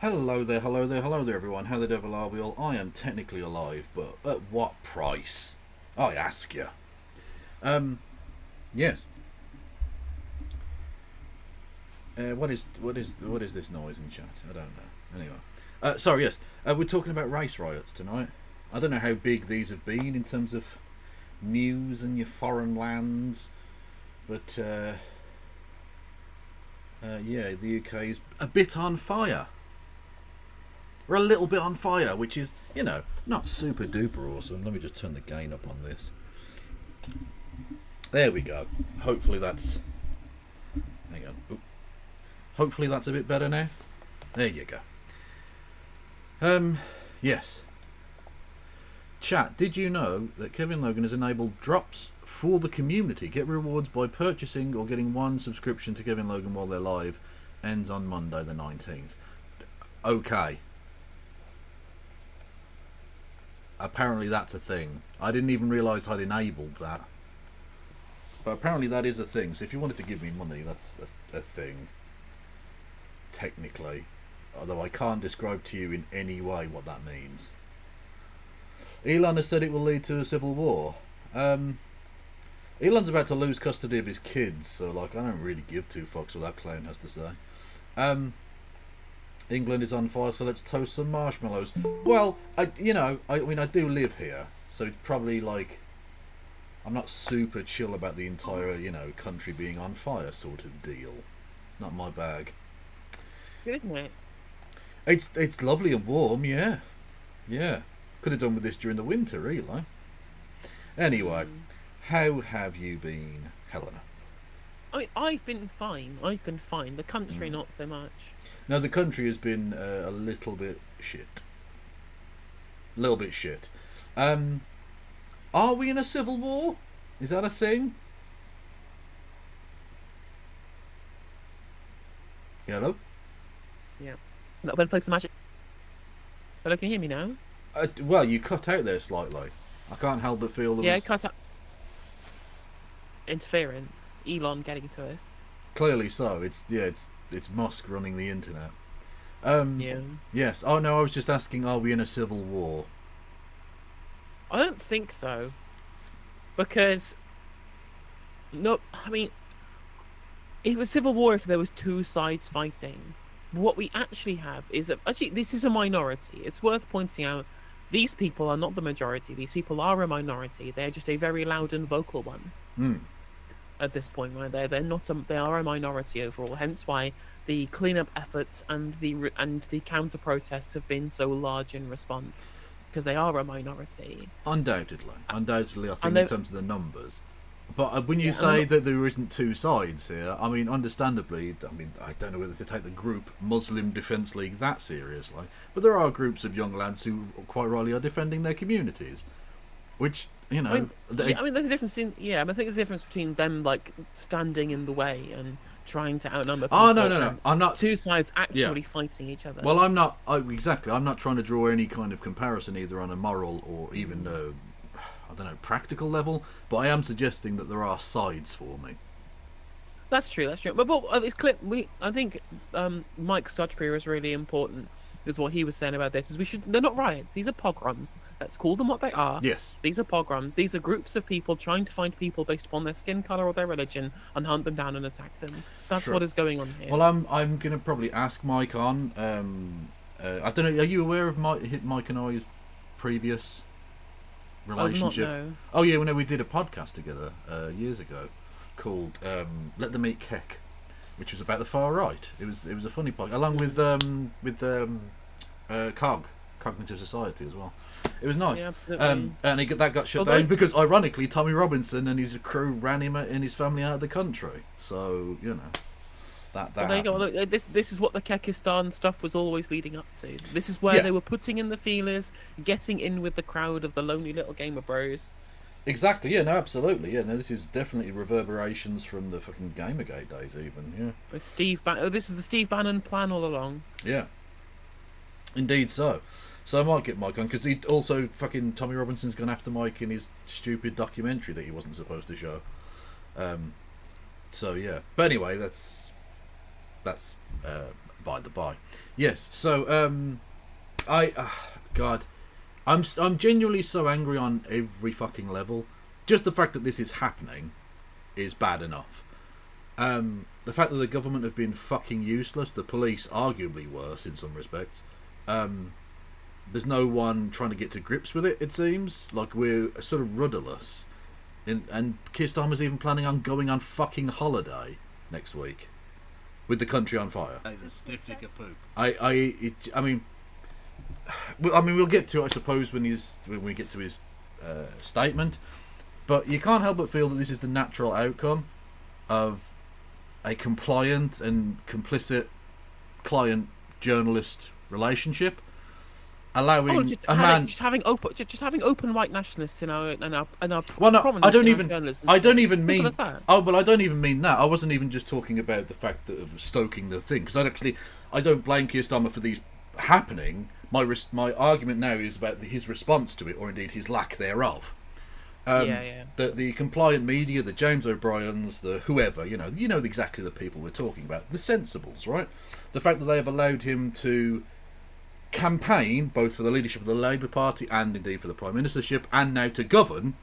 Hello there, hello there, hello there, everyone. How the devil are we all? I am technically alive, but at what price? I ask you. Yes. What is this noise in chat? I don't know. Anyway, sorry. Yes, we're talking about race riots tonight. I don't know how big these have been in terms of news and your foreign lands, but yeah, the UK is a bit on fire. We're a little bit on fire, which is, not super duper awesome. Let me just turn the gain up on this. There we go. Hopefully that's... Hang on. Oop. Hopefully that's a bit better now. There you go. Yes. Chat, did you know that Kevin Logan has enabled drops for the community? Get rewards by purchasing or getting one subscription to Kevin Logan while they're live. Ends on Monday the 19th. Okay. Apparently that's a thing. I didn't even realise I'd enabled that. But apparently that is a thing. So if you wanted to give me money, that's a thing. Technically. Although I can't describe to you in any way what that means. Elon has said it will lead to a civil war. Elon's about to lose custody of his kids, so I don't really give two fucks what that clown has to say. England is on fire, so let's toast some marshmallows. Well, I do live here, so it's probably I'm not super chill about the entire, country being on fire sort of deal. It's not my bag. Good, isn't it? It's lovely and warm, yeah. Yeah. Could have done with this during the winter, really. Anyway, how have you been, Helena? I've been fine. The country, not so much. No, the country has been a little bit shit. Are we in a civil war? Is that a thing? Hello? Yeah. Not better place to magic. Hello, can you hear me now? Well, you cut out there slightly. I can't help but feel there was... cut out. Interference. Elon getting to us. Clearly so. It's Musk running the internet. Yeah. Yes. Oh no, I was just asking, are we in a civil war? I don't think so. Because no, it was civil war if there was two sides fighting. What we actually have is this is a minority. It's worth pointing out these people are not the majority. These people are a minority. They're just a very loud and vocal one. At this point, right? They are a minority overall. Hence why the cleanup efforts and the counter protests have been so large in response, because they are a minority. Undoubtedly, I think in terms of the numbers. But when you say that there isn't two sides here, understandably, I don't know whether to take the group Muslim Defence League that seriously, but there are groups of young lads who quite rightly are defending their communities, which there's a difference I think there's a difference between them standing in the way and trying to outnumber people. Oh no, I'm not. Two sides actually fighting each other. Well, I'm not exactly. I'm not trying to draw any kind of comparison either on a moral or even practical level. But I am suggesting that there are sides for me. That's true. But it's clear. I think Mike Stutchbury is really important with what he was saying about this. They're not riots. These are pogroms. Let's call them what they are. Yes. These are pogroms. These are groups of people trying to find people based upon their skin color or their religion and hunt them down and attack them. That's what is going on here. Well, I'm going to probably ask Mike on. I don't know. Are you aware of Mike and I's previous relationship? No. Oh yeah, we did a podcast together years ago called "Let the Meat Keck," which was about the far right. It was a funny podcast, along with Cognitive Society as well. It was nice. Yeah, absolutely. And that got shut down because, ironically, Tommy Robinson and his crew ran him and his family out of the country. So that. There you go. Look, this is what the Kekistan stuff was always leading up to. This is where they were putting in the feelers, getting in with the crowd of the lonely little gamer bros. Exactly. Yeah. No. Absolutely. Yeah. No. This is definitely reverberations from the fucking Gamergate days, even. Yeah. This was the Steve Bannon plan all along. Yeah. Indeed. So I might get Mike on because he also fucking Tommy Robinson's gone after Mike in his stupid documentary that he wasn't supposed to show. So yeah. But anyway, that's by the by. Yes. So God, I'm genuinely so angry on every fucking level. Just the fact that this is happening is bad enough. The fact that the government have been fucking useless, the police arguably worse in some respects. There's no one trying to get to grips with it, it seems. Like, we're sort of rudderless. And Keir Starmer's even planning on going on fucking holiday next week with the country on fire. That is a stiff dick of poop. I mean, we'll get to it, I suppose, when we get to his statement. But you can't help but feel that this is the natural outcome of a compliant and complicit client-journalist relationship, allowing just having open white nationalists in our well, no, I don't even mean that. Oh, well, I don't even mean that. I wasn't even just talking about the fact that of stoking the thing, because I don't blame Keir Starmer for these happening. My argument now is about his response to it, or indeed his lack thereof. The compliant media, the James O'Briens, the whoever, you know exactly the people we're talking about, the sensibles, right? The fact that they have allowed him to campaign both for the leadership of the Labour Party and indeed for the Prime Ministership, and now to govern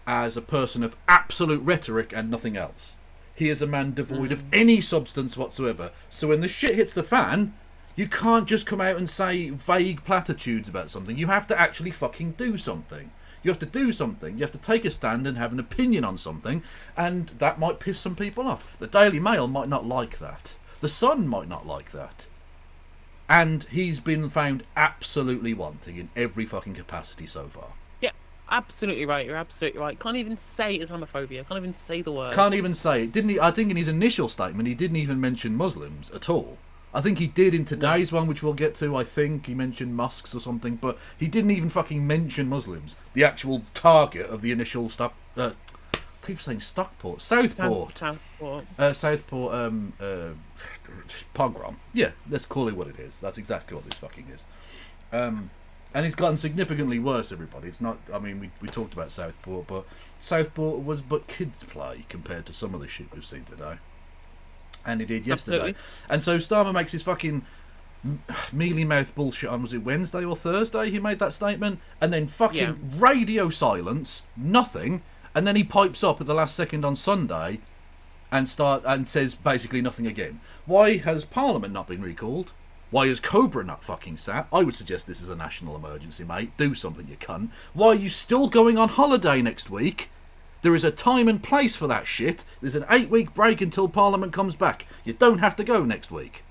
as a person of absolute rhetoric and nothing else. He is a man devoid of any substance whatsoever. So when the shit hits the fan, you can't just come out and say vague platitudes about something. You have to actually fucking do something. You have to do something. You have to take a stand and have an opinion on something, and that might piss some people off. The Daily Mail might not like that. The Sun might not like that. And he's been found absolutely wanting in every fucking capacity so far. Yeah, absolutely right. You're absolutely right. Can't even say Islamophobia. Can't even say the word. Can't even say it. Didn't he? I think in his initial statement, he didn't even mention Muslims at all. I think he did in today's one, which we'll get to. I think he mentioned mosques or something, but he didn't even fucking mention Muslims. The actual target of the initial keep saying Stockport, Southport pogrom. Yeah, let's call it what it is. That's exactly what this fucking is. And it's gotten significantly worse, everybody. It's not. I mean, we talked about Southport, but Southport was but kids' play compared to some of the shit we've seen today. And he did yesterday. Absolutely. And so Starmer makes his fucking mealy mouth bullshit on, was it Wednesday or Thursday he made that statement? And then fucking radio silence, nothing. And then he pipes up at the last second on Sunday and says basically nothing again. Why has Parliament not been recalled? Why is Cobra not fucking sat? I would suggest this is a national emergency, mate. Do something, you cunt. Why are you still going on holiday next week? There is a time and place for that shit. There's an 8-week break until Parliament comes back. You don't have to go next week.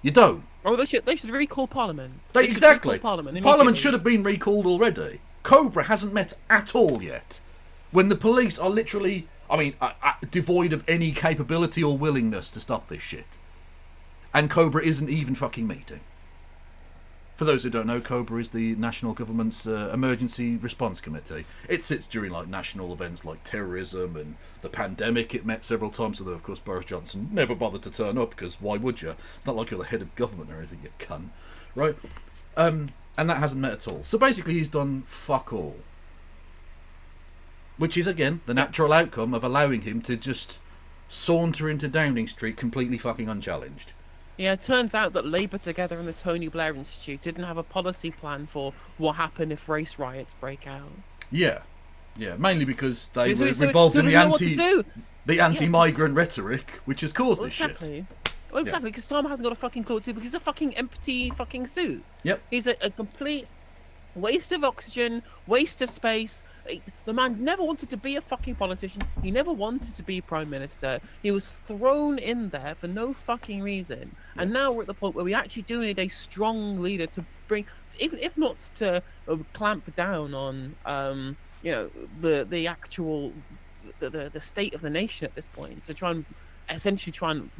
You don't. Oh, they should recall Parliament. Exactly. Parliament should have been recalled already. Cobra hasn't met at all yet. When the police are literally, devoid of any capability or willingness to stop this shit. And Cobra isn't even fucking meeting. For those who don't know, Cobra is the national government's emergency response committee. It sits during national events like terrorism and the pandemic. It met several times, although of course Boris Johnson never bothered to turn up, because why would you? It's not like you're the head of government or anything, you cunt. Right? And that hasn't met at all. So basically he's done fuck all. Which is, again, the natural outcome of allowing him to just saunter into Downing Street completely fucking unchallenged. Yeah, it turns out that Labour Together and the Tony Blair Institute didn't have a policy plan for what happened if race riots break out. Yeah, mainly because they were involved in the anti-migrant rhetoric, which has caused this shit. Well, exactly, because Starmer hasn't got a fucking clue what to do, because he's a fucking empty fucking suit. Yep. He's a complete waste of oxygen, waste of space. The man never wanted to be a fucking politician. He never wanted to be Prime Minister. He was thrown in there for no fucking reason. Yeah. And now we're at the point where we actually do need a strong leader to bring, even if not to clamp down on, the actual the state of the nation at this point, to try and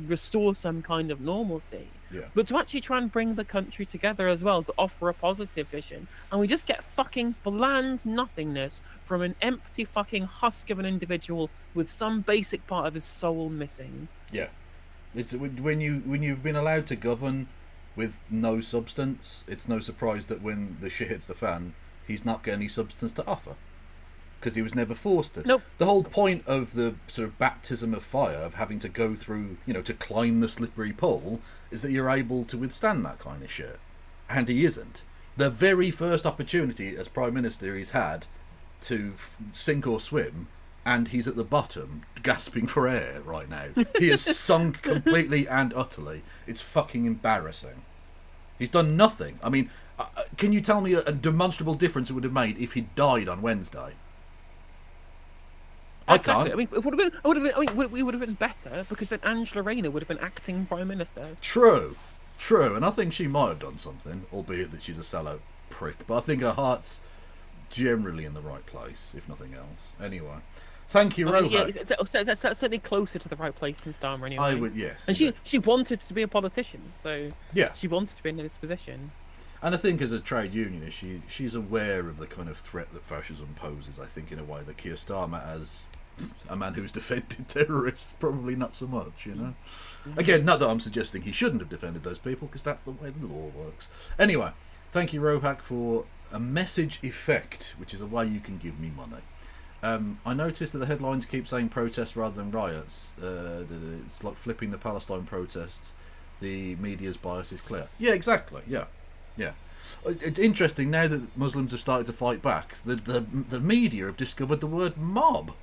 restore some kind of normalcy. Yeah. But to actually try and bring the country together as well, to offer a positive vision. And we just get fucking bland nothingness from an empty fucking husk of an individual with some basic part of his soul missing. Yeah. It's when you've been allowed to govern with no substance, it's no surprise that when the shit hits the fan, he's not got any substance to offer. because he was never forced to. Nope. The whole point of the sort of baptism of fire, of having to go through, to climb the slippery pole, is that you're able to withstand that kind of shit. And he isn't. The very first opportunity as Prime Minister he's had to sink or swim, and he's at the bottom, gasping for air right now. He has sunk completely and utterly. It's fucking embarrassing. He's done nothing. I mean, can you tell me a demonstrable difference it would have made if he died on Wednesday? Exactly. I can't. I mean, it would have been. I mean, we would have been better because then Angela Rayner would have been acting Prime Minister. True, and I think she might have done something, albeit that she's a sellout prick. But I think her heart's generally in the right place, if nothing else. Anyway, thank you, Rohan. Yeah, that's certainly closer to the right place than Starmer anyway. I would, yes. And she wanted to be a politician, so yeah, she wanted to be in this position. And I think as a trade unionist, she's aware of the kind of threat that fascism poses. I think in a way that Keir Starmer, as a man who's defended terrorists, probably not so much. Again, not that I'm suggesting he shouldn't have defended those people, because that's the way the law works. Anyway, thank you, Rohak, for a message effect, which is a way you can give me money. I noticed that the headlines keep saying protests rather than riots. It's like flipping the Palestine protests. The media's bias is clear. Yeah, exactly. Yeah. It's interesting now that Muslims have started to fight back. The media have discovered the word mob,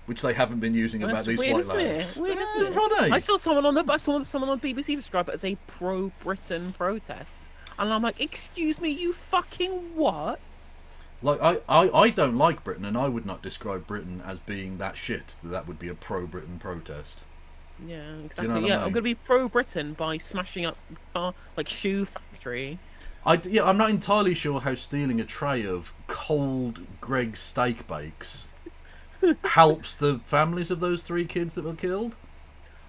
which they haven't been using about these white lads. Weird, isn't it? Funny. I saw someone on BBC describe it as a pro-Britain protest, and I'm like, excuse me, you fucking what? Like, I don't like Britain, and I would not describe Britain as being that shit that would be a pro-Britain protest. Yeah, exactly. I'm going to be pro-Britain by smashing up like shoe factory. I'm not entirely sure how stealing a tray of cold Greg's steak bakes helps the families of those 3 kids that were killed.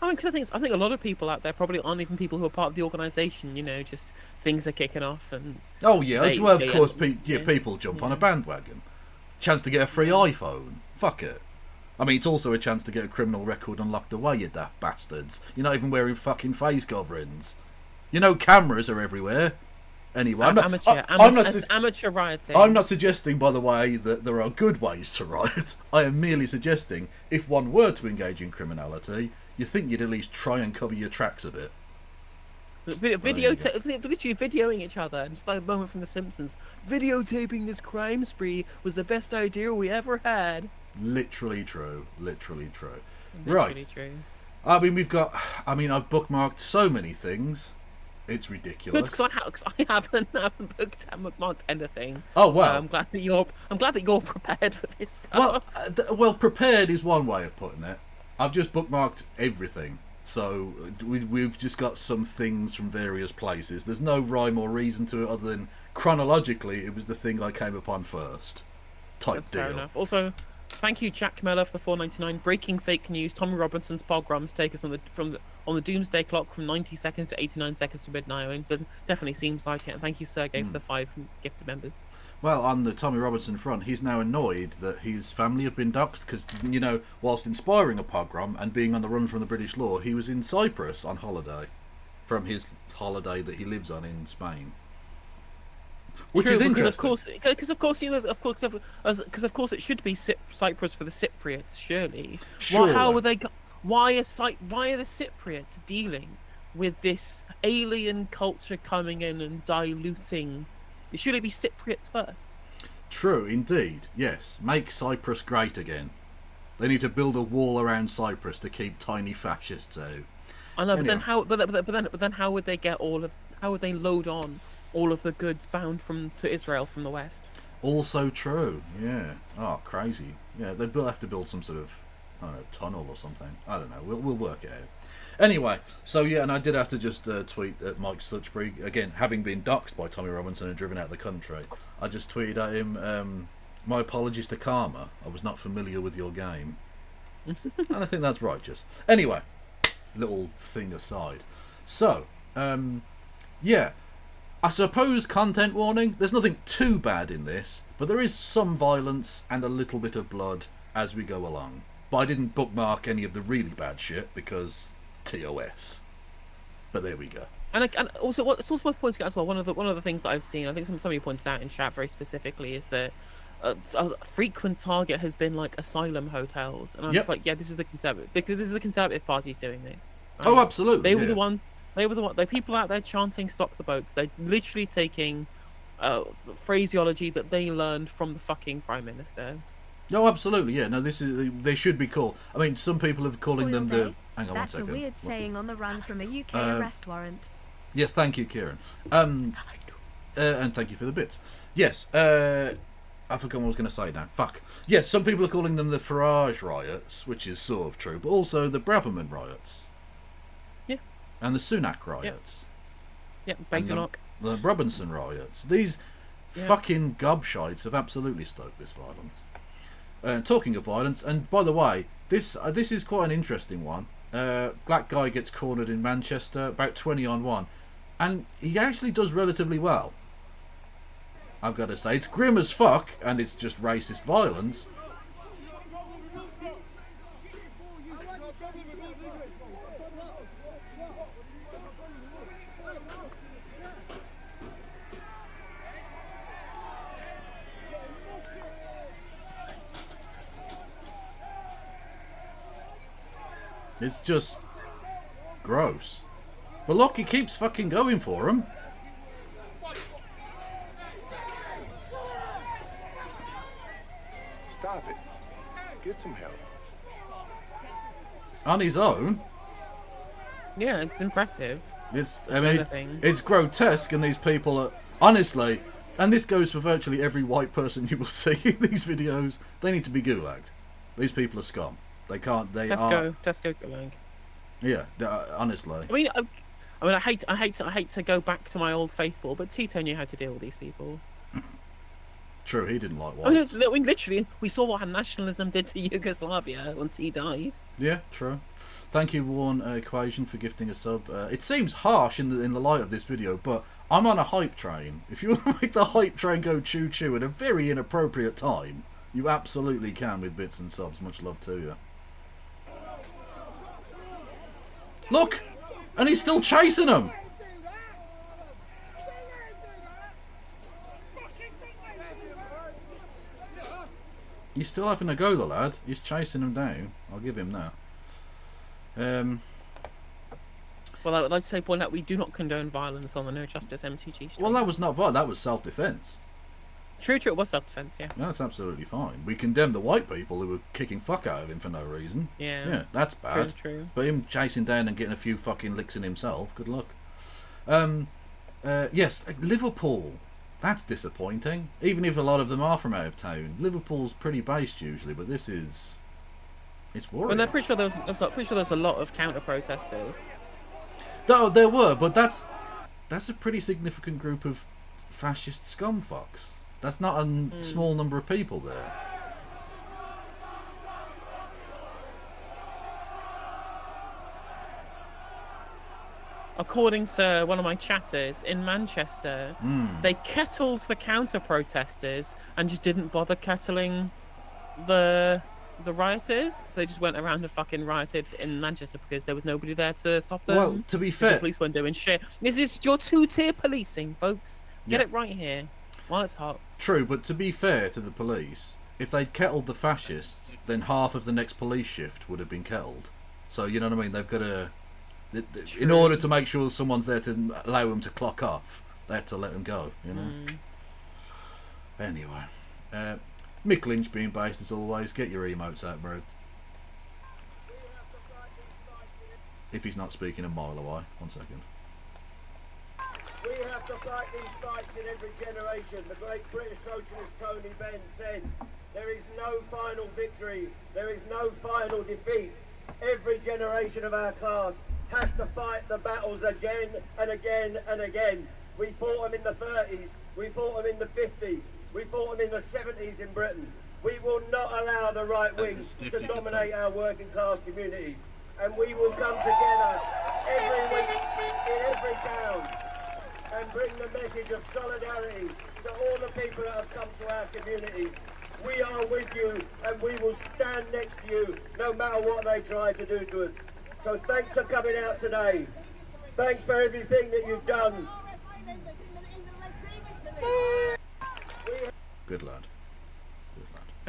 I mean, because I think a lot of people out there probably aren't even people who are part of the organisation. Just things are kicking off and. Oh yeah, of course, people jump on a bandwagon. Chance to get a free iPhone. Fuck it. I mean, it's also a chance to get a criminal record unlocked away, you daft bastards. You're not even wearing fucking face coverings. Cameras are everywhere. Anyway, amateur rioting. I'm not suggesting, by the way, that there are good ways to riot. I am merely suggesting, if one were to engage in criminality, you think you'd at least try and cover your tracks a bit. Literally videoing each other, and just like a moment from The Simpsons. Videotaping this crime spree was the best idea we ever had. Literally true. Right. True. I mean, I've bookmarked so many things. It's ridiculous. Good, because I haven't bookmarked anything. Oh wow! I'm glad that you're prepared for this stuff. Well, prepared is one way of putting it. I've just bookmarked everything, so we've just got some things from various places. There's no rhyme or reason to it other than chronologically, it was the thing I came upon first. That's deal. Fair enough. Also, thank you, Jack Meller, for the $4.99. Breaking fake news: Tommy Robinson's pogroms take us on the doomsday clock from 90 seconds to 89 seconds to midnight. I mean, definitely seems like it. And thank you, Sergey, for the 5 gifted members. Well, on the Tommy Robinson front, he's now annoyed that his family have been doxxed because, whilst inspiring a pogrom and being on the run from the British law, he was in Cyprus on holiday, from his holiday that he lives on in Spain. Which is interesting. Because of course, it should be Cyprus for the Cypriots, surely. Sure. Why are the Cypriots dealing with this alien culture coming in and diluting? Should it be Cypriots first? True, indeed. Yes, make Cyprus great again. They need to build a wall around Cyprus to keep tiny fascists out. I know, anyway. But then how would they get how would they load on all of the goods bound to Israel from the west? Also true. Yeah. Oh, crazy. Yeah, they'll have to build some sort of, I don't know, tunnel or something. I don't know. We'll work it out. Anyway, so yeah, and I did have to just tweet at Mike Suchbury, again, having been doxxed by Tommy Robinson and driven out of the country. I just tweeted at him, my apologies to Karma. I was not familiar with your game. And I think that's righteous. Anyway, little thing aside. So, yeah, I suppose content warning. There's nothing too bad in this, but there is some violence and a little bit of blood as we go along. But I didn't bookmark any of the really bad shit because TOS. But there we go. And also, it's also worth pointing out as well. One of the things that I've seen, I think somebody pointed out in chat very specifically, is that a frequent target has been like asylum hotels, and I'm just Yep. like, yeah, this is the conservative, because this is the Conservative Party's doing this. Oh, Right? absolutely. They were Yeah. the ones. They were the one. The people out there chanting "Stop the boats." They're literally taking the phraseology that they learned from the fucking Prime Minister. Oh, absolutely. Yeah. No, this is. They should be called. I mean, some people are calling them the. Day. Hang on That's one second. a weird saying on the run from a UK arrest warrant. Yes, thank you, Kieran. And thank you for the bits. Yes. I forgot what I was going to say now. Fuck. Yes, some people are calling them the Farage riots, which is sort of true, but also the Braverman riots. Yeah. And the Sunak riots. Yeah, And Basingstoke. the Robinson riots. These fucking gobshites have absolutely stoked this violence. Talking of violence, and by the way, this is quite an interesting one. Black guy gets cornered in Manchester, about 20 on 1, and he actually does relatively well. I've got to say, it's grim as fuck, and it's just racist violence. It's just gross. But look, he keeps fucking going for him. Stop it. Get some help. On his own. Yeah, it's impressive. It's grotesque, and these people are honestly, and this goes for virtually every white person you will see in these videos. They need to be gulagged. These people are scum. They can't. They are. Tesco Gulag. Yeah, honestly. I hate to go back to my old faithful, but Tito knew how to deal with these people. True, he didn't like I whites. mean, literally, we saw what nationalism did to Yugoslavia once he died. Yeah, true. Thank you, Warren Equation, for gifting a sub. It seems harsh in the light of this video, but I'm on a hype train. If you want to make the hype train go choo-choo at a very inappropriate time, you absolutely can with bits and subs. Much love to you. Look! And he's still chasing him! He's still having a go, the lad. He's chasing him down. I'll give him that. Well, I would like to point out we do not condone violence on the No Justice MTG stream. Well, that was not violent. That was self-defense. True, it was self-defense, yeah. That's absolutely fine. We condemn the white people who were kicking fuck out of him for no reason. Yeah. That's bad. True. But him chasing down and getting a few fucking licks in himself, good luck. Yes, Liverpool. That's disappointing. Even if a lot of them are from out of town. Liverpool's pretty based usually, but this is... It's worrying. Well, I'm pretty sure there was a lot of counter-protesters. No, there were, but that's a pretty significant group of fascist scumfucks. That's not a small number of people there. According to one of my chatters in Manchester, they kettled the counter-protesters and just didn't bother kettling the rioters. So they just went around and fucking rioted in Manchester because there was nobody there to stop them. Well, to be fair... The police weren't doing shit. This is your two-tier policing, folks. Get it right here while it's hot. True, but to be fair to the police, if they'd kettled the fascists, then half of the next police shift would have been kettled. So, you know what I mean? They've got to... In order to make sure someone's there to allow them to clock off, they had to let them go, you know? Anyway. Mick Lynch being based as always. Get your emotes out, bro. If he's not speaking a mile away. 1 second. We have to fight these fights in every generation. The great British socialist Tony Benn said, there is no final victory, there is no final defeat. Every generation of our class has to fight the battles again and again and again. We fought them in the 30s, we fought them in the 50s, we fought them in the 70s in Britain. We will not allow the right wing to dominate our working class communities. And we will come together every week in every town and bring the message of solidarity to all the people that have come to our communities. We are with you and we will stand next to you no matter what they try to do to us. So thanks for coming out today. Thanks for everything that you've done. Good lad.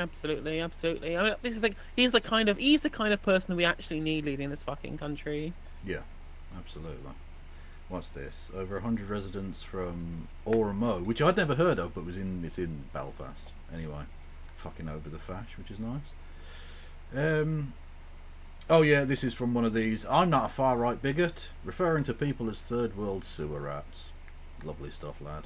Absolutely, absolutely. I mean, this is he's the kind of person we actually need leading this fucking country. Yeah, absolutely. What's this? Over 100 residents from Ormo, which I'd never heard of, but it's in Belfast. Anyway, fucking over the fash, which is nice. Oh yeah, this is from one of these. I'm not a far right bigot, referring to people as third world sewer rats. Lovely stuff, lad.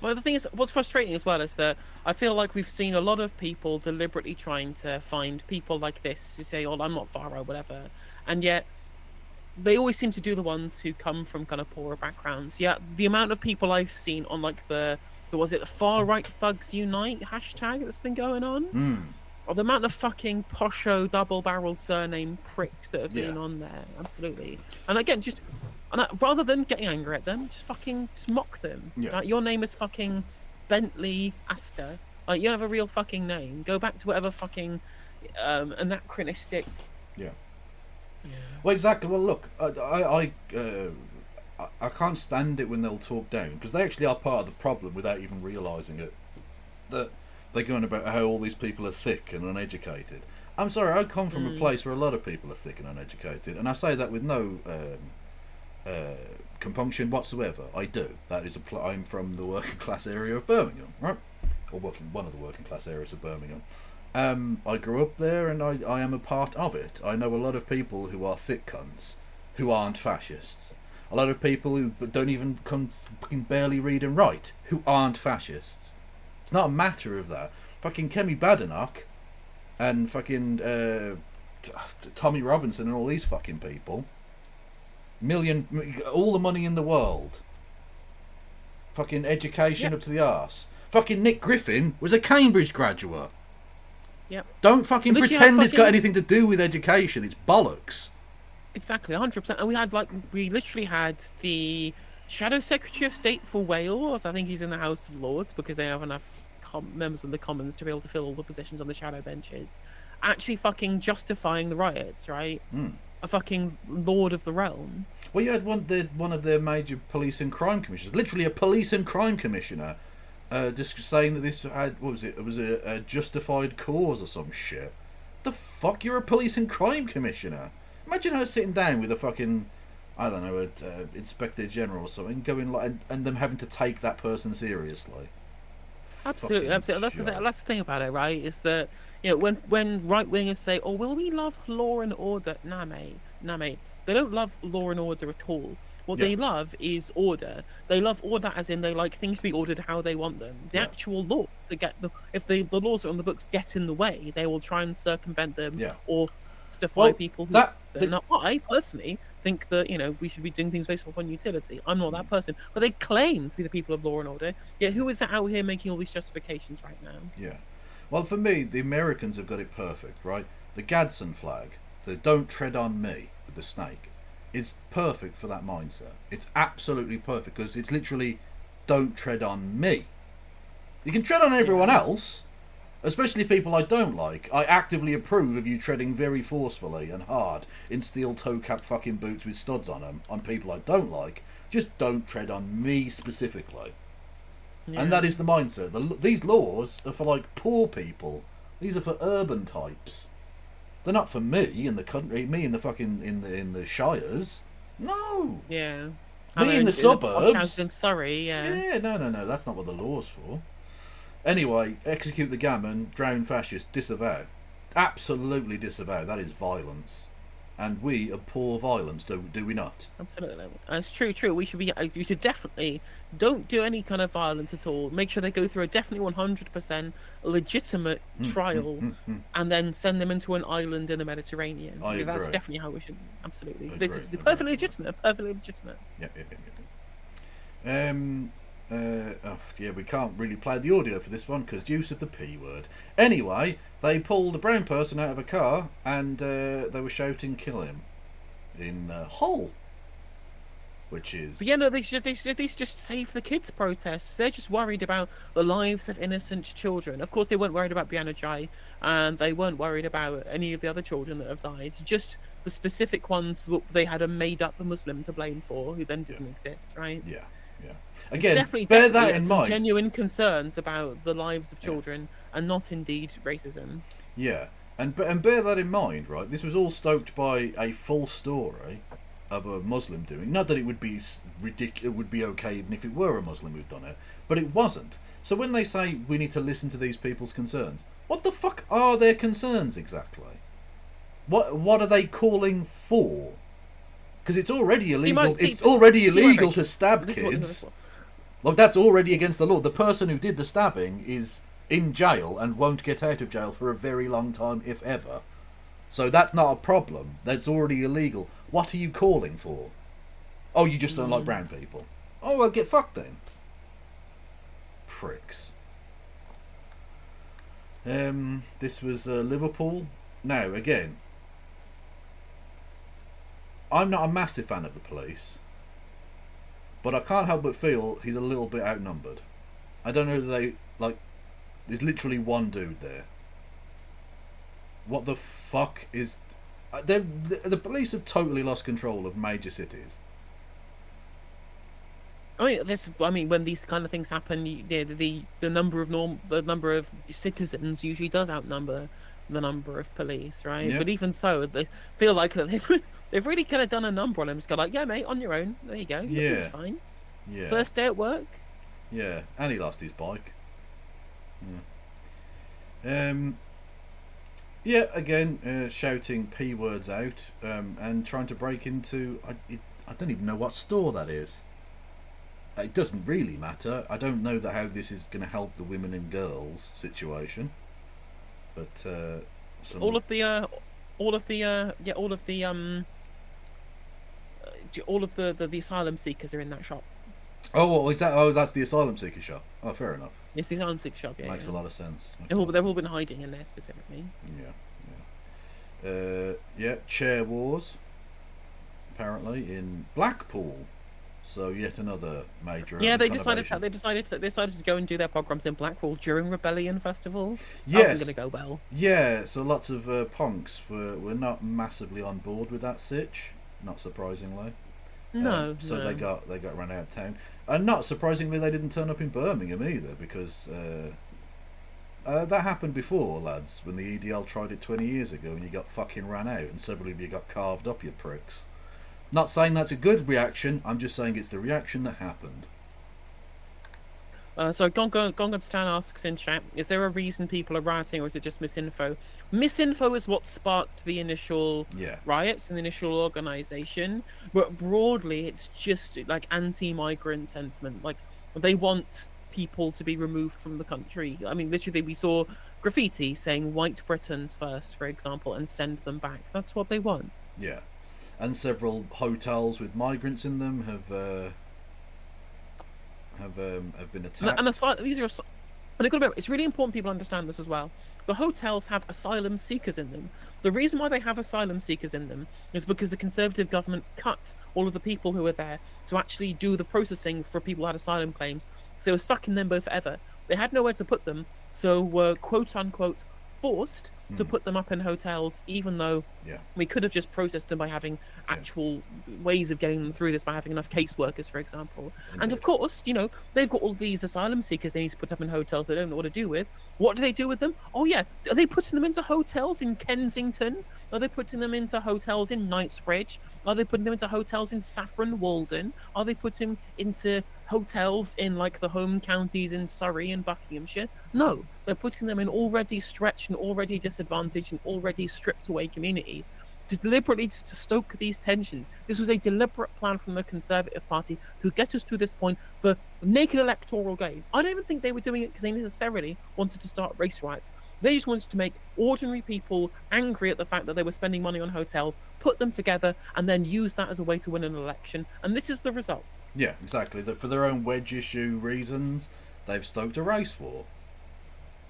Well, the thing is, what's frustrating as well is that I feel like we've seen a lot of people deliberately trying to find people like this who say, "Oh, I'm not far right, whatever," and yet they always seem to do the ones who come from kind of poorer backgrounds. Yeah, the amount of people I've seen on like the far right thugs unite hashtag that's been going on, or the amount of fucking posho double-barreled surname pricks that have been on there, absolutely. And again, rather than getting angry at them, just mock them. Yeah. Like, your name is fucking Bentley Astor. Like, you don't have a real fucking name. Go back to whatever fucking anachronistic. Yeah. Well, exactly. Well, look, I can't stand it when they'll talk down, because they actually are part of the problem without even realising it. That they're going about how all these people are thick and uneducated. I'm sorry, I come from a place where a lot of people are thick and uneducated, and I say that with no compunction whatsoever. I do. That is I'm from the working class area of Birmingham, right? Or one of the working class areas of Birmingham. I grew up there, and I am a part of it. I know a lot of people who are thick cunts, who aren't fascists. A lot of people who don't even fucking barely read and write, who aren't fascists. It's not a matter of that. Fucking Kemi Badenoch and fucking Tommy Robinson and all these fucking people. All the money in the world. Fucking education up to the arse. Fucking Nick Griffin was a Cambridge graduate. Yep. Don't fucking pretend it's got anything to do with education. It's bollocks. Exactly, 100%. And we literally had the Shadow Secretary of State for Wales. I think he's in the House of Lords because they have enough members of the Commons to be able to fill all the positions on the shadow benches. Actually fucking justifying the riots, right? A fucking Lord of the Realm. Well, you had one of their major police and crime commissioners, literally a police and crime commissioner, just saying that this had, what was it? It was a justified cause or some shit. The fuck? You're a police and crime commissioner. Imagine her sitting down with a fucking, I don't know, inspector general or something, going like, and them having to take that person seriously. Absolutely, absolutely. That's the thing about it, right? Is that, you know, when right wingers say, "Oh, well, we love law and order," nah, mate. They don't love law and order at all. What they love is order. They love order as in they like things to be ordered how they want them. The actual law if the laws are on the books get in the way, they will try and circumvent them or justify people who I personally think that, you know, we should be doing things based upon utility. I'm not that person, but they claim to be the people of law and order. Yet who is out here making all these justifications right now? Yeah. Well, for me, the Americans have got it perfect, right? The Gadsden flag, the "Don't tread on me" with the snake, is perfect for that mindset. It's absolutely perfect because it's literally "Don't tread on me." You can tread on everyone else, especially people I don't like. I actively approve of you treading very forcefully and hard in steel toe-capped fucking boots with studs on them on people I don't like. Just don't tread on me specifically. Yeah. And that is the mindset. These laws are for like poor people. These are for urban types. They're not for me in the country, me in the fucking in the shires. No. Yeah. Me in the suburbs. In Surrey, Yeah, no. That's not what the law's for. Anyway, execute the gammon, drown fascists, disavow. Absolutely disavow. That is violence. And we abhor violence, do we not? Absolutely. It's true. We should definitely don't do any kind of violence at all. Make sure they go through a definitely 100% legitimate trial and then send them into an island in the Mediterranean. I agree. That's definitely how we should. Absolutely. This is perfectly legitimate. Yeah. We can't really play the audio for this one because use of the P word. Anyway, they pulled a brown person out of a car and they were shouting "kill him" in Hull, which is. But yeah, no, these just save the kids protests. They're just worried about the lives of innocent children. Of course, they weren't worried about Brianna Jai, and they weren't worried about any of the other children that have died. Just the specific ones that they had a made-up Muslim to blame for, who then didn't exist, right? Yeah. yeah. It's Again, definitely, bear definitely that in some mind. genuine concerns about the lives of children, and not indeed racism. Yeah, and bear that in mind, right? This was all stoked by a full story of a Muslim doing. Not that it would be ridiculous, it would be okay even if it were a Muslim who'd done it, but it wasn't. So when they say we need to listen to these people's concerns, what the fuck are their concerns exactly? What are they calling for? Because it's already illegal. It's already illegal to stab kids. Like, that's already against the law. The person who did the stabbing is in jail and won't get out of jail for a very long time, if ever. So that's not a problem. That's already illegal. What are you calling for? Oh, you just don't like brown people. Oh, well, get fucked then. Pricks. This was Liverpool. Now, again, I'm not a massive fan of the police, but I can't help but feel he's a little bit outnumbered. I don't know that there's literally one dude there. What the fuck is... The police have totally lost control of major cities. I mean, when these kind of things happen, the number of citizens usually does outnumber the number of police, right? Yeah. But even so, they feel like that they've really kind of done a number on him. Just go like, yeah, mate, on your own. There you go. You'll be fine. Yeah. First day at work. Yeah, and he lost his bike. Yeah. Yeah, again, shouting P words out, and trying to break into... I don't even know what store that is. It doesn't really matter. I don't know how this is going to help the women and girls situation, but all of the asylum seekers are in that shop. Oh, what is that? Oh, that's the asylum seeker shop. Oh, fair enough. It's the asylum seeker shop. Yeah, Makes a lot of sense. They've all been hiding in there specifically. Yeah. Chair wars. Apparently in Blackpool. So yet another major. Yeah, they decided to go and do their pogroms in Blackpool during Rebellion Festival. Yes. That wasn't going to go well. Yeah, so lots of punks were not massively on board with that sitch, not surprisingly. No. So they got run out of town, and not surprisingly, they didn't turn up in Birmingham either, because that happened before, lads. When the EDL tried it 20 years ago, and you got fucking ran out, and several of you got carved up, you pricks. Not saying that's a good reaction. I'm just saying it's the reaction that happened. So Gongon Stan asks in chat, is there a reason people are rioting, or is it just misinfo? Misinfo is what sparked the initial riots and the initial organisation. But broadly, it's just like anti-migrant sentiment. Like, they want people to be removed from the country. I mean, literally, we saw graffiti saying "White Britons first," for example, and send them back. That's what they want. Yeah. And several hotels with migrants in them have been attacked. And it's really important people understand this as well. The hotels have asylum seekers in them. The reason why they have asylum seekers in them is because the Conservative government cut all of the people who were there to actually do the processing for people who had asylum claims. So they were stuck in limbo forever. They had nowhere to put them, so were quote unquote forced to put them up in hotels, even though we could have just processed them by having actual ways of getting them through this, by having enough caseworkers, for example. Indeed. And of course, they've got all these asylum seekers they need to put up in hotels they don't know what to do with. What do they do with them? Oh yeah, are they putting them into hotels in Kensington? Are they putting them into hotels in Knightsbridge? Are they putting them into hotels in Saffron Walden? Are they putting into hotels in like the home counties in Surrey and Buckinghamshire? No, they're putting them in already stretched and already disadvantaged and already stripped away communities to deliberately to stoke these tensions. This was a deliberate plan from the Conservative Party to get us to this point for naked electoral gain. I don't even think they were doing it because they necessarily wanted to start race riots. They just wanted to make ordinary people angry at the fact that they were spending money on hotels, put them together, and then use that as a way to win an election. And this is the result. Yeah, exactly. For their own wedge issue reasons, they've stoked a race war.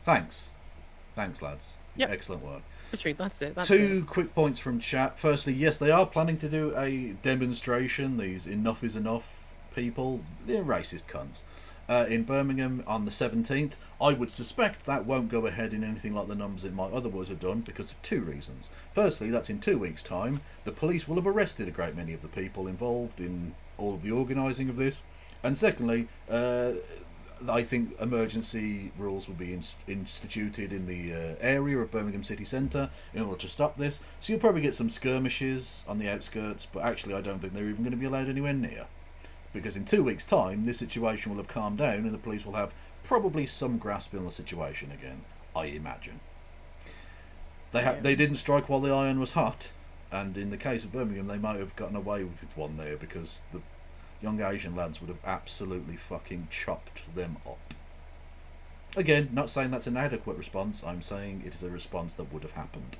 Thanks, lads. Yep. Excellent work. That's it. Two quick points from chat. Firstly, yes, they are planning to do a demonstration. These enough is enough people, they're racist cunts, in Birmingham on the 17th. I would suspect that won't go ahead in anything like the numbers it might otherwise have done, because of two reasons. Firstly, that's in 2 weeks' time. The police will have arrested a great many of the people involved in all of the organising of this. And secondly, I think emergency rules will be instituted in the area of Birmingham city centre in order to stop this. So you'll probably get some skirmishes on the outskirts, but actually I don't think they're even going to be allowed anywhere near. Because in 2 weeks' time, this situation will have calmed down and the police will have probably some grasp on the situation again, I imagine. They didn't strike while the iron was hot, and in the case of Birmingham, they might have gotten away with one there because the young Asian lads would have absolutely fucking chopped them up. Again, not saying that's an adequate response, I'm saying it is a response that would have happened.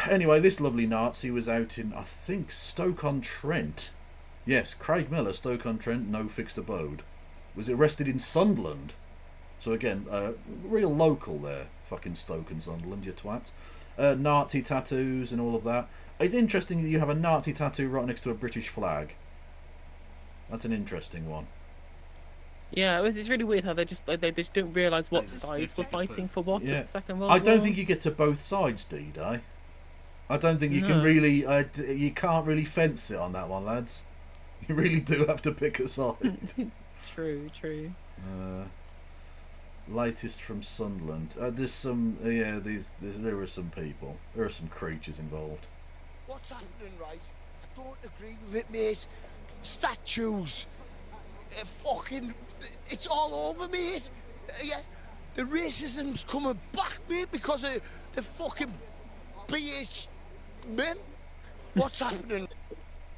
Anyway, this lovely Nazi was out in, I think, Stoke-on-Trent. Yes, Craig Miller, Stoke-on-Trent, no fixed abode. Was arrested in Sunderland. So again, real local there. Fucking Stoke and Sunderland, you twats. Nazi tattoos and all of that. It's interesting that you have a Nazi tattoo right next to a British flag. That's an interesting one. Yeah, it's really weird how they just don't realise what sides were fighting for what in the Second World War. I don't think you get to both sides, D-Day. I don't think you can really... you can't really fence it on that one, lads. You really do have to pick a side. True. Latest from Sunderland. There's some... there are some people. There are some creatures involved. What's happening, right? I don't agree with it, mate. Statues. Fucking... It's all over, mate. Yeah. The racism's coming back, mate, because of the fucking BH mem. What's happening?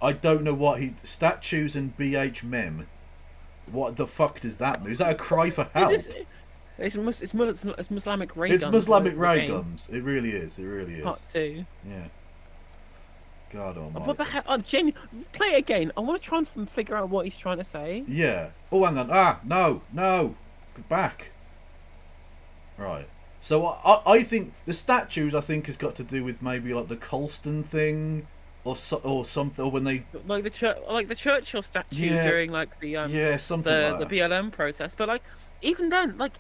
I don't know what he... Statues and BH mem. What the fuck does that mean? Is that a cry for help? It's Islamic ray guns. It's Islamic ray guns. It really is. It really is. Part 2. Yeah. God almighty. What the hell? Oh, Jamie, play it again. I want to try and figure out what he's trying to say. Yeah. Oh, hang on. No. Get back. Right. So I think the statues, I think, has got to do with maybe like the Colston thing, or something, or when they like the Churchill statue during like the something like the BLM protest. But like even then, like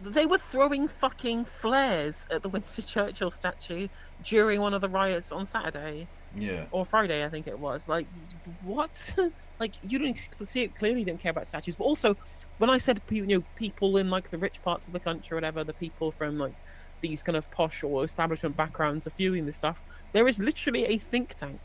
they were throwing fucking flares at the Winston Churchill statue during one of the riots on Saturday. Yeah. Or Friday, I think it was. Like, what? Like, you don't see it clearly. Don't care about statues. But also, when I said people in like the rich parts of the country, or whatever, the people from like these kind of posh or establishment backgrounds are viewing this stuff, there is literally a think tank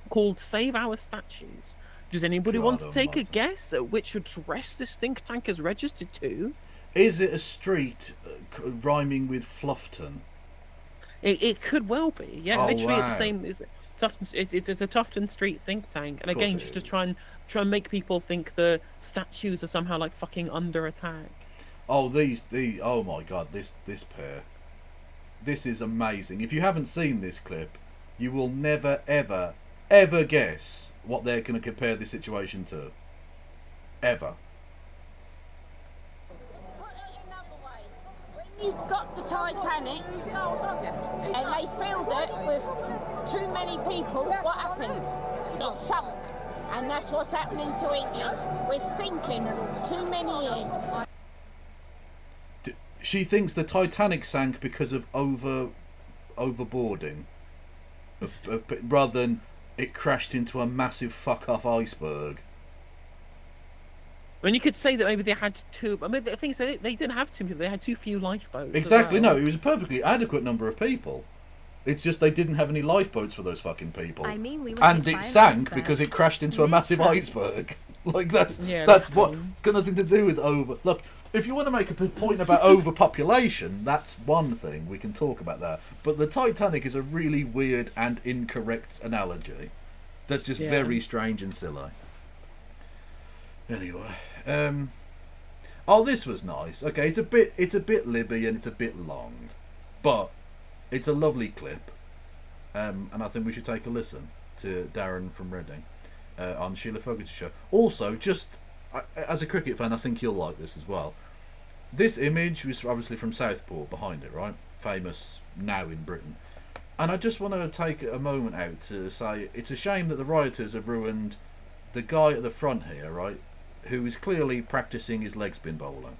called Save Our Statues. Does anybody want to take a guess at which address this think tank is registered to? Is it a street rhyming with Fluffton? It could well be. Yeah, literally wow. the same. It's a Tufton Street think tank, and again, just to try and make people think the statues are somehow like fucking under attack. Oh, oh my god, this pair. This is amazing. If you haven't seen this clip, you will never ever guess what they're going to compare this situation to. Ever. You got the Titanic and they filled it with too many people, what happened? It sunk. And that's what's happening to England. We're sinking. Too many here. She thinks the Titanic sank because of overboarding, rather than it crashed into a massive fuck-off iceberg. I mean, you could say that maybe they had two. I mean, the thing is, they didn't have too many. They had too few lifeboats. Exactly. Well. No, it was a perfectly adequate number of people. It's just they didn't have any lifeboats for those fucking people. I mean, we were and it sank because it crashed into a massive iceberg. Like that's what. It's got nothing to do with over. Look, if you want to make a point about overpopulation, that's one thing we can talk about that. But the Titanic is a really weird and incorrect analogy. That's just very strange and silly. Anyway, this was nice. Okay, it's a bit libby and it's a bit long, but it's a lovely clip, and I think we should take a listen to Darren from Reading on Sheila Fogarty's show. Also, just as a cricket fan, I think you'll like this as well. This image was obviously from Southport behind it, right? Famous now in Britain. And I just want to take a moment out to say it's a shame that the rioters have ruined the guy at the front here, right? Who is clearly practicing his leg spin bowling.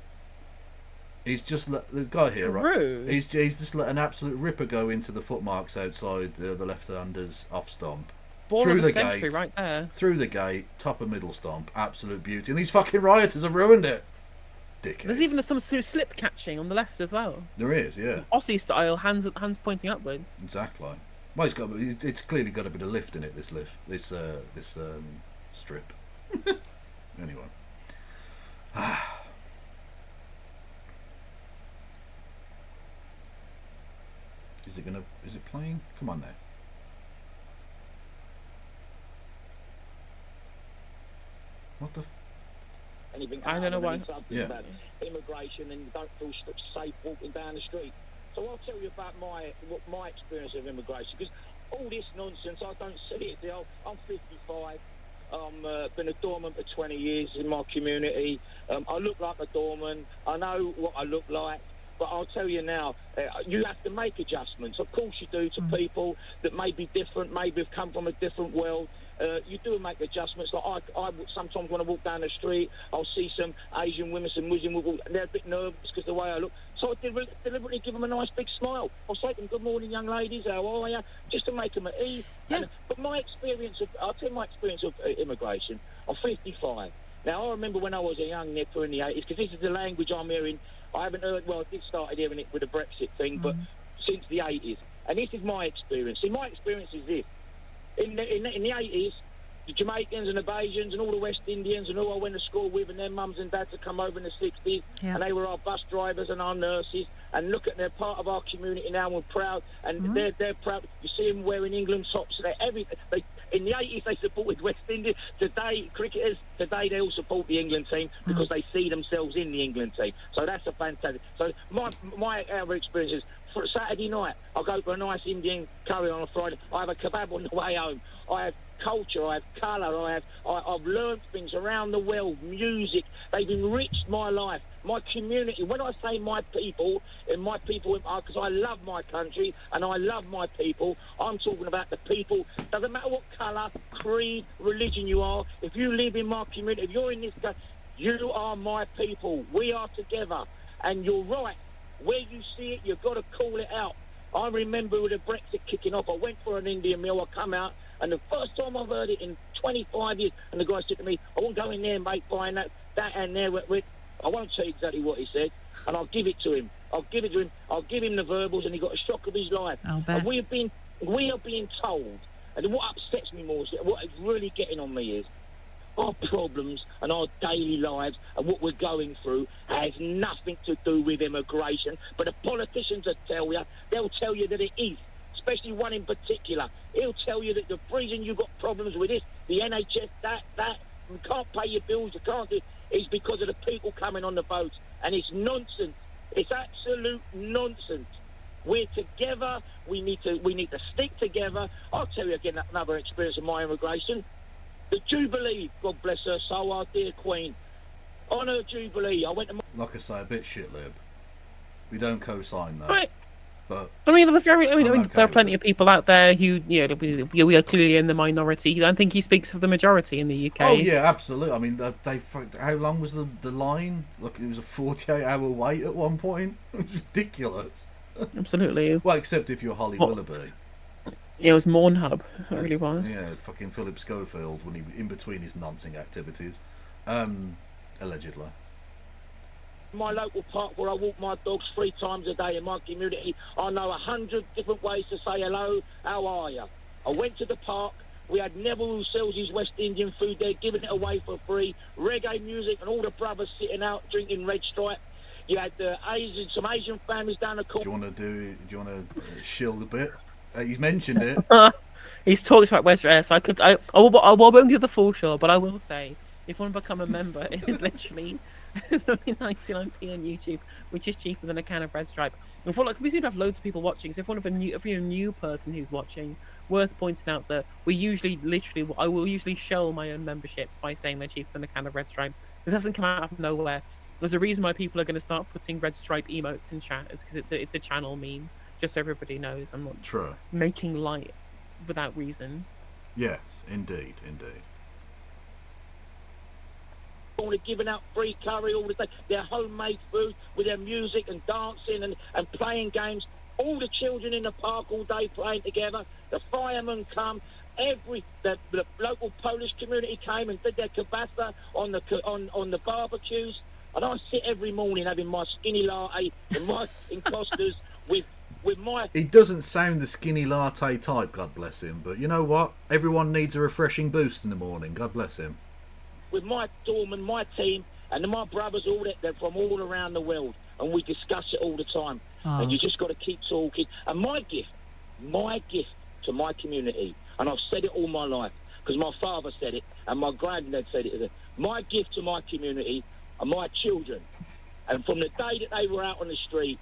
He's just let the guy here, right? He's just let an absolute ripper go into the footmarks outside the left-hander's off stomp, Ball through of the the century gate, right there. through the gate, top of middle stomp, absolute beauty. And these fucking rioters have ruined it. Dickheads. There's even some slip catching on the left as well. There is, yeah. Aussie style, hands pointing upwards. Exactly. Well, it's clearly got a bit of lift in it. This strip. Anyway. Is it playing? Come on now. What the? Anything I don't know why. Yeah. About immigration, and you don't feel safe walking down the street. So I'll tell you about my experience of immigration, because all this nonsense, I don't see it. I'm 55. I've been a doorman for 20 years in my community. I look like a doorman. I know what I look like. But I'll tell you now, you have to make adjustments. Of course you do, to people that may be different, maybe have come from a different world. You do make adjustments. Like I sometimes when I walk down the street, I'll see some Asian women, some Muslim women, and they're a bit nervous because the way I look. So I deliberately give them a nice big smile. I'll say to them, "Good morning, young ladies, how are you?" Just to make them at ease. Yeah. But I'll tell you my experience of immigration. I'm 55. Now, I remember when I was a young nipper in the 80s, because this is the language I'm hearing. I haven't heard, well, I did start hearing it with the Brexit thing, but since the 80s. And this is my experience. See, my experience is this. In the 80s, the Jamaicans and the Bajans and all the West Indians and who I went to school with and their mums and dads had come over in the 60s, and they were our bus drivers and our nurses, and look at, they're part of our community now, and we're proud, and they're proud. You see them wearing England tops, in the 80s they supported West Indies. Today, cricketers, they all support the England team because they see themselves in the England team. So that's a fantastic. So my experience is, for Saturday night, I go for a nice Indian curry on a Friday. I have a kebab on the way home. I have culture, I have colour, I've learned things around the world, music. They've enriched my life, my community. When I say my people, because I love my country and I love my people, I'm talking about the people. Doesn't matter what colour, creed, religion you are. If you live in my community, if you're in this country, you are my people. We are together. And you're right. Where you see it, you've got to call it out. I remember with the Brexit kicking off, I went for an Indian meal, I come out, and the first time I've heard it in 25 years, and the guy said to me, "I won't go in there, mate, buying that and there." I won't say exactly what he said, and I'll give it to him. I'll give him the verbals, and he got a shock of his life. And we are being told, and what upsets me more, what is really getting on me is, our problems and our daily lives and what we're going through has nothing to do with immigration. But the politicians they'll tell you that it is, especially one in particular. He'll tell you that the reason you've got problems with this, the NHS, that, you can't pay your bills, you can't do, is because of the people coming on the boats. And it's nonsense. It's absolute nonsense. We're together. We need to stick together. I'll tell you again another experience of my immigration. The Jubilee, God bless her soul, our dear Queen. On her Jubilee, I went to... Like I say, a bit shit-lib. We don't co-sign that. Right. But I mean, there are plenty of people out there who, we are clearly in the minority. I think he speaks of the majority in the UK. Oh yeah, absolutely. I mean, how long was the line? Look, it was a 48-hour wait at one point. It was ridiculous. Absolutely. Well, except if you're Holly Willoughby. Yeah, it was Mornhub. It really was. Yeah, fucking Philip Schofield when he in between his nonsense activities, allegedly. My local park where I walk my dogs 3 times a day in my community, I know 100 different ways to say hello. How are you? I went to the park. We had Neville who sells his West Indian food there, giving it away for free. Reggae music and all the brothers sitting out drinking Red Stripe. You had some Asian families down the corner. Do you want to shill a bit? He's mentioned it. He's talked about West Riots. I won't give the full show, but I will say, if you want to become a member, it is literally 99p on YouTube, which is cheaper than a can of Red Stripe. And we seem to have loads of people watching, so if you're a new person who's watching, worth pointing out that I will usually shell my own memberships by saying they're cheaper than a can of Red Stripe. It doesn't come out of nowhere. There's a reason why people are going to start putting Red Stripe emotes in chat, is because it's a channel meme. Just so everybody knows, I'm not making light without reason. Yes, indeed. All the giving out free curry all the day, their homemade food with their music and dancing and playing games. All the children in the park all day playing together. The firemen come. the local Polish community came and did their kibasa on the barbecues, and I sit every morning having my skinny latte in Costa's with my. He doesn't sound the skinny latte type, God bless him. But you know what? Everyone needs a refreshing boost in the morning. God bless him. With my doorman, my team, and my brothers, all that, they're from all around the world, and we discuss it all the time. Oh. And you just got to keep talking. And my gift to my community, and I've said it all my life, because my father said it, and my granddad said it, my gift to my community are my children. And from the day that they were out on the street,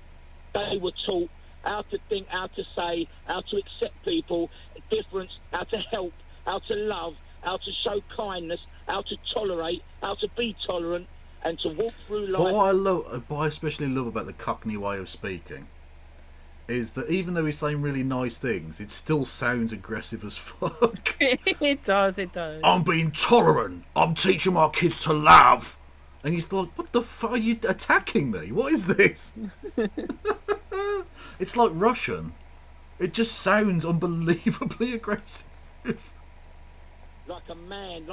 they were taught how to think, how to say, how to accept people, difference, how to help, how to love, how to show kindness, how to tolerate, how to be tolerant, and to walk through life. What I especially love about the Cockney way of speaking is that even though he's saying really nice things, it still sounds aggressive as fuck. It does. I'm being tolerant. I'm teaching my kids to love. And he's like, what the fuck are you attacking me? What is this? It's like Russian. It just sounds unbelievably aggressive. Like a man,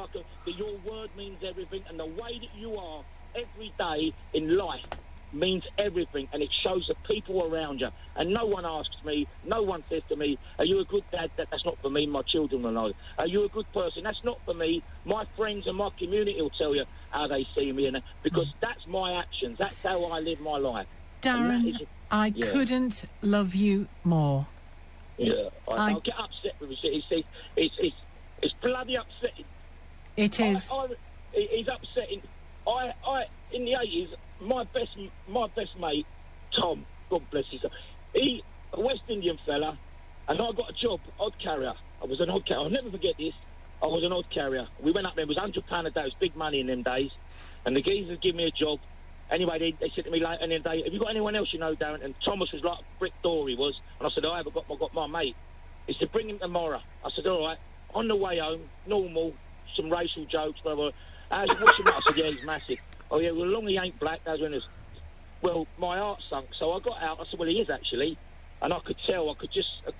your word means everything, and the way that you are every day in life means everything, and it shows the people around you. And no one asks me, no one says to me, are you a good dad? That's not for me, my children will know. Are you a good person? That's not for me. My friends and my community will tell you how they see me, and because that's my actions. That's how I live my life. Darren, I couldn't love you more. Yeah, I'll get upset with it. It's bloody upsetting. It is. It's upsetting. I in the 80s, my best mate, Tom, God bless his soul, he a West Indian fella, and I got a job, odd carrier. I was an odd carrier. I'll never forget this. I was an odd carrier. We went up there. It was £100 a day. It was big money in them days. And the geezers gave me a job. Anyway, they said to me later in the day, have you got anyone else you know, Darren? And Thomas was like a brick door, he was. And I said, I haven't got my mate. He said, bring him tomorrow. I said, all right. On the way home, normal, some racial jokes, blah, blah. What's your mate? I said, yeah, he's massive. Oh, yeah, well, long he ain't black, that's when it's... Well, my heart sunk, so I got out. I said, well, he is actually. And I could tell, I could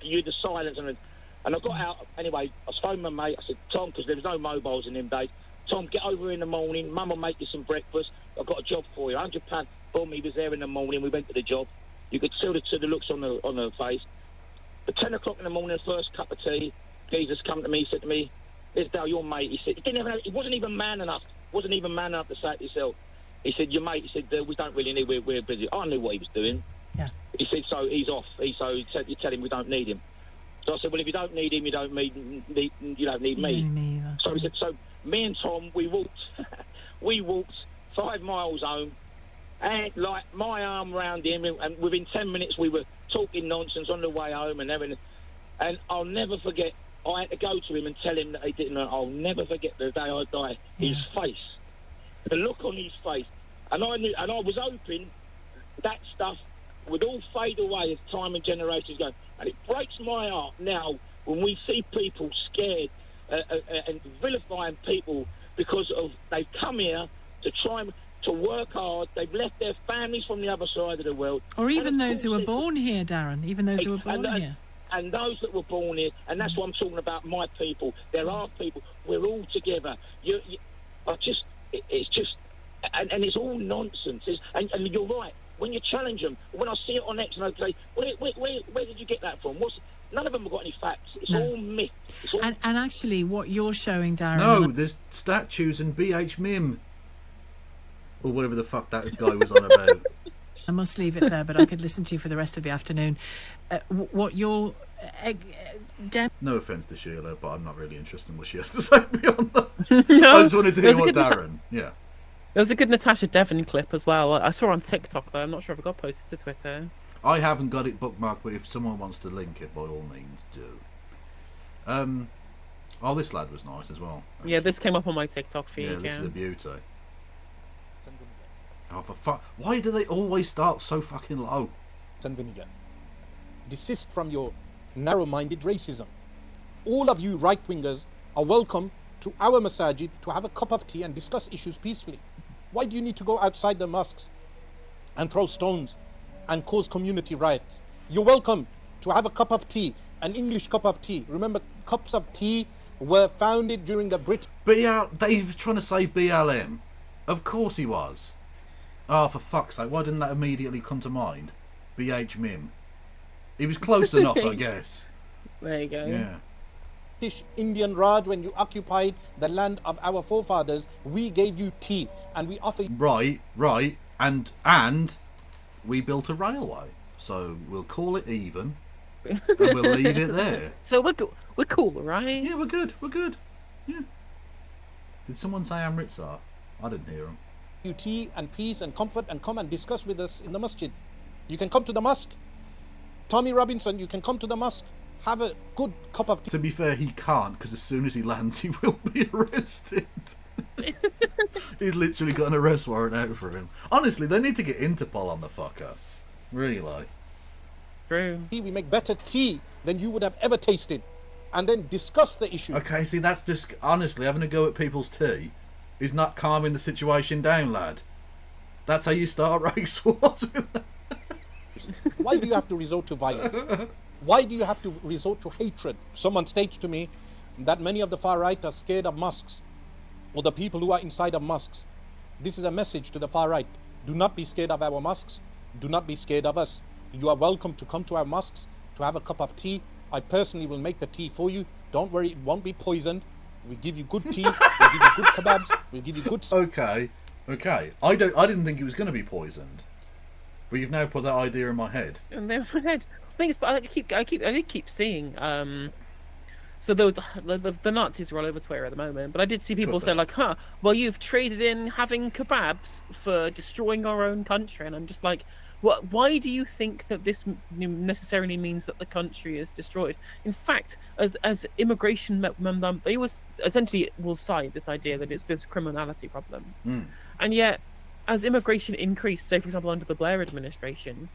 hear the silence. And I got out. Anyway, I phoned my mate. I said, Tom, because there was no mobiles in them days. Tom, get over in the morning. Mum will make you some breakfast. I've got a job for you. £100. Boom, he was there in the morning. We went to the job. You could see the looks on her face. At 10 o'clock in the morning, first cup of tea, Jesus come to me, he said to me, "There's Dale, your mate." He said, he wasn't even man enough to say it himself. He said, your mate, he said, we don't really need, we're busy. I knew what he was doing. Yeah. He said, so he's off. He said, you tell him we don't need him. So I said, well, if you don't need him, you don't need me. So he said, so me and Tom, we walked 5 miles home, and like my arm round him, and within 10 minutes we were talking nonsense on the way home and everything. And I'll never forget, I had to go to him and tell him that he didn't know. I'll never forget the day I die. Yeah. His face, the look on his face, and I knew, and I was hoping that stuff would all fade away as time and generations go. And it breaks my heart now when we see people scared and vilifying people because of they've come here to try to work hard. They've left their families from the other side of the world, or even those who were born here, Darren. Even those who were born here. And those that were born here, and that's what I'm talking about. My people, there are people. We're all together. It's just, and it's all nonsense. And you're right. When you challenge them, when I see it on X, and I say, where did you get that from? None of them have got any facts. It's all myth. And actually, what you're showing, Darren... No, there's statues and BH Mim. Or whatever the fuck that guy was on about. I must leave it there, but I could listen to you for the rest of the afternoon. What you're... no offence to Sheila, but I'm not really interested in what she has to say beyond that. No, I just wanted to hear what Darren... Yeah. There was a good Natasha Devon clip as well. I saw her on TikTok, though. I'm not sure if it got posted to Twitter. I haven't got it bookmarked, but if someone wants to link it, by all means, do. Oh, this lad was nice as well. Actually. Yeah, this came up on my TikTok feed. Yeah, this is a beauty. Oh, for fuck! Why do they always start so fucking low? Tanvinigan, desist from your narrow-minded racism. All of you right-wingers are welcome to our masajid to have a cup of tea and discuss issues peacefully. Why do you need to go outside the mosques and throw stones and cause community riots? You're welcome to have a cup of tea an English cup of tea. Remember, cups of tea were founded during the British. They was trying to say BLM. Of course he was. Oh, for fuck's sake, why didn't that immediately come to mind? BHMIM. He was close enough, I guess. There you go. Yeah. British Indian Raj, when you occupied the land of our forefathers, we gave you tea and we offer you... Right. And we built a railway. So we'll call it even. And we'll leave it there. So we're cool, right? Yeah, we're good. Yeah. Did someone say Amritsar? I didn't hear him. You tea and peace and comfort and come and discuss with us in the masjid. You can come to the mosque. Tommy Robinson, you can come to the mosque. Have a good cup of tea. To be fair, he can't, because as soon as he lands, he will be arrested. He's literally got an arrest warrant out for him. Honestly, they need to get Interpol on the fucker. Really. True. We make better tea than you would have ever tasted. And then discuss the issue. Okay, see, that's just... Honestly, having a go at people's tea is not calming the situation down, lad. That's how you start race wars with them. Why do you have to resort to violence? Why do you have to resort to hatred? Someone states to me that many of the far right are scared of mosques, or the people who are inside of mosques. This is a message to the far right. Do not be scared of our mosques. Do not be scared of us. You are welcome to come to our mosques to have a cup of tea. I personally will make the tea for you. Don't worry, it won't be poisoned. We give you good tea. We'll give you good kebabs. We'll give you good... Okay. I didn't think it was going to be poisoned. But you've now put that idea in my head. And then my head. Things, but I did keep seeing. So the Nazis are all over Twitter at the moment, but I did see people say like, well, you've traded in having kebabs for destroying our own country, and I'm just like, what? Why do you think that this necessarily means that the country is destroyed? In fact, as immigration, they was essentially will cite this idea that it's this criminality problem, and yet, as immigration increased, say for example under the Blair administration,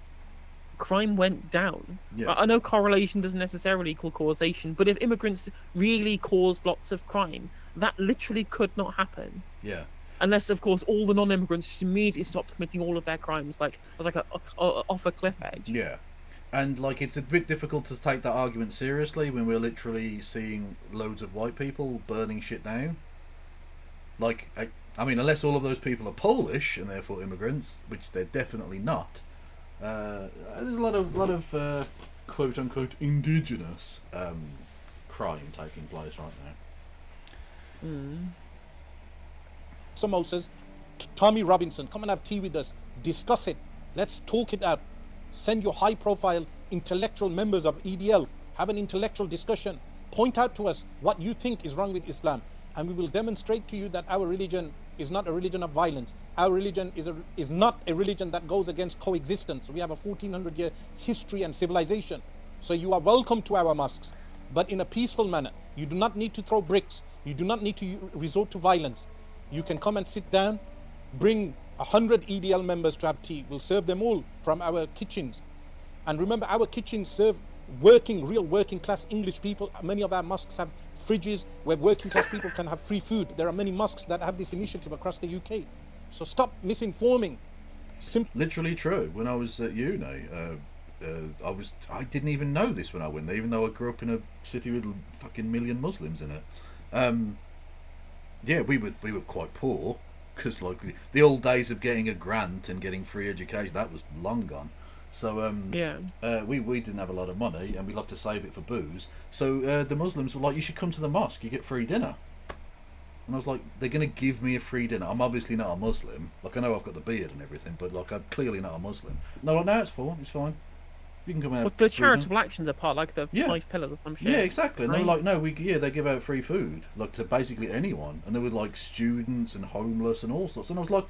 crime went down. Yeah. I know correlation doesn't necessarily equal causation, but if immigrants really caused lots of crime, that literally could not happen. Yeah. Unless, of course, all the non-immigrants just immediately stopped committing all of their crimes, like it was like off a cliff edge. Yeah, and like it's a bit difficult to take that argument seriously when we're literally seeing loads of white people burning shit down. Like, I mean, unless all of those people are Polish and therefore immigrants, which they're definitely not. There's a lot of quote unquote indigenous crime taking place right now. Samosas, Tommy Robinson, come and have tea with us. Discuss it. Let's talk it out. Send your high-profile intellectual members of EDL. Have an intellectual discussion. Point out to us what you think is wrong with Islam, and we will demonstrate to you that our religion is not a religion of violence. Our religion is not a religion that goes against coexistence. We have a 1400-year history and civilization. So you are welcome to our mosques, but in a peaceful manner. You do not need to throw bricks. You do not need to resort to violence. You can come and sit down, bring 100 EDL members to have tea. We'll serve them all from our kitchens. And remember, our kitchens serve real working class English people. Many of our mosques have fridges where working class people can have free food. There are many mosques that have this initiative across the UK. So stop misinforming. Literally true. When I was at uni, I didn't even know this when I went there, even though I grew up in a city with fucking million Muslims in it. Yeah, we were quite poor, because like the old days of getting a grant and getting free education, that was long gone. So we didn't have a lot of money, and we loved to save it for booze. So the Muslims were like, you should come to the mosque, you get free dinner. And I was like, they're going to give me a free dinner? I'm obviously not a Muslim. Like, I know I've got the beard and everything, but like, I'm clearly not a Muslim. No, like, no, it's fine. You can come out. Well, the charitable actions are part, like the 5 pillars or some shit. Yeah, exactly. Right? And they were like, no, they give out free food, like to basically anyone. And there were like students and homeless and all sorts. And I was like,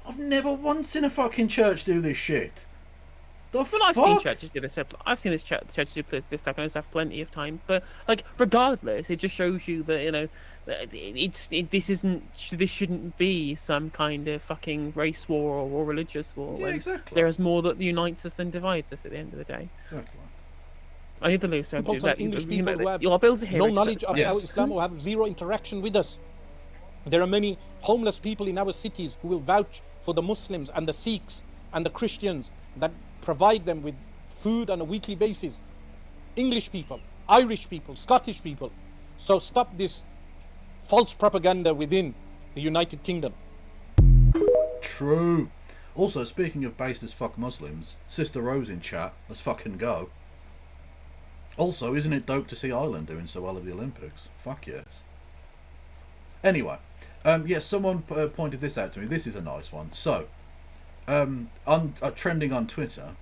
I've never once seen a fucking church do this shit. I've seen churches do this. I've seen this church do this type, and I just have plenty of time. But like, regardless, it just shows you that, you know, this shouldn't be some kind of fucking race war or religious war. Yeah, exactly. There is more that unites us than divides us at the end of the day. Exactly. I need the loose. English people who have no knowledge of our Islam or have zero interaction with us. There are many homeless people in our cities who will vouch for the Muslims and the Sikhs and the Christians that provide them with food on a weekly basis. English people, Irish people, Scottish people. So stop this false propaganda within the United Kingdom. True. Also, speaking of based as fuck Muslims, Sister Rose in chat, let's fucking go. Also, isn't it dope to see Ireland doing so well at the Olympics? Fuck yes. Anyway, yes, someone pointed this out to me. This is a nice one. So, trending on Twitter.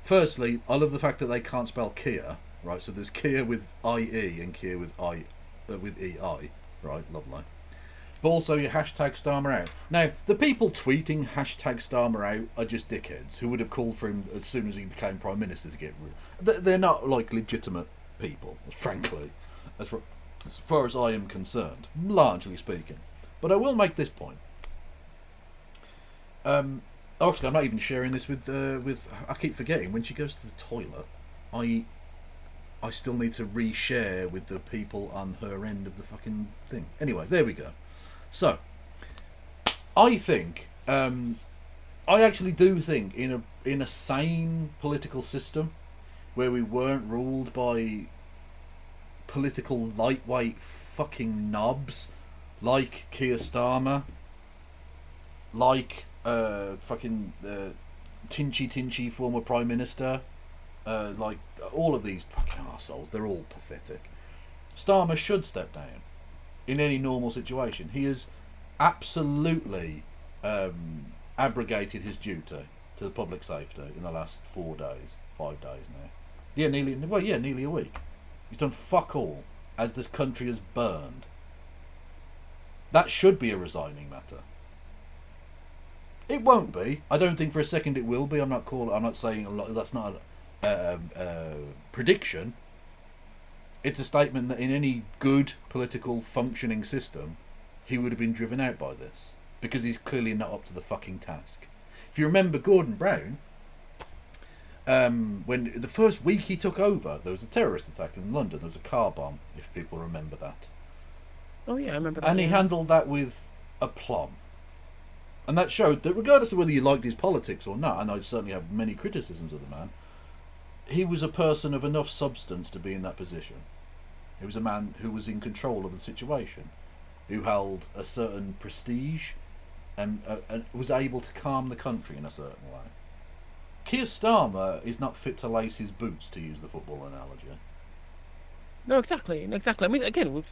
Firstly, I love the fact that they can't spell Kia, right? So there's Kia with IE and Kia with EI, right? Lovely. But also your hashtag Starmer out. Now, the people tweeting hashtag Starmer out are just dickheads who would have called for him as soon as he became Prime Minister to get rid. They're not like legitimate people, frankly, as far as I am concerned, largely speaking. But I will make this point. Actually, I'm not even sharing this with. I keep forgetting when she goes to the toilet. I still need to reshare with the people on her end of the fucking thing. Anyway, there we go. So, I think, I actually do think in a sane political system where we weren't ruled by political lightweight fucking knobs like Keir Starmer, like fucking Tinchy former Prime Minister, like all of these fucking arseholes, they're all pathetic. Starmer should step down in any normal situation. He has absolutely abrogated his duty to the public safety in the last 5 days now. Yeah, nearly a week. He's done fuck all as this country has burned. That should be a resigning matter. It won't be. I don't think for a second it will be. I'm not saying a lot. That's not a prediction. It's a statement that in any good political functioning system, he would have been driven out by this because he's clearly not up to the fucking task. If you remember Gordon Brown, when the first week he took over, there was a terrorist attack in London. There was a car bomb, if people remember that. Oh yeah, I remember that. And he handled that with aplomb. And that showed that regardless of whether you liked his politics or not, and I certainly have many criticisms of the man, he was a person of enough substance to be in that position. He was a man who was in control of the situation, who held a certain prestige and was able to calm the country in a certain way. Keir Starmer is not fit to lace his boots, to use the football analogy. No, exactly. I mean, again,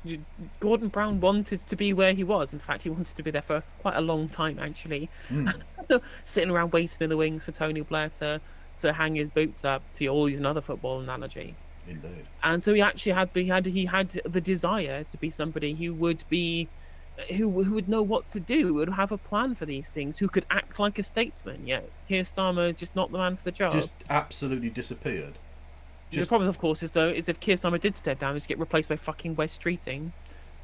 Gordon Brown wanted to be where he was. In fact, he wanted to be there for quite a long time, actually. Sitting around waiting in the wings for Tony Blair to hang his boots up, to use another football analogy. Indeed. And so he actually had the desire to be somebody who would know what to do, who would have a plan for these things, who could act like a statesman. Yeah, Keir Starmer is just not the man for the job. Just absolutely disappeared. The problem, of course, is if Keir Starmer did step down, he'd get replaced by fucking Wes Streeting.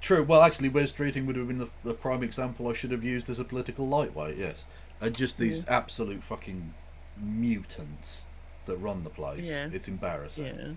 True. Well, actually, Wes Streeting would have been the prime example I should have used as a political lightweight. Yes, and just these absolute fucking mutants that run the place. Yeah. It's embarrassing. Yeah.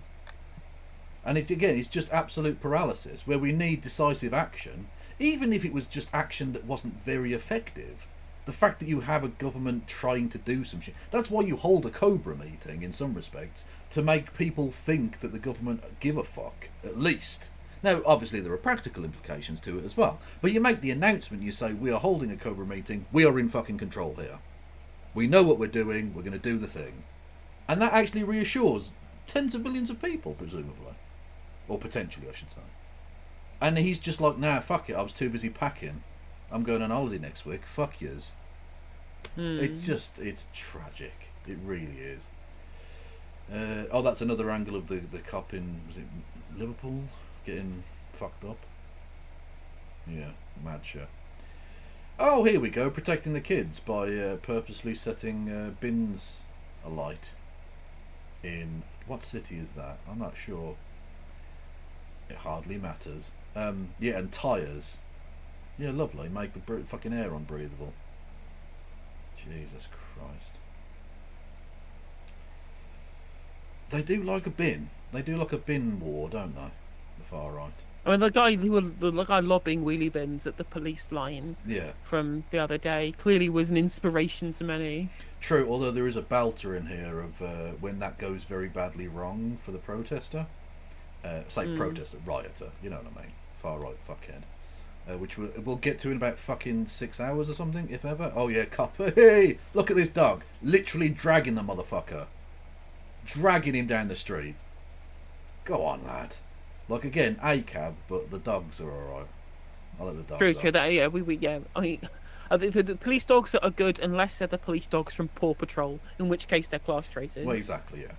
And it's just absolute paralysis where we need decisive action, even if it was just action that wasn't very effective. The fact that you have a government trying to do some shit, that's why you hold a Cobra meeting in some respects, to make people think that the government give a fuck, at least. Now, obviously there are practical implications to it as well, but you make the announcement, you say, we are holding a Cobra meeting, we are in fucking control here. We know what we're doing, we're going to do the thing. And that actually reassures tens of millions of people, presumably. Or potentially, I should say. And he's just like, nah, fuck it, I was too busy packing. I'm going on holiday next week, fuck yous. It's tragic. It really is. That's another angle of the cop in, was it Liverpool? Getting fucked up. Yeah, mad shit. Oh, here we go, protecting the kids by purposely setting bins alight. In, what city is that? I'm not sure. It hardly matters. Yeah, and tyres. Yeah, lovely. Make the fucking air unbreathable. Jesus Christ. They do like a bin. They do like a bin war, don't they? The far right. I mean, the guy lobbing wheelie bins at the police line from the other day clearly was an inspiration to many. True, although there is a belter in here of when that goes very badly wrong for the protester. protester, rioter, you know what I mean, far right fuckhead, which we'll get to in about fucking 6 hours or something, if ever. Oh yeah, cop. Hey, look at this dog, literally dragging the motherfucker, dragging him down the street. Go on, lad. Like, again, a cab, but the dogs are alright. I like the dogs. True, true. That, yeah, yeah. I think the police dogs are good unless they're the police dogs from Paw Patrol, in which case they're castrated. Well, exactly, yeah.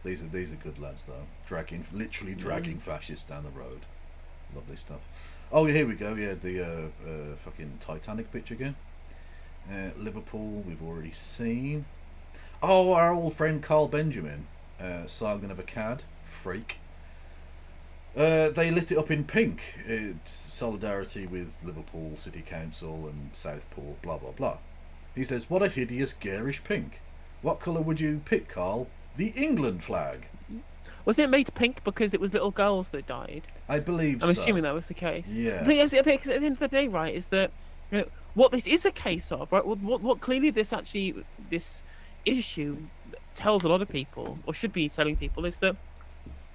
These are good lads, though. Literally dragging fascists down the road. Lovely stuff. Oh, here we go. Yeah, the fucking Titanic pitch again. Liverpool, we've already seen. Oh, our old friend Carl Benjamin, Sargon of Akkad, freak. They lit it up in pink. It's solidarity with Liverpool City Council and Southport, blah blah blah. He says, "What a hideous, garish pink. What colour would you pick, Carl? The England flag." Was it made pink because it was little girls that died? I believe so. I'm assuming that was the case. Yeah. But yes, I think at the end of the day, right, is that, you know, what this is a case of, right? What clearly this issue tells a lot of people, or should be telling people, is that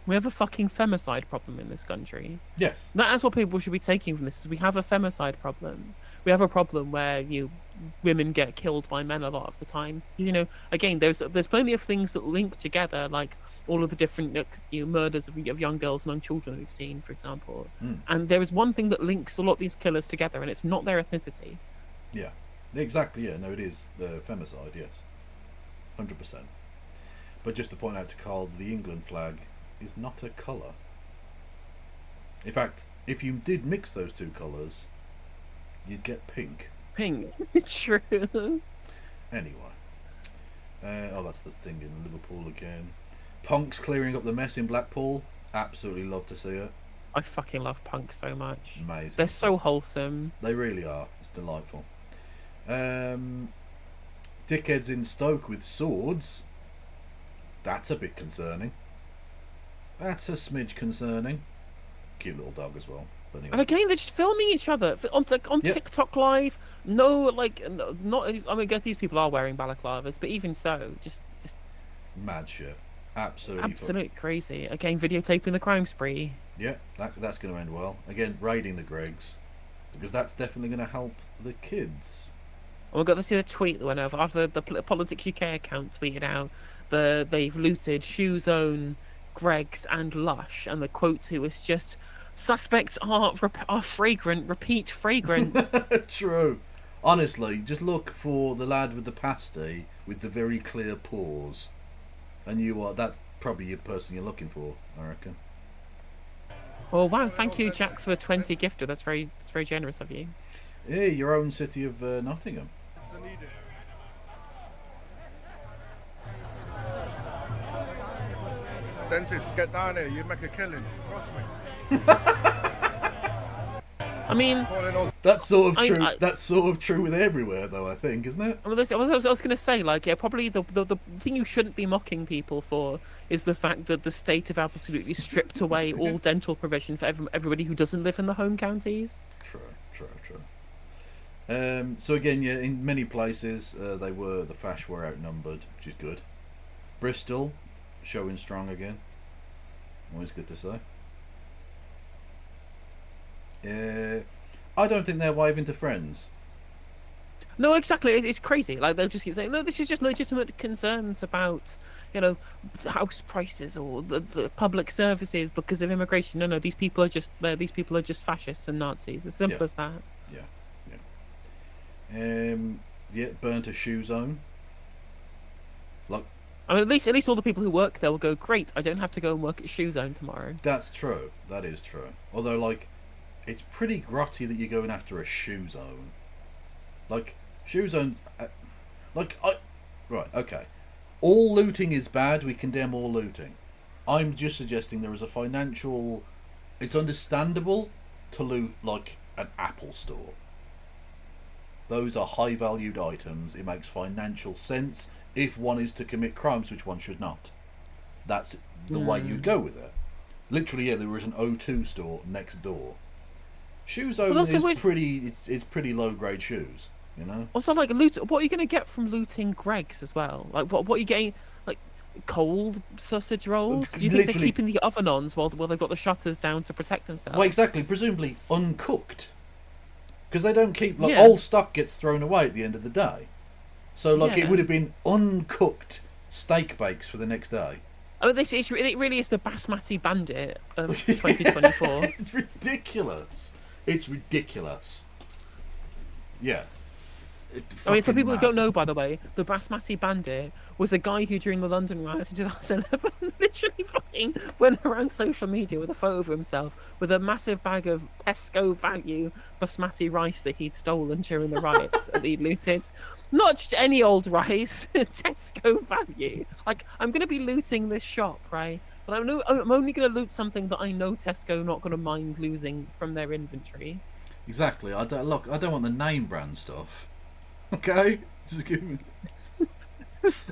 we have a fucking femicide problem in this country. Yes. That is what people should be taking from this. Is we have a femicide problem. We have a problem where women get killed by men a lot of the time. You know, again, there's plenty of things that link together, like all of the different murders of young girls and young children we've seen, for example. And there is one thing that links a lot of these killers together, and it's not their ethnicity. Yeah, exactly. Yeah, no, it is femicide. Yes, 100%. But just to point out to Carl, the England flag is not a colour. In fact, if you did mix those two colours, you'd get pink. Pink. True. Anyway. That's the thing in Liverpool again. Punk's clearing up the mess in Blackpool. Absolutely love to see it. I fucking love punk so much. Amazing. They're so wholesome. They really are. It's delightful. Dickheads in Stoke with swords. That's a bit concerning. That's a smidge concerning. Cute little dog as well. But anyway. And again, they're just filming each other on TikTok Live. No, not. I mean, I guess these people are wearing balaclavas, but even so, just mad shit. Absolutely crazy. Again, videotaping the crime spree. Yeah, that's going to end well. Again, raiding the Gregs, because that's definitely going to help the kids. And we got to see the tweet that went over after the Politics UK account tweeted out they've looted Shoe Zone, Greggs and Lush, and the quote to was just, "Suspects are fragrant, repeat fragrant." True. Honestly, just look for the lad with the pasty with the very clear pores, and that's probably your person you're looking for, I reckon. Oh wow, thank you, Jack, for the 20 gifter. That's very generous of you. Yeah, your own city of Nottingham. Dentists, get down here. You make a killing. Trust me. I mean, that's sort of true. That's sort of true with everywhere, though. I think, isn't it? I was going to say, like, yeah, probably the thing you shouldn't be mocking people for is the fact that the state have absolutely stripped away all dental provision for everybody who doesn't live in the home counties. True. So again, yeah, in many places, the fash were outnumbered, which is good. Bristol showing strong again. Always good to say. I don't think they're waving to friends. No, exactly. It's crazy. Like, they'll just keep saying, "No, this is just legitimate concerns about, house prices or the public services because of immigration." No, these people are just fascists and Nazis. As simple as that. Yeah. Burnt a shoe zone. Like, I mean, at least all the people who work there will go, "Great, I don't have to go and work at Shoe Zone tomorrow." That's true. That is true. Although, like, it's pretty grotty that you're going after a shoe zone. Like, shoe zone... Right, okay. All looting is bad. We condemn all looting. I'm just suggesting there is a financial... It's understandable to loot, like, an Apple store. Those are high-valued items. It makes financial sense if one is to commit crimes, which one should not. That's the way you'd go with it. Literally, yeah, there was an O2 store next door. Shoe Zone is pretty low-grade shoes, you know? Also, like, loot. What are you going to get from looting Greggs as well? Like, what are you getting? Like, cold sausage rolls? Do you think they're Literally- keeping the oven on while they've got the shutters down to protect themselves? Well, exactly. Presumably uncooked, because they don't keep Yeah. old stock gets thrown away at the end of the day. So it Yeah. would have been uncooked steak bakes for the next day. Oh, it really is the Basmati Bandit of 2024. It's ridiculous. It's ridiculous. Yeah. I mean, for Fucking people who mad. don't know, by the way, the Basmati Bandit was a guy who, during the London riots in 2011, literally fucking went around social media with a photo of himself with a massive bag of Tesco value Basmati rice that he'd stolen during the riots that he'd looted. Not just any old rice, Tesco value. Like, I'm going to be looting this shop, right? But I'm only going to loot something that I know Tesco not going to mind losing from their inventory. Exactly. I don't want the name brand stuff. Okay, just give me.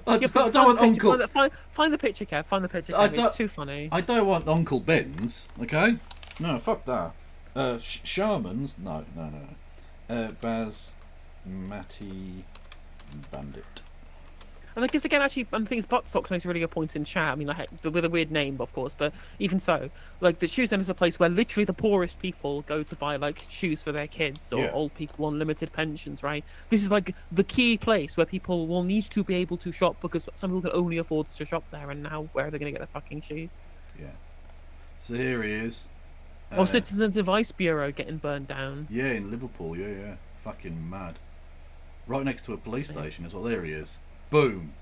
I don't want Uncle. Find the picture, Kev. Find the picture, Kev. It's too funny. I don't want Uncle Ben's. Okay, no, fuck that. Sherman's. No. Basmati Bandit. And I guess again, actually, I think Buttstock makes a really good point in chat. I mean, like, with a weird name, of course, but even so, like, the shoe center is a place where literally the poorest people go to buy like shoes for their kids or old people on limited pensions, right? This is like the key place where people will need to be able to shop because some people can only afford to shop there, and now where are they going to get their fucking shoes? Yeah. So here he is. Citizens Advice Bureau getting burned down. Yeah, in Liverpool. Yeah. Fucking mad. Right next to a police station as well. There he is. Boom.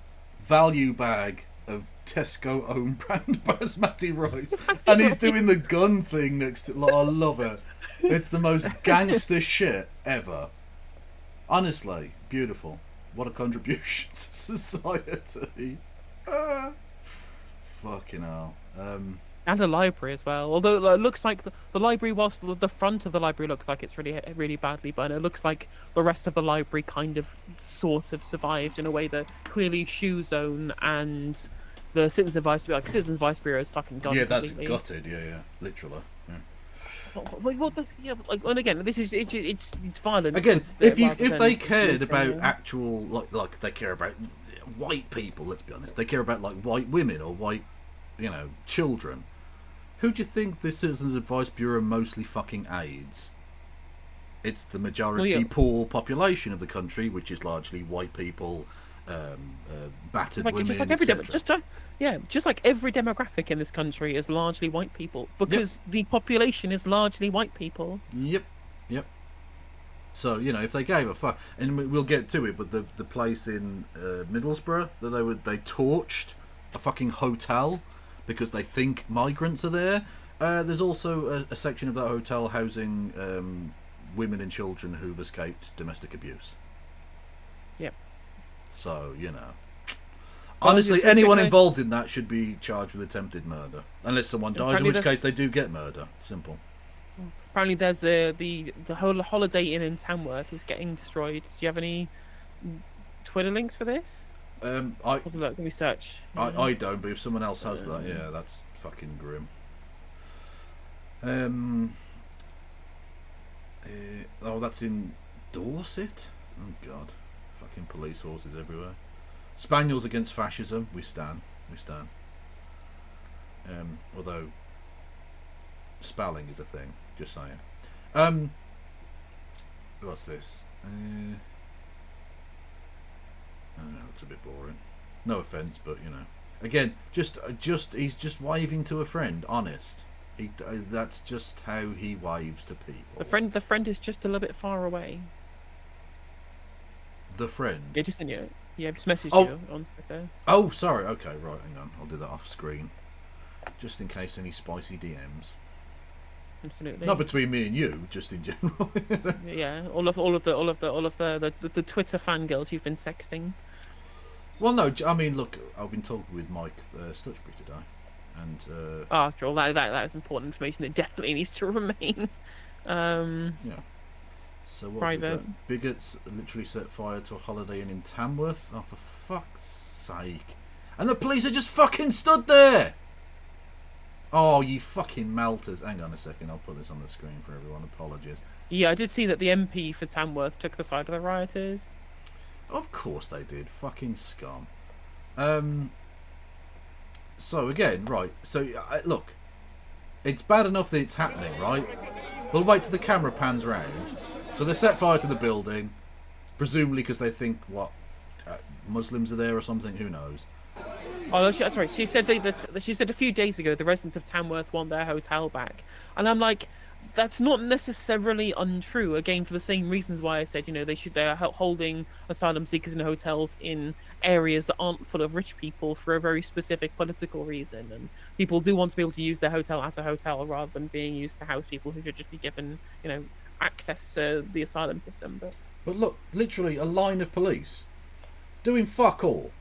Value bag of Tesco own brand basmati rice. And he's doing the gun thing next to it. Like, I love it. It's the most gangster shit ever. Honestly, beautiful. What a contribution to society. Fucking hell. And a library as well. Although it looks like the library, whilst the front of the library looks like it's really badly burned, it looks like the rest of the library kind of sort of survived in a way that clearly Shoe Zone and the Citizens Advice Bureau is fucking gone. Yeah, that's completely. gutted. Yeah, literally. Yeah. And again, this is it's violent. Again, rather if than they cared about military. actual like they care about white people, let's be honest, they care about like white women or white, children. Who do you think the Citizens Advice Bureau mostly fucking aids? It's the majority poor population of the country, which is largely white people, battered women, just like every demographic in this country is largely white people because the population is largely white people. Yep. So if they gave a fuck, and we'll get to it, but the place in Middlesbrough that they torched a fucking hotel because they think migrants are there. There's also a section of that hotel housing women and children who've escaped domestic abuse. Yep. So honestly, anyone involved in that should be charged with attempted murder, unless someone dies, in which case they do get murder. Simple. Apparently, there's the whole Holiday Inn in Tamworth is getting destroyed. Do you have any Twitter links for this? Look, let me search. I don't, but if someone else has that, yeah, that's fucking grim. That's in Dorset. Oh god, fucking police horses everywhere. Spaniels against fascism. We stand. Although spelling is a thing. Just saying. What's this? I don't know, it's a bit boring. No offence, but again, just he's just waving to a friend. Honest, that's just how he waves to people. The friend is just a little bit far away. The friend. Yeah, just sent you. Yeah, just messaged you on Twitter. Oh, sorry. Okay, right. Hang on. I'll do that off screen, just in case any spicy DMs. Absolutely. Not between me and you, just in general. Yeah, all of the Twitter fangirls you've been sexting. Well, no, I mean, look, I've been talking with Mike Stutchbury today, and after all, that is important information that definitely needs to remain. Yeah. So what private. Bigots literally set fire to a Holiday Inn in Tamworth. Oh, for fuck's sake! And the police are just fucking stood there. Oh, you fucking melters. Hang on a second, I'll put this on the screen for everyone. Apologies. Yeah, I did see that the MP for Tamworth took the side of the rioters. Of course they did. Fucking scum. So again, right. So look, it's bad enough that it's happening, right? We'll wait till the camera pans round. So they set fire to the building, presumably because they think Muslims are there or something. Who knows? Oh, sorry. She said that she said a few days ago the residents of Tamworth want their hotel back, and I'm like, that's not necessarily untrue. Again, for the same reasons why I said, you know, they're holding asylum seekers in hotels in areas that aren't full of rich people for a very specific political reason, and people do want to be able to use their hotel as a hotel rather than being used to house people who should just be given, you know, access to the asylum system. But look, literally a line of police doing fuck all.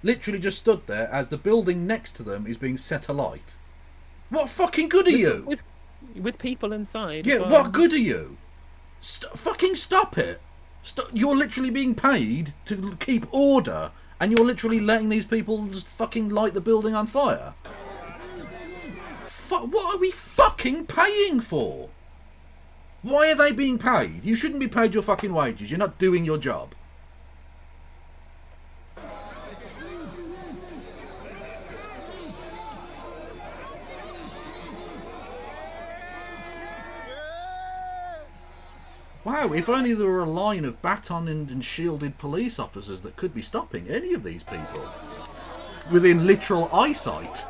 Literally just stood there as the building next to them is being set alight. What fucking good are you? With people inside. Yeah, what good are you? Fucking stop it. You're literally being paid to keep order, and you're literally letting these people just fucking light the building on fire. What are we fucking paying for? Why are they being paid? You shouldn't be paid your fucking wages. You're not doing your job. Wow, if only there were a line of baton and shielded police officers that could be stopping any of these people within literal eyesight.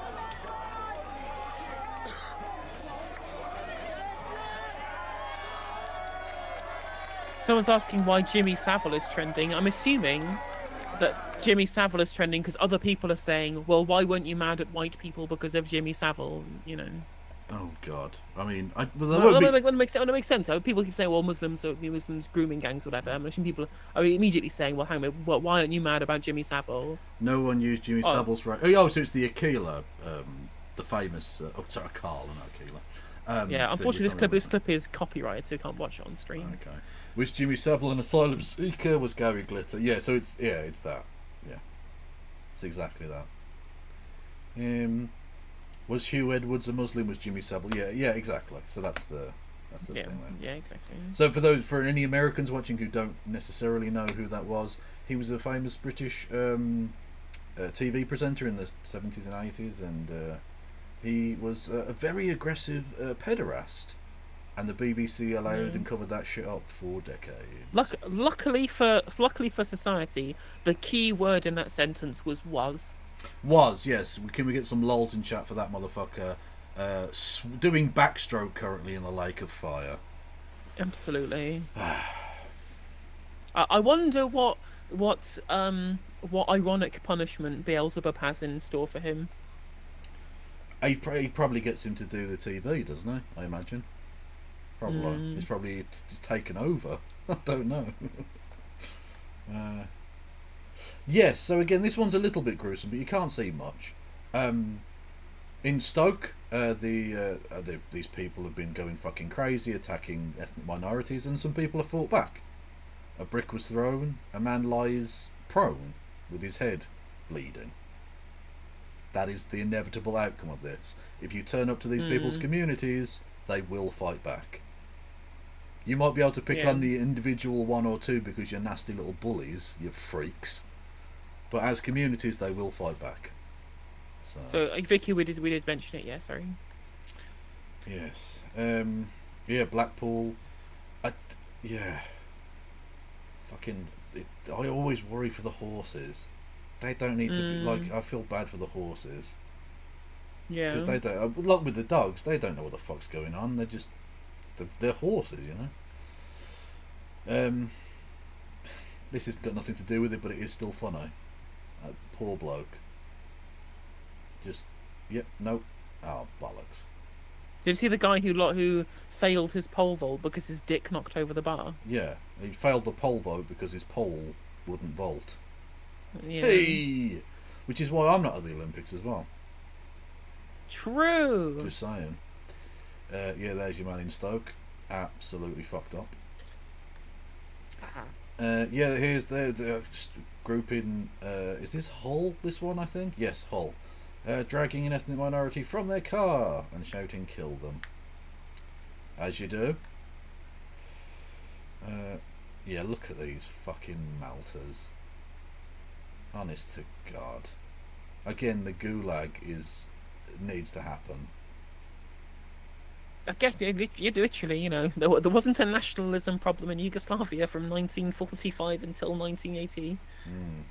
Someone's asking why Jimmy Savile is trending. I'm assuming that Jimmy Savile is trending because other people are saying, well, why weren't you mad at white people because of Jimmy Savile, you know? Oh God! I mean, It makes sense. People keep saying, "Well, Muslims grooming gangs, or whatever." I'm assuming people are immediately saying, "Well, hang on, why aren't you mad about Jimmy Savile?" No one used Jimmy Savile's right. Oh, so it's the Aquila, the famous. Sorry, Carl and Aquila. Yeah, unfortunately, this clip is copyrighted, so you can't watch it on stream. Okay. Was Jimmy Savile an asylum seeker? Was Gary Glitter? Yeah, so it's that. Yeah, it's exactly that. Was Hugh Edwards a Muslim? Was Jimmy Savile? Yeah, exactly. So that's the thing there. Yeah, exactly. So for any Americans watching who don't necessarily know who that was, he was a famous British TV presenter in the 70s and 80s, and he was a very aggressive pederast, and the BBC allowed and covered that shit up for decades. Luckily for society, the key word in that sentence was. Was, yes. Can we get some lols in chat for that motherfucker? Doing backstroke currently in the lake of fire. Absolutely. I wonder what ironic punishment Beelzebub has in store for him. He probably gets him to do the TV, doesn't he? I imagine. Probably. He's probably taken over. I don't know. Yes, so again, this one's a little bit gruesome, but you can't see much. In Stoke, these people have been going fucking crazy, attacking ethnic minorities, and some people have fought back. A brick was thrown, a man lies prone with his head bleeding. That is the inevitable outcome of this. If you turn up to these people's communities, they will fight back. You might be able to pick on the individual one or two because you're nasty little bullies, you freaks. But as communities, they will fight back. So Vicky, we did mention it. Yeah, sorry. Yes. Blackpool. Fucking. I always worry for the horses. They don't need to be like. I feel bad for the horses. Yeah. Because they don't. Like with the dogs, they don't know what the fuck's going on. They're just. They're horses, you know. This has got nothing to do with it, but it is still funny. Poor bloke. Just, nope. Oh, bollocks. Did you see the guy who failed his pole vault because his dick knocked over the bar? Yeah, he failed the pole vault because his pole wouldn't vault. Yeah. Hey! Which is why I'm not at the Olympics as well. True. Just saying. There's your man in Stoke. Absolutely fucked up. Here's the group in. Is this Hull? This one, I think. Yes, Hull. Dragging an ethnic minority from their car and shouting, "Kill them!" As you do. Look at these fucking Maltas. Honest to God. again, the gulag needs to happen. I guess literally, you know, there wasn't a nationalism problem in Yugoslavia from 1945 until 1980, and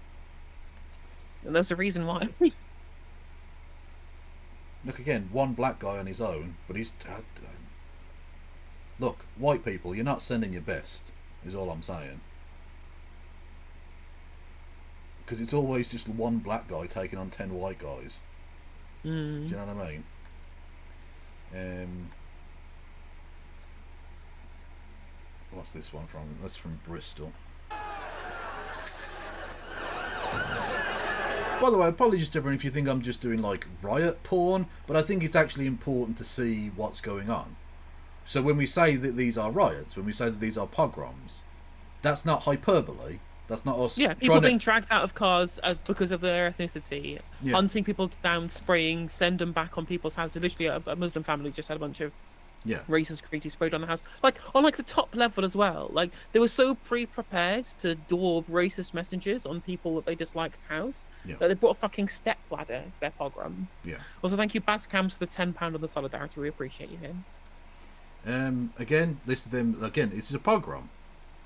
there's a reason why. Look, again, one black guy on his own, but he's... Look, white people, you're not sending your best, is all I'm saying. Because it's always just one black guy taking on 10 white guys. Do you know what I mean? What's this one from? That's from Bristol. By the way, apologies to everyone if you think I'm just doing like riot porn, but I think it's actually important to see what's going on. So when we say that these are riots, when we say that these are pogroms, that's not hyperbole. That's not us. Yeah, people being dragged out of cars because of their ethnicity, hunting people down, spraying, send them back on people's houses. Literally, a Muslim family just had a bunch of racist graffiti sprayed on the house, like on like the top level as well. Like they were so pre-prepared to daub racist messages on people that they disliked house that they brought a fucking step ladder as their pogrom. Also, thank you Baz Cams for the £10 on the solidarity. We appreciate you here. Again, this is them. Again, it's a pogrom.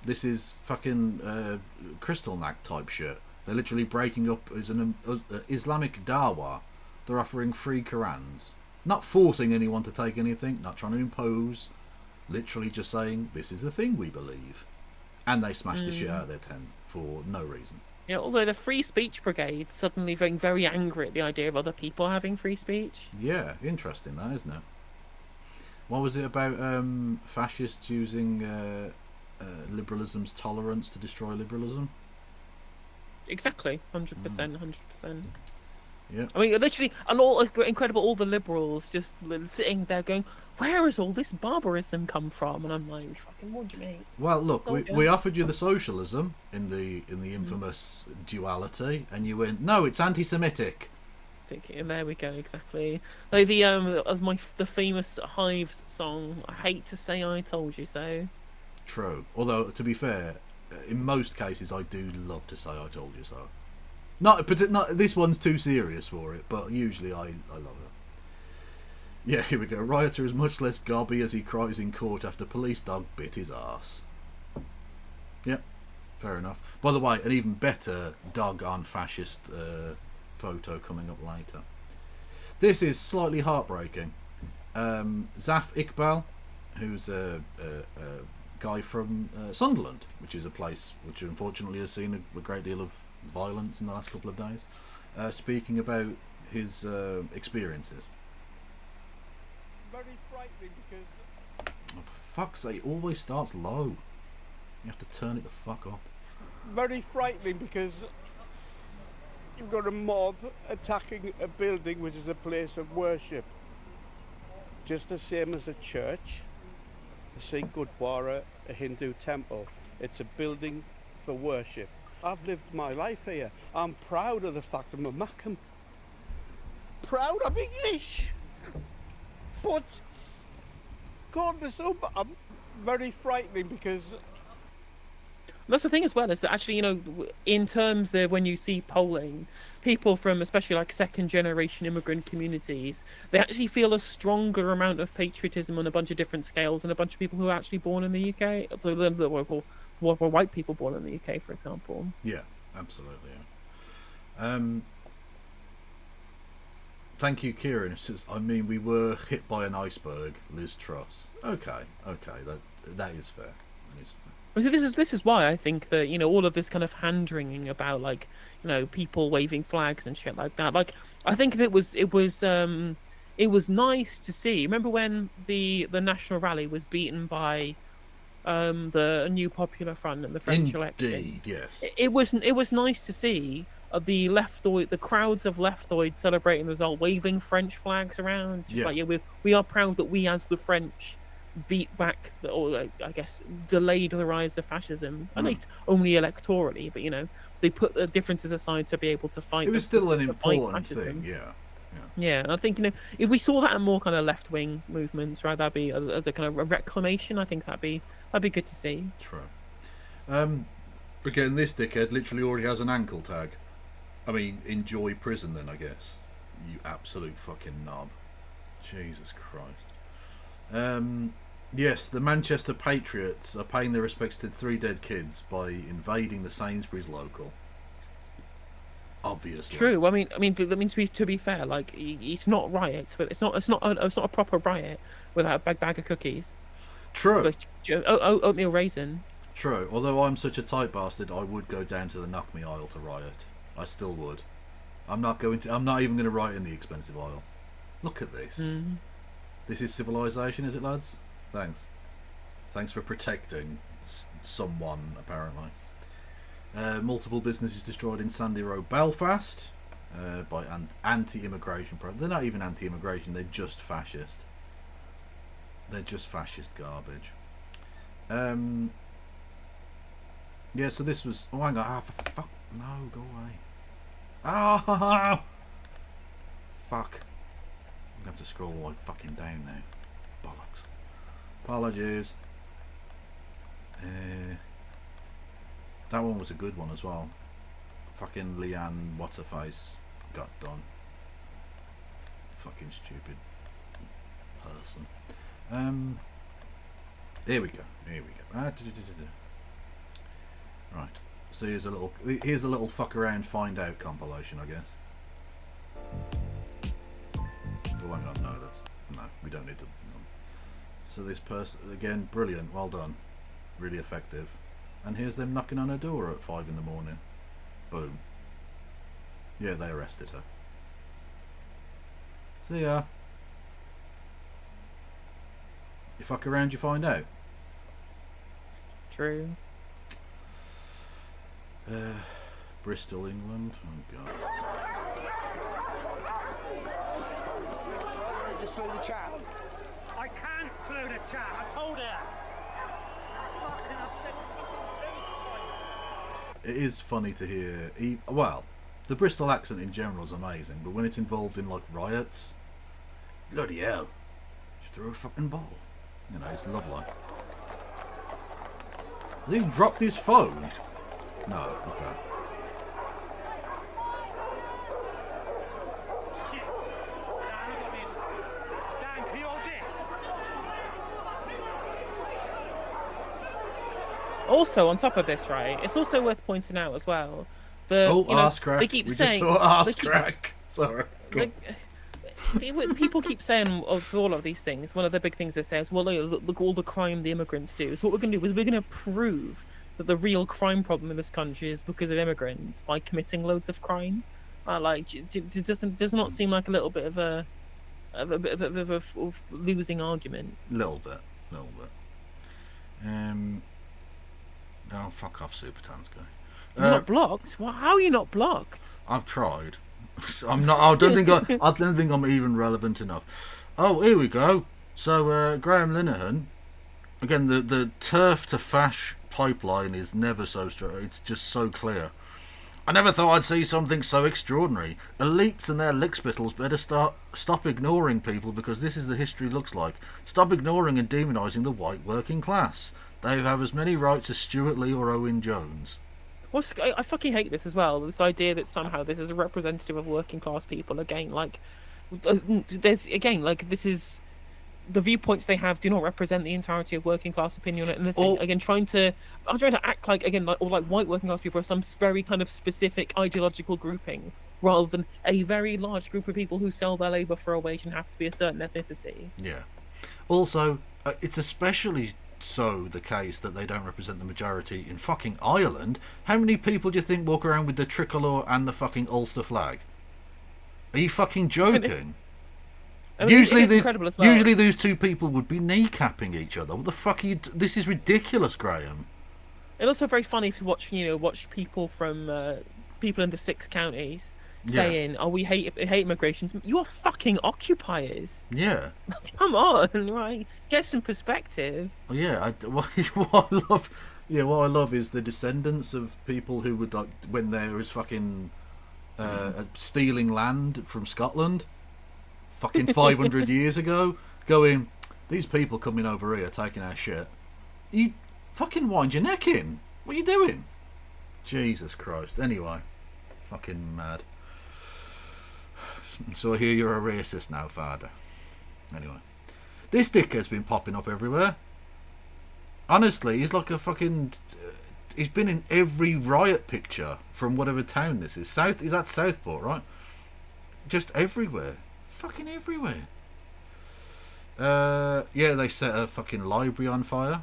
This is fucking Kristallnacht type shit. They're literally breaking up as an Islamic dawah. They're offering free Qurans. Not forcing anyone to take anything, not trying to impose. Literally just saying, this is the thing we believe. And they smash the shit out of their tent for no reason. Yeah, although the Free Speech Brigade suddenly being very angry at the idea of other people having free speech. Yeah, interesting that, isn't it? What was it about fascists using liberalism's tolerance to destroy liberalism? Exactly, 100%, 100%. Yeah. I mean, literally, and all incredible, all the liberals just sitting there going, "Where has all this barbarism come from?" And I'm like, "Fucking what do you mean?" Well, look, we offered you the socialism in the infamous duality, and you went, "No, it's anti-Semitic." And there we go, exactly. Like the famous Hives song, "I hate to say I told you so." True. Although, to be fair, in most cases, I do love to say I told you so. Not this one's too serious for it, but usually I love it. Yeah, here we go. Rioter is much less gobby as he cries in court after police dog bit his arse. Yep, fair enough. By the way, an even better dog on fascist photo coming up later. This is slightly heartbreaking. Zaf Iqbal, who's a guy from Sunderland, which is a place which unfortunately has seen a great deal of violence in the last couple of days, speaking about his experiences. Very frightening because... Oh, for fuck's sake, it always starts low. You have to turn it the fuck up. Very frightening because you've got a mob attacking a building which is a place of worship. Just the same as a church, a St. Gurdwara, a Hindu temple. It's a building for worship. I've lived my life here. I'm proud of the fact I'm a Macam. Proud I'm English. But, God, I'm very frightening because... That's the thing as well, is that actually, you know, in terms of when you see polling, people from especially like second generation immigrant communities, they actually feel a stronger amount of patriotism on a bunch of different scales than a bunch of people who are actually born in the UK. So were white people born in the UK, for example. Yeah, absolutely. Yeah. Thank you, Kieran. It says, I mean, we were hit by an iceberg, Liz Truss. Okay, that is fair. That is fair. So this is why I think that, you know, all of this kind of hand wringing about, like, you know, people waving flags and shit like that. Like, I think it was nice to see. Remember when the National Rally was beaten by the New Popular Front and the French elections? Yes. It was nice to see the crowds of leftoids celebrating the result, waving French flags around. Like, yeah, we are proud that we, as the French, beat back, or I guess delayed the rise of fascism. I think only electorally, but you know, they put the differences aside to be able to fight. It was still an important thing, yeah. And I think, you know, if we saw that in more kind of left wing movements, right, that'd be the kind of a reclamation. I think that'd be good to see. True. Again, this dickhead literally already has an ankle tag. I mean, enjoy prison then, I guess. You absolute fucking knob. Jesus Christ. Yes, the Manchester Patriots are paying their respects to 3 dead kids by invading the Sainsbury's local. Obviously. True. I mean, that means to be fair, like it's not riots, but it's not a proper riot without a bag of cookies. True. Like, oatmeal raisin. True. Although I'm such a tight bastard, I would go down to the knock me aisle to riot. I still would. I'm not even going to riot in the expensive aisle. Look at this. This is civilization, is it, lads? Thanks. Thanks for protecting someone, apparently. Multiple businesses destroyed in Sandy Row, Belfast, by anti-immigration. They're not even anti-immigration. They're just fascist. They're just fascist garbage. Yeah. So this was. Oh, hang on. Fuck. No, go away. Ah. Fuck. I'm gonna have to scroll all the way fucking down now. Bollocks. Apologies. That one was a good one as well. Fucking Leanne, what's her face, got done. Fucking stupid person. Here we go. Right. So here's a little fuck around, find out compilation, I guess. Oh, hang on, no, we don't need to. No. So this person again, brilliant, well done, really effective. And here's them knocking on her door at 5 in the morning. Boom. Yeah, they arrested her. See ya. You fuck around, you find out. True. Bristol, England. Oh god. Just slow the chat. I can't slow the chat. I told her. It is funny to hear. Well, the Bristol accent in general is amazing, but when it's involved in like riots, bloody hell, just throw a fucking ball. You know, it's lovely. Has he dropped his phone? No. Okay. Also, on top of this, right, it's also worth pointing out as well. Arse crack. They keep we saying, just saw arse crack. Sorry. People keep saying of all of these things. One of the big things they say is, "Well, look all the crime the immigrants do." So what we're going to do is we're going to prove that the real crime problem in this country is because of immigrants by committing loads of crime. Does not seem like a little bit of a losing argument. Little bit. Oh, fuck off, Super Tans guy. You're not blocked? How are you not blocked? I've tried. I'm not. I don't think I'm even relevant enough. Oh, here we go. So Graham Linehan, again, the turf to fash pipeline is never so straight. It's just so clear. I never thought I'd see something so extraordinary. Elites and their lickspittles better stop ignoring people, because this is the history looks like. Stop ignoring and demonising the white working class. They have as many rights as Stuart Lee or Owen Jones. I fucking hate this as well. This idea that somehow this is a representative of working class people. Again, this is the viewpoints they have do not represent the entirety of working class opinion. And I'm trying to act like white working class people are some very kind of specific ideological grouping, rather than a very large group of people who sell their labour for a wage and have to be a certain ethnicity. Yeah. Also, it's especially so the case that they don't represent the majority in fucking Ireland. How many people do you think walk around with the tricolour and the fucking Ulster flag? Are you fucking joking? Usually those two people would be kneecapping each other. What the fuck are you... This is ridiculous, Graham. It's also very funny to watch people from people in the 6 counties saying, "Oh, we hate immigration." You are fucking occupiers. Yeah. Come on, right? Get some perspective. Well, yeah. What I love is the descendants of people who would, like, when there was fucking stealing land from Scotland, fucking 500 years ago, going, these people coming over here taking our shit. You fucking wind your neck in. What are you doing? Jesus Christ. Anyway. Fucking mad. So I hear you're a racist now, father. Anyway. This dickhead's been popping up everywhere. Honestly, he's like a fucking... he's been in every riot picture from whatever town this is. He's at Southport, right? Just everywhere. Fucking everywhere. Yeah, they set a fucking library on fire.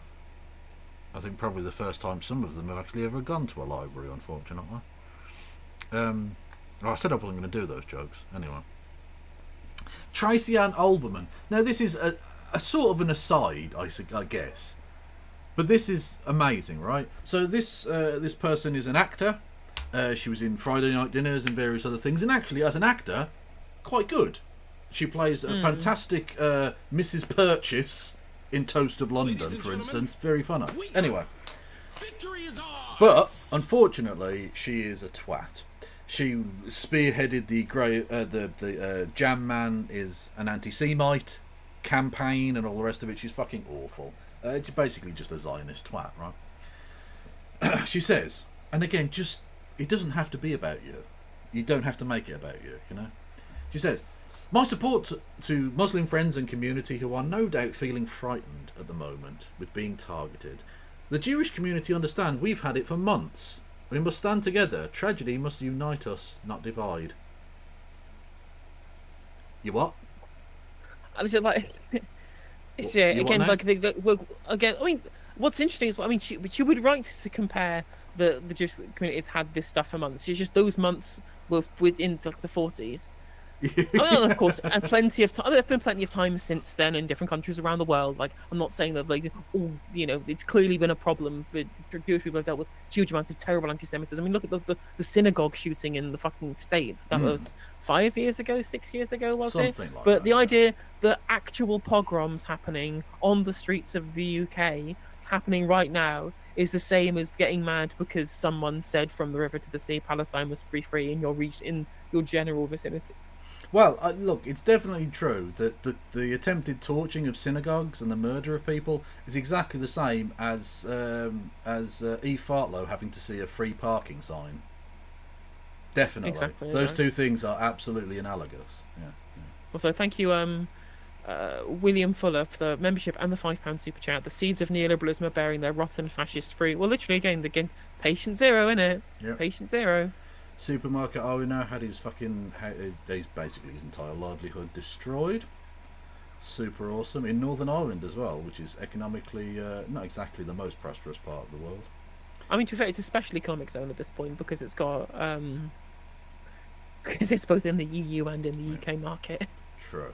I think probably the first time some of them have actually ever gone to a library, unfortunately. I said I wasn't going to do those jokes. Anyway. Tracy Ann Olbermann. Now, this is a sort of an aside, I guess. But this is amazing, right? So this person is an actor. She was in Friday Night Dinners and various other things. And actually, as an actor, quite good. She plays a fantastic Mrs. Purchase in Toast of London, for instance. Very funny. Anyway. But, unfortunately, she is a twat. She spearheaded the Jam Man is an anti-Semite campaign and all the rest of it. She's fucking awful. It's basically just a Zionist twat, right? She says, and again, just, it doesn't have to be about you. You don't have to make it about you, you know? She says, my support to Muslim friends and community who are no doubt feeling frightened at the moment with being targeted. The Jewish community understand we've had it for months. We must stand together. Tragedy must unite us, not divide. You what? I was like, it's again like again. I mean, what's interesting is, I mean, she would right to compare the Jewish community has had this stuff for months. It's just those months were within the 40s. And of course, and plenty of time. There've been plenty of time since then in different countries around the world. Like, I'm not saying that, like, all, you know, it's clearly been a problem. Jewish people have dealt with huge amounts of terrible anti-Semitism. I mean, look at the synagogue shooting in the fucking States. That was 5 years ago, 6 years ago, was it? Something like but that, the idea that actual pogroms happening on the streets of the UK, happening right now, is the same as getting mad because someone said from the river to the sea, Palestine must be free in your general vicinity. Well, look, it's definitely true that the attempted torching of synagogues and the murder of people is exactly the same as Eve Fartlow having to see a free parking sign. Definitely. Exactly. Those two things are absolutely analogous. Yeah. Also, thank you, William Fuller, for the membership and the £5 super chat. The seeds of neoliberalism are bearing their rotten fascist fruit. Well, literally, again, patient zero, innit? Yep. Patient zero. Supermarket owner had his basically his entire livelihood destroyed. Super awesome. In Northern Ireland as well, which is economically not exactly the most prosperous part of the world. I mean, to be fair, it's a special economic zone at this point because it's got because it's both in the EU and in the UK market. True.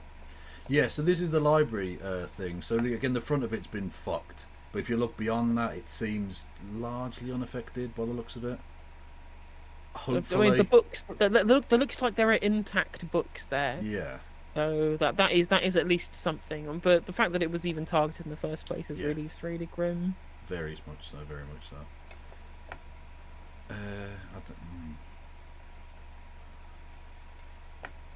Yeah, so this is the library thing. So again, the front of it's been fucked, but if you look beyond that, it seems largely unaffected by the looks of it. Hopefully. I mean, the books. There looks like there are intact books there. Yeah. So that is at least something. But the fact that it was even targeted in the first place is really grim. Very much so. Very much so.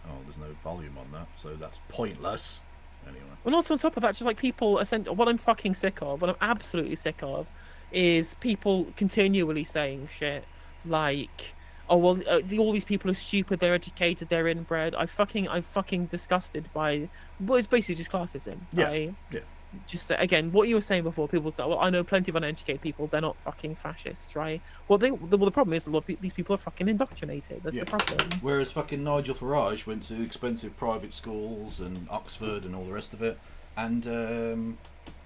Oh, there's no volume on that, so that's pointless. Anyway. And also on top of that, just like people, what I'm fucking sick of, what I'm absolutely sick of, is people continually saying shit like, oh well, all these people are stupid, they're educated, they're inbred. I'm fucking disgusted by what is basically just classism. Yeah. Just again, what you were saying before, people say, well, I know plenty of uneducated people, they're not fucking fascists, right? Well, the problem is these people are fucking indoctrinated. That's the problem. Whereas fucking Nigel Farage went to expensive private schools and Oxford and all the rest of it, and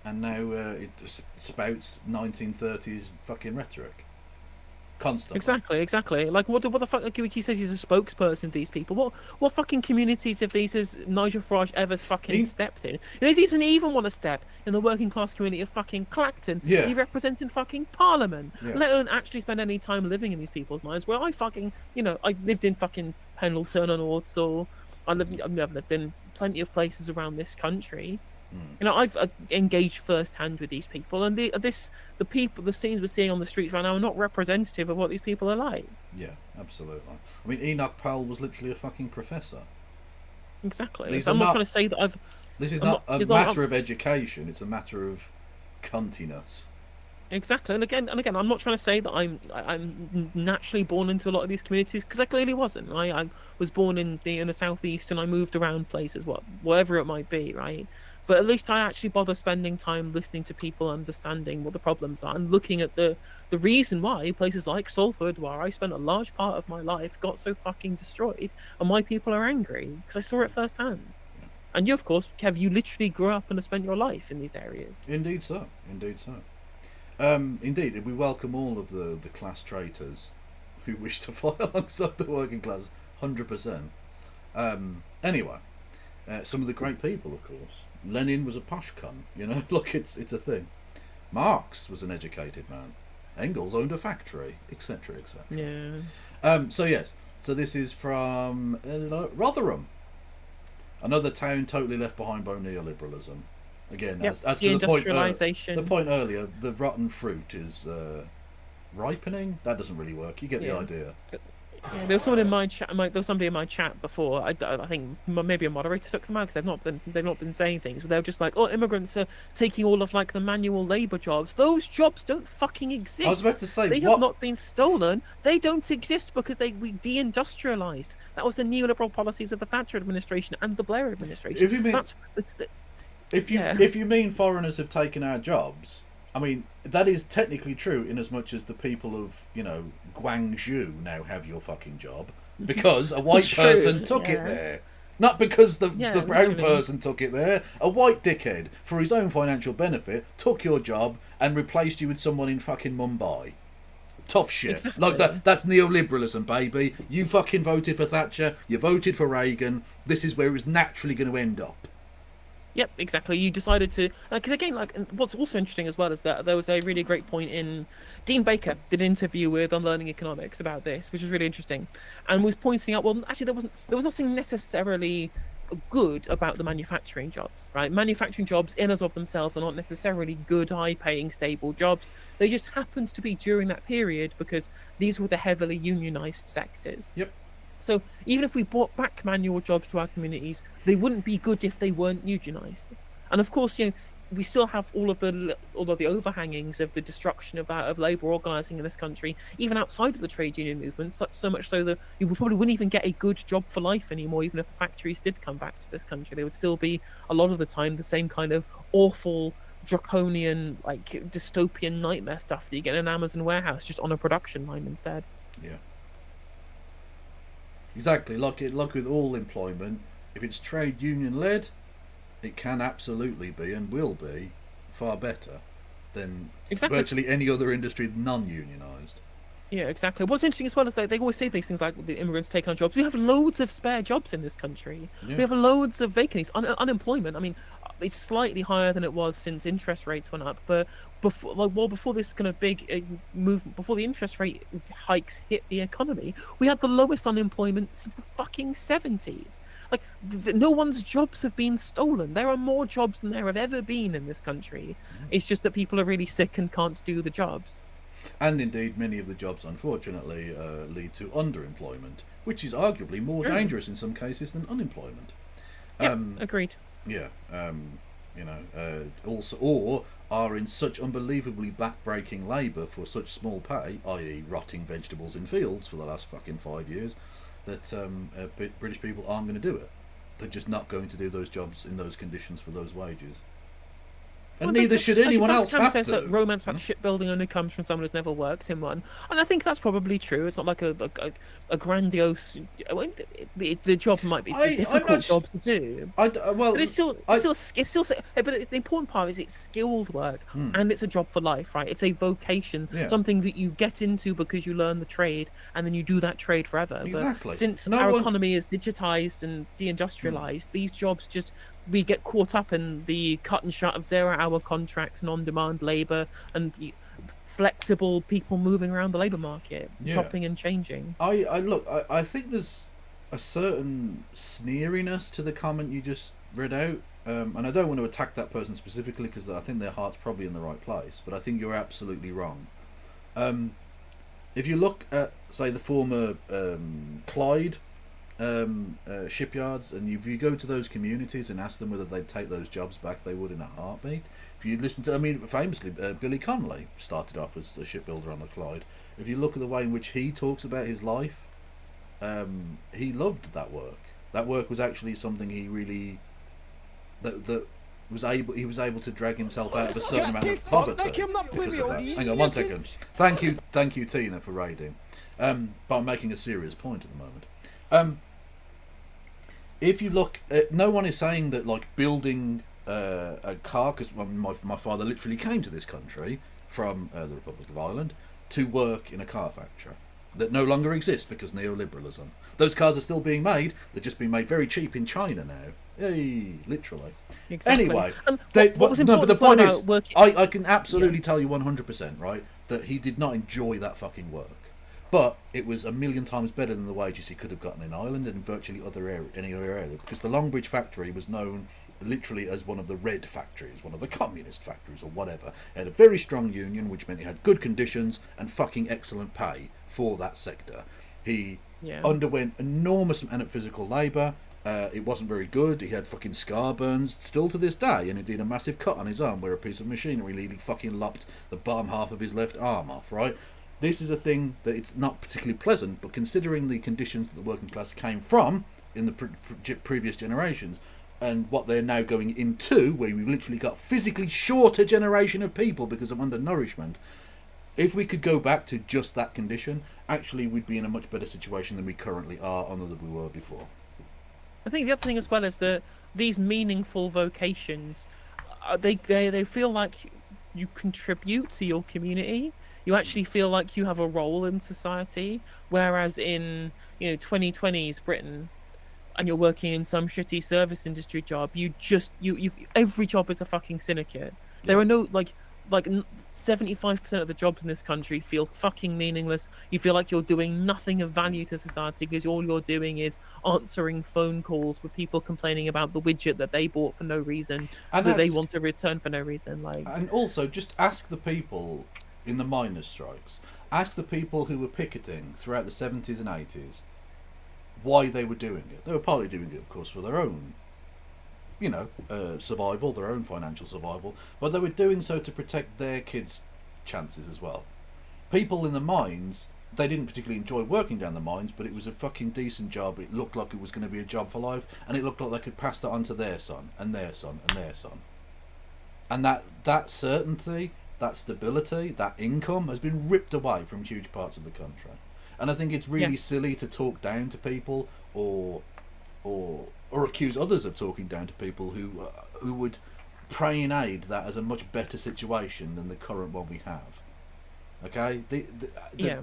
now it spouts 1930s fucking rhetoric. Constantly. Exactly. Like, what the fuck? Like, he says he's a spokesperson of these people. What fucking communities have these has Nigel Farage ever fucking stepped in? He doesn't even want to step in the working class community of fucking Clacton. Yeah. He represents in fucking Parliament. Yeah. Let alone actually spend any time living in these people's minds. Where I fucking, I lived in fucking Pendleton and Ordsall. I've lived in plenty of places around this country. I've engaged firsthand with these people, and the scenes we're seeing on the streets right now are not representative of what these people are like. Yeah, absolutely. I mean, Enoch Powell was literally a fucking professor. Exactly. So I'm not trying to say that This is not a matter of education; it's a matter of cuntiness. Exactly, and again, I'm not trying to say that I'm naturally born into a lot of these communities, because I clearly wasn't. I was born in the southeast, and I moved around places, whatever it might be, right? But at least I actually bother spending time listening to people, understanding what the problems are, and looking at the reason why places like Salford, where I spent a large part of my life, got so fucking destroyed, and why people are angry, because I saw it firsthand. And you, of course, Kev, you literally grew up and have spent your life in these areas. Indeed so. Indeed so. Indeed, we welcome all of the class traitors who wish to fight alongside the working class, 100%. Anyway, some of the great people, of course. Lenin was a posh cunt, you know. Look, it's a thing. Marx was an educated man. Engels owned a factory, etc., etc. Yeah. So yes, so this is from Rotherham, another town totally left behind by neoliberalism. Again, Yep, as to deindustrialisation. the point earlier, the rotten fruit is ripening. That doesn't really work. You get the idea. Yeah, there was someone in my chat. There was somebody in my chat before. I think maybe a moderator took them out because they've not been saying things. But they were just like, "Oh, immigrants are taking all of like the manual labour jobs. Those jobs don't fucking exist. I was about to say, they have not been stolen. They don't exist because we deindustrialised. That was the neoliberal policies of the Thatcher administration and the Blair administration. If you mean if you mean foreigners have taken our jobs, I mean, that is technically true in as much as the people of, you know, Guangzhou now have your fucking job because a white person took it there. Not because the brown person took it there. A white dickhead, for his own financial benefit, took your job and replaced you with someone in fucking Mumbai. Tough shit. Exactly. Like that's neoliberalism, baby. You fucking voted for Thatcher, you voted for Reagan. This is where it was naturally going to end up. Yep, exactly. You decided to, because again, like, what's also interesting as well is that there was a really great point in Dean Baker did an interview with Unlearning Economics about this, which was really interesting, and was pointing out, well, actually there was nothing necessarily good about the manufacturing jobs, right? Manufacturing jobs in as of themselves are not necessarily good, high-paying, stable jobs. They just happened to be during that period because these were the heavily unionized sectors. Yep. So even if we brought back manual jobs to our communities, they wouldn't be good if they weren't unionized. And of course, you know, we still have all of the overhangings of the destruction of labor organizing in this country, even outside of the trade union movement. So much so that you probably wouldn't even get a good job for life anymore, even if the factories did come back to this country. They would still be a lot of the time the same kind of awful, draconian, like dystopian nightmare stuff that you get in an Amazon warehouse, just on a production line instead. Yeah. Exactly, like with all employment, if it's trade union led, it can absolutely be and will be far better than virtually any other industry non-unionised. Yeah, exactly. What's interesting as well is that they always say these things like the immigrants taking on jobs. We have loads of spare jobs in this country. Yeah. We have loads of vacancies. Unemployment, I mean, it's slightly higher than it was since interest rates went up. But before this kind of big movement, before the interest rate hikes hit the economy, we had the lowest unemployment since the fucking 70s. Like, no one's jobs have been stolen. There are more jobs than there have ever been in this country. It's just that people are really sick and can't do the jobs. And indeed, many of the jobs, unfortunately, lead to underemployment, which is arguably more dangerous in some cases than unemployment. Agreed. Yeah, you know, also, or are in such unbelievably back-breaking labour for such small pay, i.e. rotting vegetables in fields for the last fucking 5 years, that British people aren't going to do it. They're just not going to do those jobs in those conditions for those wages. And neither should anyone else have says to. That romance about shipbuilding only comes from someone who's never worked in one, and I think that's probably true. It's not like a grandiose. The job might be a difficult job to do. But it's still. But the important part is it's skilled work and it's a job for life, right? It's a vocation, something that you get into because you learn the trade and then you do that trade forever. Exactly. But since our economy is digitized and deindustrialized, these jobs just. We get caught up in the cut and shut of 0-hour contracts and on-demand labour and flexible people moving around the labour market, chopping and changing. I think there's a certain sneeriness to the comment you just read out, and I don't want to attack that person specifically because I think their heart's probably in the right place, but I think you're absolutely wrong. If you look at, say, the former Clyde shipyards, and if you go to those communities and ask them whether they'd take those jobs back, they would in a heartbeat. If you listen to, I mean, famously, Billy Connolly started off as a shipbuilder on the Clyde. If you look at the way in which he talks about his life, he loved that work. That work was actually something he really he was able to drag himself out of a certain amount of poverty because of that. Hang on one second. Thank you, Tina, for raiding. But I'm making a serious point at the moment. If you look, no one is saying that like building a car, because my father literally came to this country from the Republic of Ireland to work in a car factory that no longer exists because neoliberalism. Those cars are still being made. They're just being made very cheap in China now. Hey, literally. Exactly. Anyway, what was important but the as well point is, about working... I can absolutely tell you 100%, right, that he did not enjoy that fucking work. But it was a million times better than the wages he could have gotten in Ireland and in virtually any other area, because the Longbridge factory was known literally as one of the red factories, one of the communist factories or whatever. It had a very strong union, which meant it had good conditions and fucking excellent pay for that sector. He underwent enormous amount of physical labour. It wasn't very good. He had fucking scar burns still to this day, and he did a massive cut on his arm where a piece of machinery really fucking lopped the bottom half of his left arm off, right? This is a thing that it's not particularly pleasant, but considering the conditions that the working class came from in the previous generations and what they're now going into, where we've literally got physically shorter generation of people because of undernourishment, if we could go back to just that condition, actually we'd be in a much better situation than we currently are or than we were before. I think the other thing as well is that these meaningful vocations, they feel like you contribute to your community. You actually feel like you have a role in society, whereas in 2020s Britain, and you're working in some shitty service industry job, every job is a fucking syndicate. There are no like 75% of the jobs in this country feel fucking meaningless. You feel like you're doing nothing of value to society because all you're doing is answering phone calls with people complaining about the widget that they bought for no reason, and that they want to return for no reason. And also, just ask the people in the miners' strikes. Ask the people who were picketing throughout the 70s and 80s why they were doing it. They were partly doing it, of course, for their own, survival, their own financial survival, but they were doing so to protect their kids' chances as well. People in the mines, they didn't particularly enjoy working down the mines, but it was a fucking decent job. It looked like it was going to be a job for life, and it looked like they could pass that on to their son, and their son, and their son. And that certainty, that stability, that income has been ripped away from huge parts of the country. And I think it's really silly to talk down to people or accuse others of talking down to people who would pray in aid that as a much better situation than the current one we have. Okay?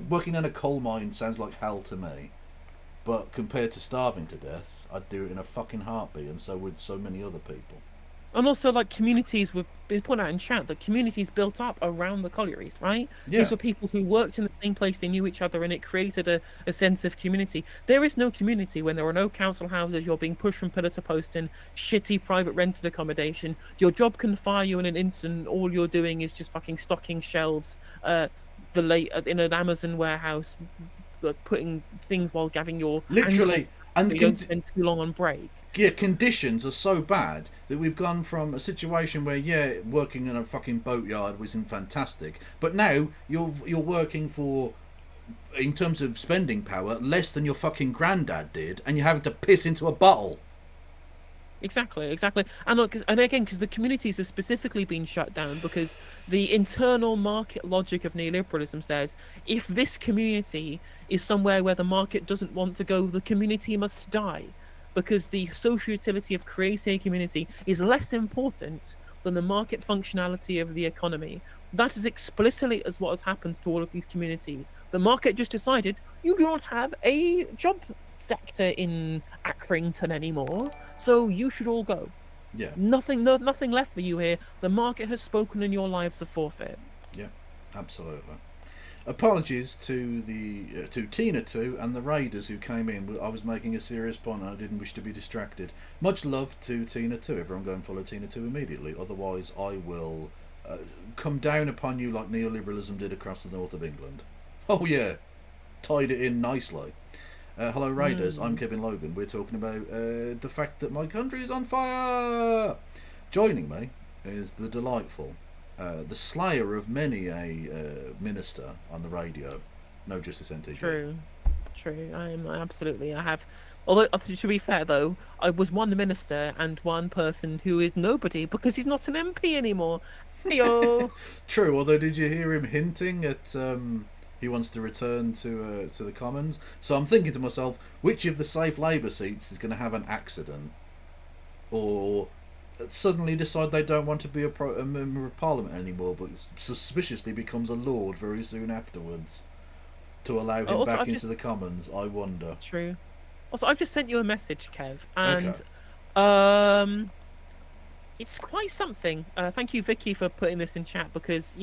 Working in a coal mine sounds like hell to me, but compared to starving to death, I'd do it in a fucking heartbeat, and so would so many other people. And also, like, communities were put out in chat that communities built up around the collieries, right? Yeah. These were people who worked in the same place, they knew each other, and it created a sense of community. There is no community when there are no council houses, you're being pushed from pillar to post in shitty private rented accommodation. Your job can fire you in an instant. All you're doing is just fucking stocking shelves in an Amazon warehouse, putting things while having your literally, and you don't spend too long on break. Yeah, conditions are so bad that we've gone from a situation where working in a fucking boatyard wasn't fantastic, but now you're working for, in terms of spending power, less than your fucking granddad did, and you're having to piss into a bottle. Exactly. And look, because the communities have specifically been shut down because the internal market logic of neoliberalism says if this community is somewhere where the market doesn't want to go, the community must die, because the social utility of creating a community is less important than the market functionality of the economy. That is explicitly as what has happened to all of these communities. The market just decided you do not have a job sector in Accrington anymore, so you should all go. Yeah. Nothing left for you here. The market has spoken and your lives are forfeit. Yeah, absolutely. Apologies to Tina 2 and the raiders who came in. I was making a serious point and I didn't wish to be distracted. Much love to Tina 2. Everyone go and follow Tina 2 immediately. Otherwise I will come down upon you like neoliberalism did across the north of England. Oh yeah, tied it in nicely. Hello, Raiders. I'm Kevin Logan. We're talking about the fact that my country is on fire. Joining me is the delightful, the slayer of many a minister on the radio. No Justice NTG. True. I have. Although, to be fair though, I was one minister and one person who is nobody because he's not an MP anymore. Heyo. True. Although, did you hear him hinting at he wants to return to the Commons? So I'm thinking to myself, which of the safe Labour seats is going to have an accident, or suddenly decide they don't want to be a member of Parliament anymore, but suspiciously becomes a Lord very soon afterwards to allow him back into the Commons? I wonder. True. Also, I've just sent you a message, Kev, and it's quite something. Thank you, Vicky, for putting this in chat because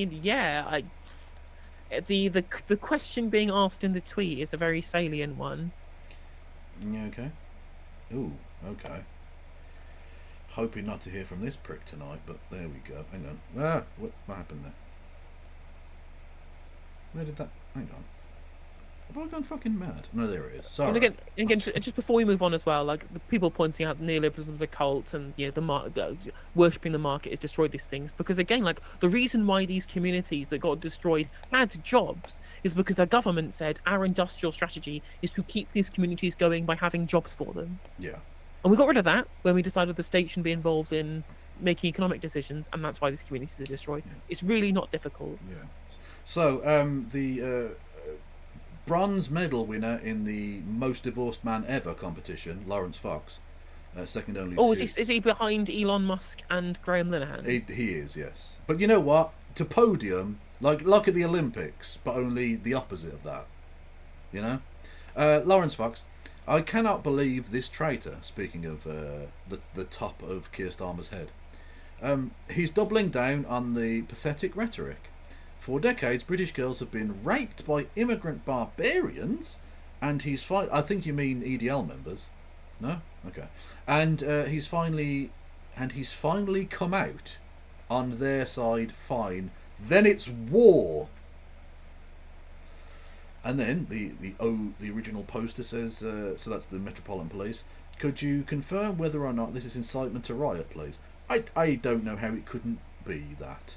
the question being asked in the tweet is a very salient one. Yeah. Okay. Ooh. Okay. Hoping not to hear from this prick tonight, but there we go. Hang on. What happened there? Where did that? Hang on. Have I gone fucking mad? No, there it is. Sorry. And again, just before we move on as well, like the people pointing out neoliberalism is a cult and worshipping the market has destroyed these things. Because again, like the reason why these communities that got destroyed had jobs is because the government said our industrial strategy is to keep these communities going by having jobs for them. Yeah. And we got rid of that when we decided the state shouldn't be involved in making economic decisions, and that's why these communities are destroyed. Yeah. It's really not difficult. Yeah. So the bronze medal winner in the most divorced man ever competition, Lawrence Fox, second only to... Is he behind Elon Musk and Graham Linehan? He is, yes. But you know what? To podium, like at the Olympics, but only the opposite of that. You know? Lawrence Fox, I cannot believe this traitor, speaking of the top of Keir Starmer's head. He's doubling down on the pathetic rhetoric. For decades, British girls have been raped by immigrant barbarians, and he's I think you mean EDL members, no? Okay. And he's finally come out on their side. Fine. Then it's war. And then the original poster says, so that's the Metropolitan Police. Could you confirm whether or not this is incitement to riot, please? I don't know how it couldn't be that.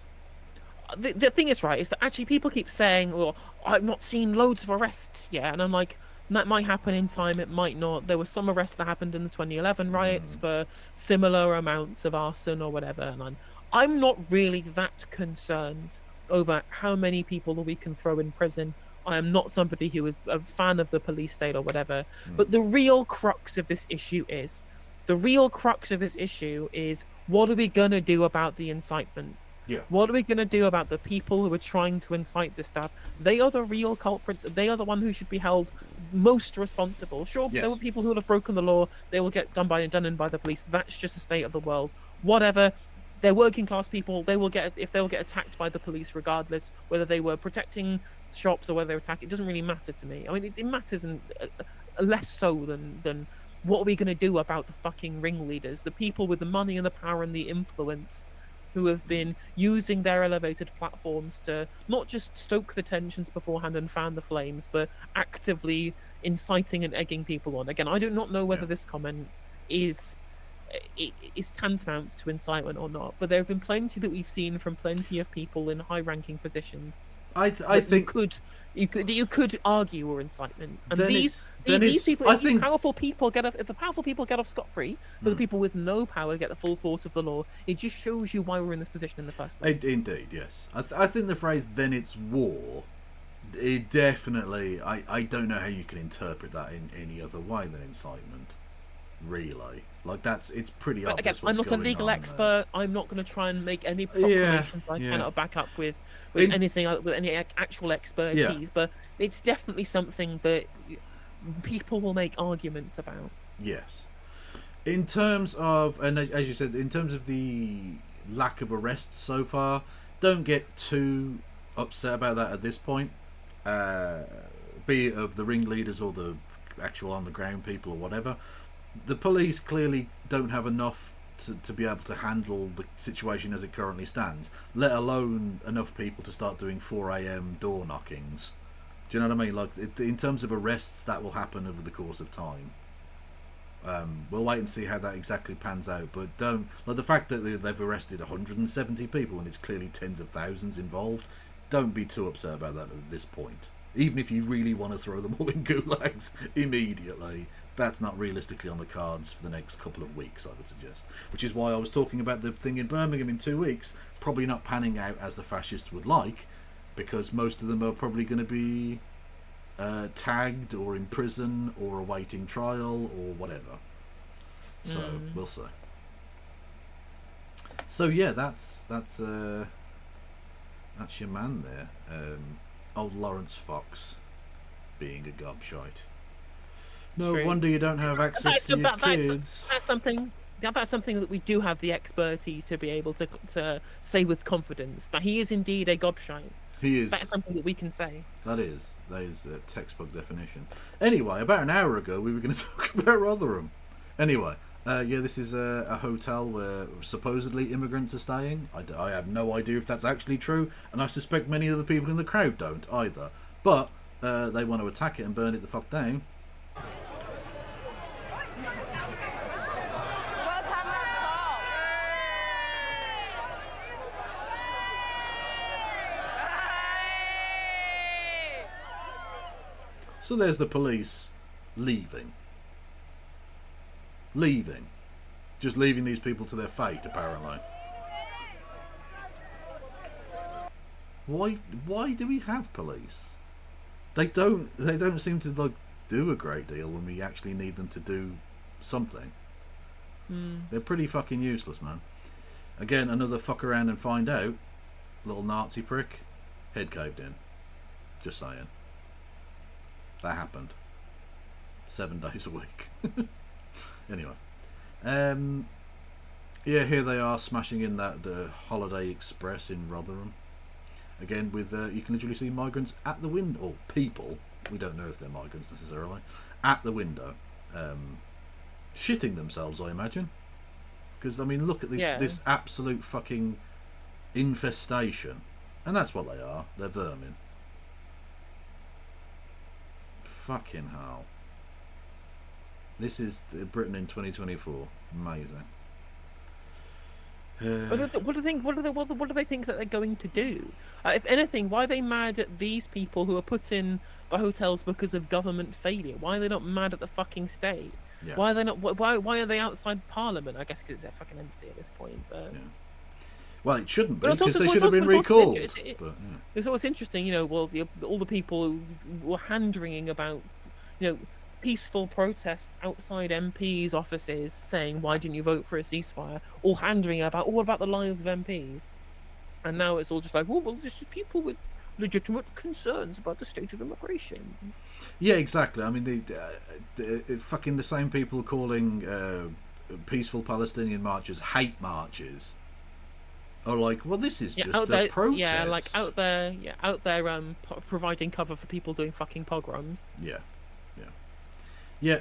The thing is, right, is that actually people keep saying, well, I've not seen loads of arrests yet. And I'm like, that might happen in time, it might not. There were some arrests that happened in the 2011 riots for similar amounts of arson or whatever. And I'm not really that concerned over how many people we can throw in prison. I am not somebody who is a fan of the police state or whatever. But the real crux of this issue is, what are we going to do about the incitement? Yeah. What are we going to do about the people who are trying to incite this stuff? They are the real culprits. They are the one who should be held most responsible. Sure, yes. There were people who will have broken the law. They will get done in by the police. That's just the state of the world. Whatever. They're working class people. They will get attacked by the police regardless, whether they were protecting shops or whether they were attacking. It doesn't really matter to me. I mean, it matters less so than what are we going to do about the fucking ringleaders, the people with the money and the power and the influence, who have been using their elevated platforms to not just stoke the tensions beforehand and fan the flames, but actively inciting and egging people on. Again, I do not know whether this comment is tantamount to incitement or not, but there have been plenty that we've seen from plenty of people in high-ranking positions. I think you could argue or incitement, and these people, powerful people get off. If the powerful people get off scot-free, but the people with no power get the full force of the law, it just shows you why we're in this position in the first place. Indeed, yes. I think the phrase "then it's war," it definitely. I don't know how you can interpret that in any other way than incitement. Really, like it's pretty obvious. Again, I'm not a legal expert. I'm not going to try and make any proclamations I cannot back up with anything, with any actual expertise. But it's definitely something that people will make arguments about. Yes, in terms of, and as you said, in terms of the lack of arrests so far, don't get too upset about that at this point. Be it of the ringleaders or the actual on the ground people or whatever. The police clearly don't have enough to be able to handle the situation as it currently stands, let alone enough people to start doing 4 a.m. door knockings Do you know what I mean? Like, in terms of arrests, that will happen over the course of time. We'll wait and see how that exactly pans out. But don't, like, the fact that they've arrested 170 people and it's clearly tens of thousands involved, don't be too upset about that at this point. Even if you really want to throw them all in gulags immediately, that's not realistically on the cards for the next couple of weeks, I would suggest. Which is why I was talking about the thing in Birmingham in 2 weeks, probably not panning out as the fascists would like, because most of them are probably going to be tagged or in prison or awaiting trial or whatever. So we'll see. So yeah, that's your man there, old Lawrence Fox, being a gobshite. No wonder you don't have access to your kids. That's something. That's something that we do have the expertise to be able to say with confidence that he is indeed a gobshite. He is. That's something that we can say. That is a textbook definition. Anyway, about an hour ago we were going to talk about Rotherham. Anyway, yeah, this is a hotel where supposedly immigrants are staying. I have no idea if that's actually true, and I suspect many of the people in the crowd don't either. But they want to attack it and burn it the fuck down. So there's the police leaving. Just leaving these people to their fate, apparently. Why do we have police? They don't seem to like do a great deal when we actually need them to do something. They're pretty fucking useless, man. Again, another fuck around and find out. Little Nazi prick. Head caved in. Just saying. That happened. 7 days a week. Anyway. Yeah, here they are smashing in the Holiday Express in Rotherham. Again, with you can literally see migrants at the window, or people, we don't know if they're migrants necessarily, at the window. Shitting themselves, I imagine. Because, I mean, look at this absolute fucking infestation. And that's what they are. They're vermin. Fucking hell. This is Britain in 2024. Amazing. What do they think that they're going to do? If anything, why are they mad at these people who are put in the hotels because of government failure? Why are they not mad at the fucking state? Yeah. Why are they not? Why are they outside Parliament? I guess because they're fucking empty at this point. But yeah. Well, it shouldn't be, because they should have been recalled. It's always interesting, you know. Well, all the people who were hand-wringing about, you know, peaceful protests outside MPs' offices, saying, "Why didn't you vote for a ceasefire?" All hand-wringing all about the lives of MPs, and now it's all just like, well, this is people with legitimate concerns about the state of immigration. Yeah, exactly. I mean, fucking the same people calling peaceful Palestinian marches hate marches. Are like, well, this is just a protest. Yeah, like out there, providing cover for people doing fucking pogroms. Yeah.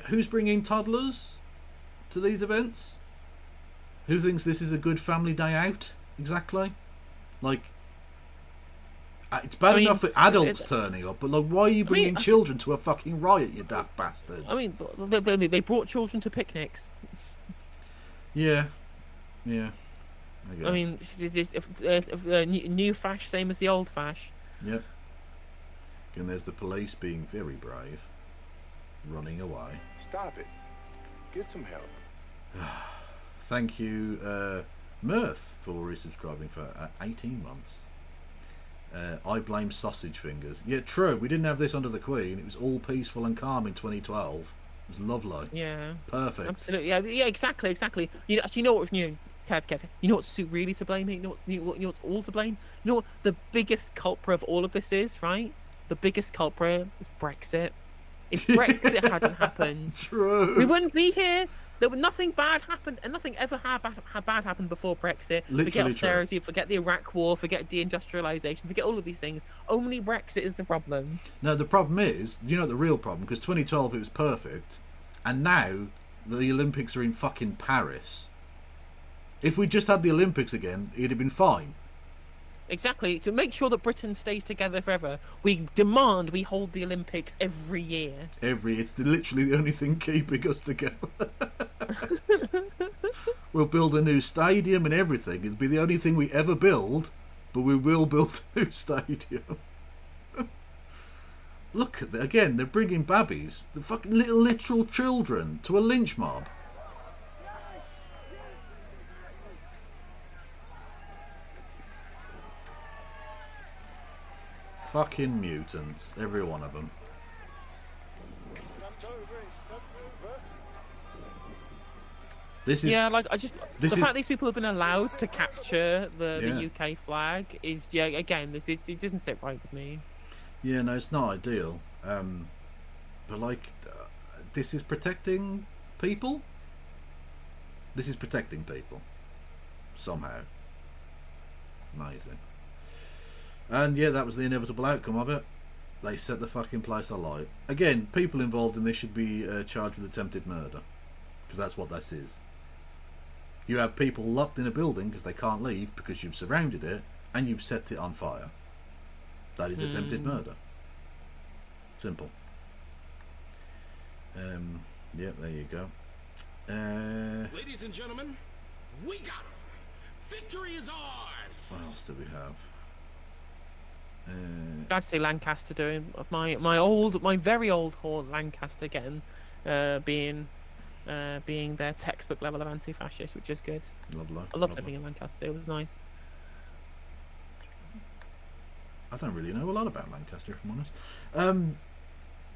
Who's bringing toddlers to these events? Who thinks this is a good family day out? Exactly. Like, it's bad enough for adults turning up, but like, why are you bringing children to a fucking riot, you daft bastards? I mean, they brought children to picnics. Yeah. I mean, new fash, same as the old fash. Yep. And there's the police being very brave, running away. Stop it. Get some help. Thank you, Mirth, for resubscribing for 18 months. I blame sausage fingers. Yeah, true. We didn't have this under the Queen. It was all peaceful and calm in 2012. It was lovely. Yeah. Perfect. Absolutely. Yeah. Exactly. You know what? Kev, you know what's really to blame here? You know what's all to blame? You know what the biggest culprit of all of this is, right? The biggest culprit is Brexit. If Brexit hadn't happened, true, we wouldn't be here. There would nothing bad happened, and nothing ever bad happened before Brexit. Literally forget austerity, true. Forget the Iraq War, forget deindustrialization, forget all of these things. Only Brexit is the problem. No, the problem is, you know, the real problem, because 2012 it was perfect, and now the Olympics are in fucking Paris. If we just had the Olympics again, it'd have been fine. Exactly. To make sure that Britain stays together forever, we demand we hold the Olympics every year. It's literally the only thing keeping us together. We'll build a new stadium and everything. It'll be the only thing we ever build, but we will build a new stadium. Look at that again. They're bringing babbies, the fucking little literal children, to a lynch mob. Fucking mutants, every one of them. This is the fact these people have been allowed to capture the UK flag is again it doesn't sit right with me. Yeah, no, it's not ideal. But like, this is protecting people. This is protecting people somehow. Amazing. And yeah, that was the inevitable outcome of it. They set the fucking place alight. Again, people involved in this should be charged with attempted murder, because that's what this is. You have people locked in a building because they can't leave because you've surrounded it and you've set it on fire. That is attempted murder. Simple. Yeah, there you go. Ladies and gentlemen, we got him. Victory is ours. What else do we have? I'd say Lancaster doing my very old horn Lancaster again, being their textbook level of anti-fascist, which is good. I loved living in Lancaster. It was nice. I don't really know a lot about Lancaster, if I'm honest.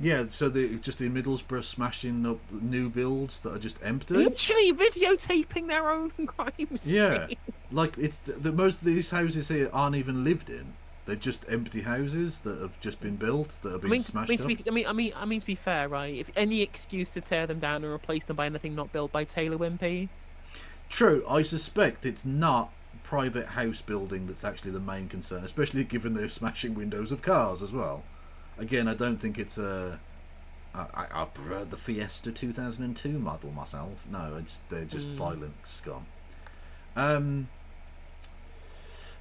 Yeah, so just in Middlesbrough smashing up new builds that are just empty. Literally videotaping their own crimes. Yeah, like it's most of these houses here aren't even lived in. They're just empty houses that have just been built that are being smashed up. I mean, to be fair, right? If any excuse to tear them down and replace them by anything not built by Taylor Wimpey. True, I suspect it's not private house building that's actually the main concern, especially given they're smashing windows of cars as well. Again, I don't think it's a. I prefer the Fiesta 2002 model myself. No, they're just violent scum.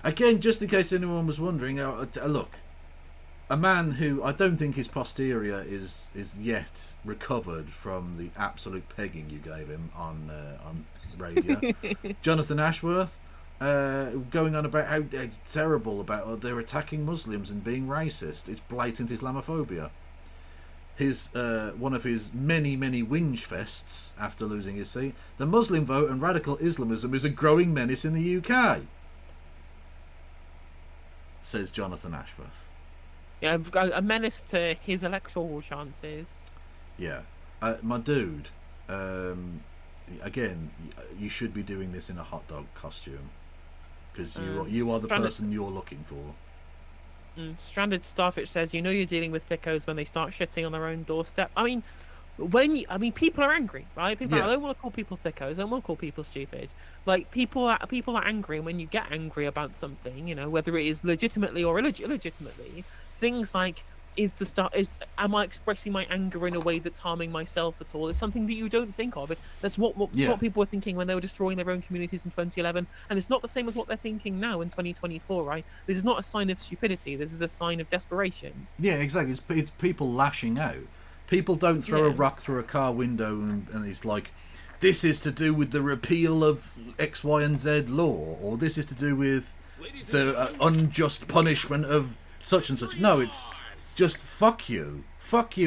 Again, just in case anyone was wondering, look, a man who I don't think his posterior is yet recovered from the absolute pegging you gave him on radio. Jonathan Ashworth, going on about how it's terrible about they're attacking Muslims and being racist. It's blatant Islamophobia. His one of his many whinge fests after losing his seat. The Muslim vote and radical Islamism is a growing menace in the UK, says Jonathan Ashworth. Yeah, a menace to his electoral chances. Yeah, my dude. Again, you should be doing this in a hot dog costume, because you are the person you're looking for. Stranded Starfish says, "You know you're dealing with thickos when they start shitting on their own doorstep." I mean, people are angry, right? I don't want to call people thickos. I don't want to call people stupid. Like people are angry, and when you get angry about something, whether it is legitimately or illegitimately, things like am I expressing my anger in a way that's harming myself at all? It's something that you don't think of. That's what people were thinking when they were destroying their own communities in 2011, and it's not the same as what they're thinking now in 2024, right? This is not a sign of stupidity. This is a sign of desperation. Yeah, exactly. It's people lashing out. People don't throw a rock through a car window and it's like, this is to do with the repeal of X, Y, and Z law, or this is to do with the unjust punishment of such and such. No, it's just fuck you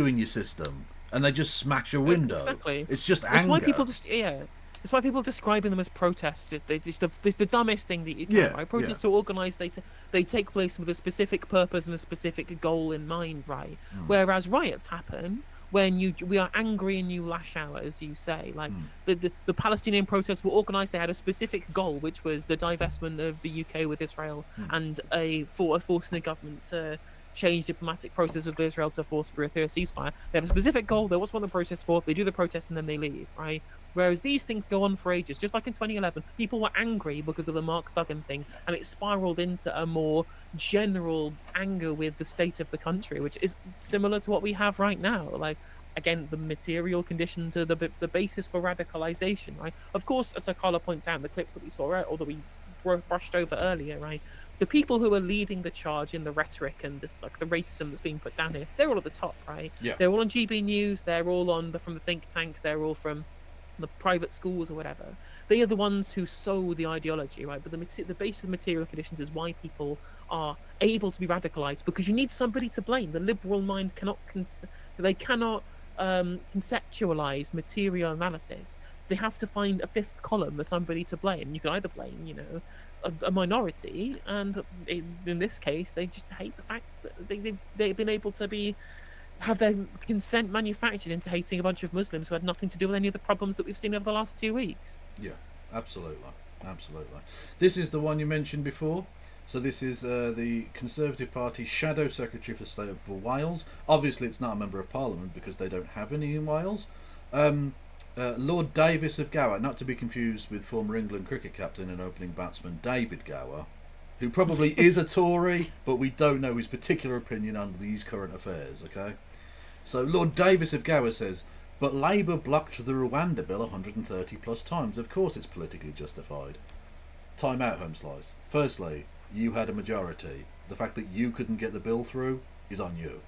in your system, and they just smash a window. Exactly. It's just That's anger. Why people That's why people describing them as protests. It's the dumbest thing that you can. Right? Protests are organised. They take place with a specific purpose and a specific goal in mind, right? Whereas riots happen when we are angry and you lash out, as you say. Like the Palestinian protests were organised. They had a specific goal, which was the divestment of the UK with Israel and forcing the government to change diplomatic process of Israel to force through a ceasefire. They have a specific goal. They what's one the protest for. They do the protest and then they leave, right? Whereas these things go on for ages. Just like in 2011, people were angry because of the Mark Duggan thing, and it spiraled into a more general anger with the state of the country, which is similar to what we have right now. Like, again, the material conditions are the basis for radicalization, right? Of course, as Carla points out in the clip that we saw, or that we brushed over earlier, right? the people who are leading the charge in the rhetoric and this, like the racism that's being put down here, they're all at the top, right? Yeah. They're all on GB News. They're all from the think tanks. They're all from the private schools or whatever. They are the ones who sow the ideology, right? But the base of the material conditions is why people are able to be radicalized, because you need somebody to blame. The liberal mind cannot conceptualize material analysis. So they have to find a fifth column as somebody to blame. You can either blame, a minority, and in this case, they just hate the fact that they've been able to have their consent manufactured into hating a bunch of Muslims who had nothing to do with any of the problems that we've seen over the last 2 weeks. Yeah, absolutely. This is the one you mentioned before. So this is the Conservative Party Shadow Secretary for State for Wales. Obviously, it's not a Member of Parliament because they don't have any in Wales. Lord Davis of Gower, not to be confused with former England cricket captain and opening batsman David Gower, who probably is a Tory, but we don't know his particular opinion on these current affairs, okay? So Lord Davis of Gower says, but Labour blocked the Rwanda bill 130 plus times. Of course it's politically justified. Time out, Home Slice. Firstly, you had a majority. The fact that you couldn't get the bill through is on you.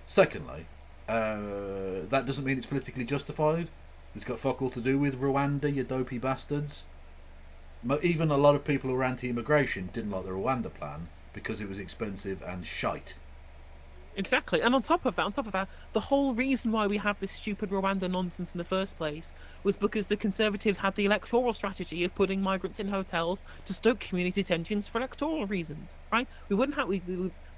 Secondly, that doesn't mean it's politically justified. It's got fuck all to do with Rwanda, you dopey bastards. Even a lot of people who are anti-immigration didn't like the Rwanda plan because it was expensive and shite. Exactly, and on top of that, the whole reason why we have this stupid Rwanda nonsense in the first place was because the Conservatives had the electoral strategy of putting migrants in hotels to stoke community tensions for electoral reasons, right? We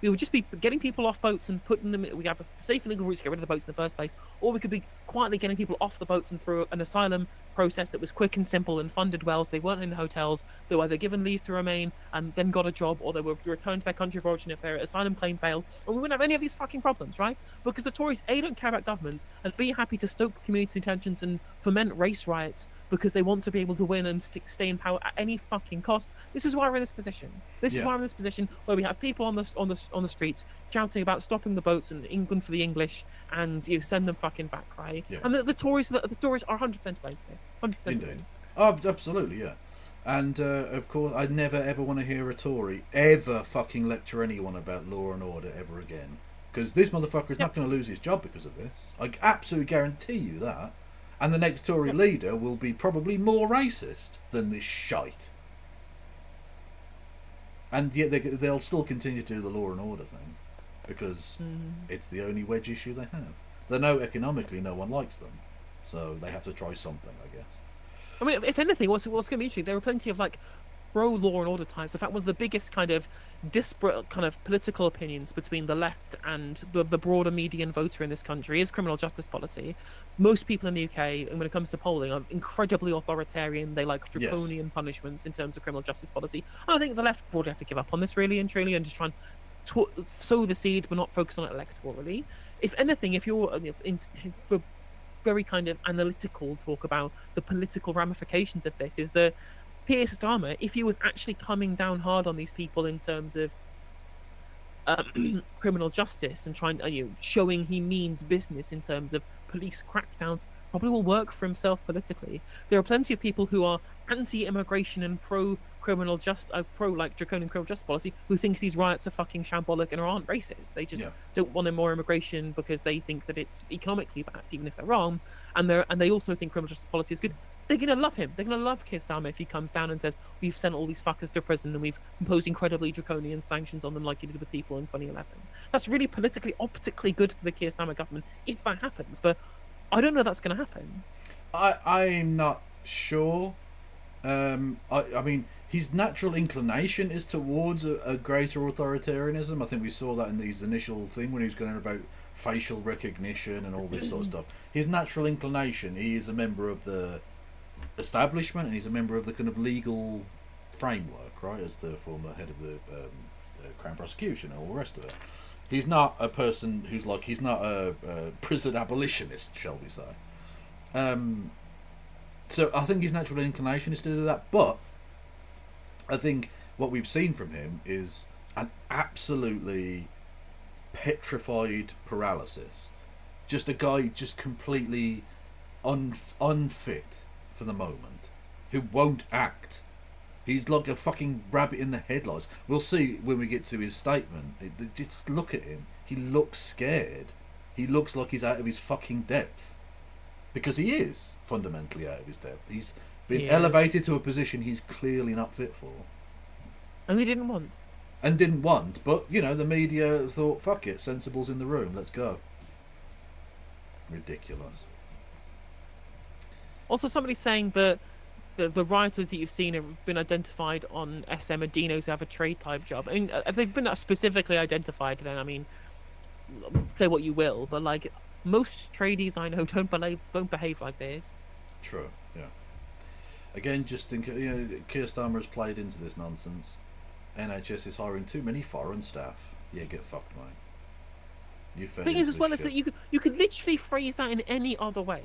would just be getting people off boats and putting them. We have safe and legal routes to get rid of the boats in the first place, or we could be quietly getting people off the boats and through an asylum process that was quick and simple and funded well, so they weren't in hotels. They were either given leave to remain and then got a job, or they were returned to their country of origin if their asylum claim failed, and we wouldn't have any of these fucking problems, right? Because the Tories A, don't care about governments, and B, happy to stoke community tensions and foment race riots because they want to be able to win and stay in power at any fucking cost. This is why we're in this position. This is why we're in this position where we have people on the streets shouting about stopping the boats and England for the English, and you send them fucking back, right? Yeah. And the Tories are 100% to blame for this. 100% Indeed. Oh, absolutely, yeah. And of course, I never ever want to hear a Tory ever fucking lecture anyone about law and order ever again, because this motherfucker is not going to lose his job because of this. I absolutely guarantee you that. And the next Tory leader will be probably more racist than this shite. And yet they'll still continue to do the law and order thing because it's the only wedge issue they have. They know economically no one likes them, so they have to try something, I guess. I mean, if anything, what's going to be interesting, there are plenty of pro-law and order types. In fact, one of the biggest kind of disparate kind of political opinions between the left and the broader median voter in this country is criminal justice policy. Most people in the UK, and when it comes to polling, are incredibly authoritarian. They like draconian punishments in terms of criminal justice policy. And I think the left broadly have to give up on this really and truly and just try and sow the seeds but not focus on it electorally. If anything, if you're for very kind of analytical talk about the political ramifications of this, is that Keir Starmer, if he was actually coming down hard on these people in terms of criminal justice and showing he means business in terms of police crackdowns, probably will work for himself politically. There are plenty of people who are anti-immigration and pro-criminal draconian criminal justice policy who think these riots are fucking shambolic and aren't racist. They just don't want more immigration because they think that it's economically bad, even if they're wrong. And they also think criminal justice policy is good. They're going to love him. They're going to love Keir Starmer if he comes down and says, we've sent all these fuckers to prison and we've imposed incredibly draconian sanctions on them like you did with people in 2011. That's really politically, optically good for the Keir Starmer government if that happens. But I don't know that's going to happen. I'm not sure. I mean, his natural inclination is towards a greater authoritarianism. I think we saw that in his initial thing when he was going about facial recognition and all this sort of stuff. His natural inclination, he is a member of the establishment and he's a member of the kind of legal framework, right, as the former head of the Crown Prosecution and all the rest of it. He's not a person who's he's not a prison abolitionist, shall we say. So I think his natural inclination is to do that, but I think what we've seen from him is an absolutely petrified paralysis. Just a guy just completely unfit for the moment, who won't act He's like a fucking rabbit in the headlights. We'll see when we get to his statement. Just look at him. He looks scared. He looks like he's out of his fucking depth. Because he is fundamentally out of his depth. He's been elevated to a position he's clearly not fit for. And he didn't want. And didn't want. But, you know, the media thought, fuck it, sensible's in the room, let's go. Ridiculous. Also, somebody saying that the rioters that you've seen have been identified on SM and Dinos who have a trade type job. I mean, if they've been specifically identified, then, I mean, say what you will, but, like, most tradies I know don't behave like this. True, yeah. Again, just think, you know, Keir Starmer has played into this nonsense. NHS is hiring too many foreign staff. Yeah, get fucked, mate. You The thing is, as well, is that you could literally phrase that in any other way.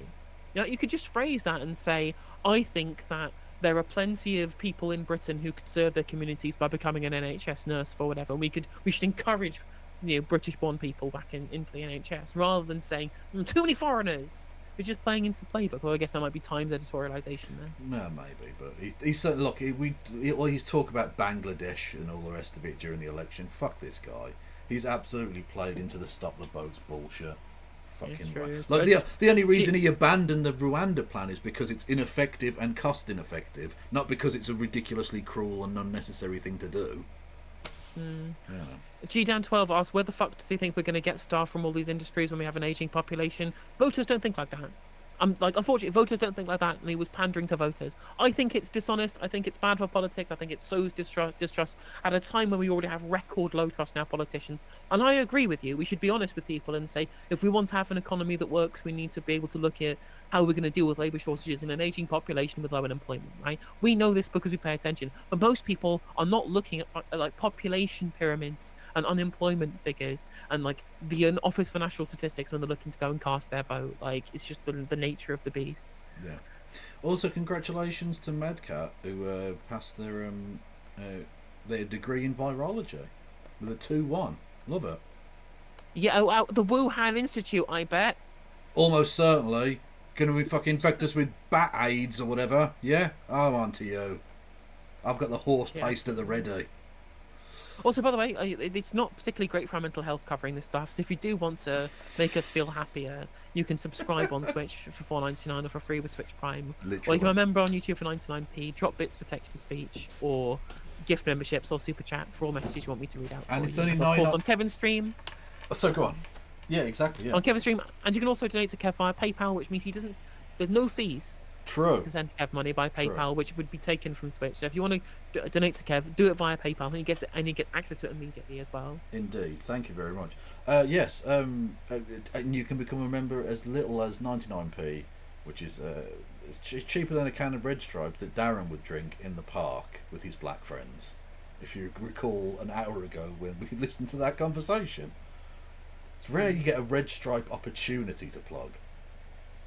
You know, you could just phrase that and say, I think that there are plenty of people in Britain who could serve their communities by becoming an NHS nurse for whatever. And we should encourage, you know, British-born people back into the NHS, rather than saying too many foreigners. It's just playing into the playbook. Well, I guess that might be Times editorialisation then. No, maybe, but he's certainly, look, he's talk about Bangladesh and all the rest of it during the election. Fuck this guy. He's absolutely played into the stop the boats bullshit. Fucking true. like the only reason he abandoned the Rwanda plan is because it's ineffective and cost ineffective, not because it's a ridiculously cruel and unnecessary thing to do. Yeah. GDan12 asks, where the fuck does he think we're going to get staff from all these industries when we have an aging population? Voters don't think like that. Unfortunately, voters don't think like that, and he was pandering to voters. I think it's dishonest. I think it's bad for politics. I think it sows distrust at a time when we already have record low trust in our politicians. And I agree with you. We should be honest with people and say, if we want to have an economy that works, we need to be able to look at how we're going to deal with labour shortages in an aging population with low unemployment, right? We know this because we pay attention. But most people are not looking at like population pyramids and unemployment figures and like the Office for National Statistics when they're looking to go and cast their vote. Like, it's just the nature of the beast. Yeah. Also, congratulations to Madcat, who passed their degree in virology with a 2-1. Love it. Yeah, the Wuhan Institute, I bet. Almost certainly. Going to fucking infect us with bat AIDS or whatever. Yeah? I'm on to you. I've got the horse paste at the ready. Also, by the way, it's not particularly great for our mental health covering this stuff, so if you do want to make us feel happier, you can subscribe on Twitch for $4.99 or for free with Twitch Prime. Literally. Or you can be a member on YouTube for 99p, drop bits for text-to-speech, or gift memberships or super chat for all messages you want me to read out for And you. it's only Of $9. course, on Kevin's stream. Oh, so go on. Yeah, exactly, yeah. On Kevin's stream, and you can also donate to Kev via PayPal, which means there's no fees. True. To send Kev money by PayPal, which would be taken from Twitch. So if you want to donate to Kev, do it via PayPal, and he gets access to it immediately as well. Indeed, thank you very much. Yes, and you can become a member as little as 99p, which is it's cheaper than a can of Red Stripe that Darren would drink in the park with his black friends. If you recall an hour ago when we listened to that conversation, it's rare you get a Red Stripe opportunity to plug.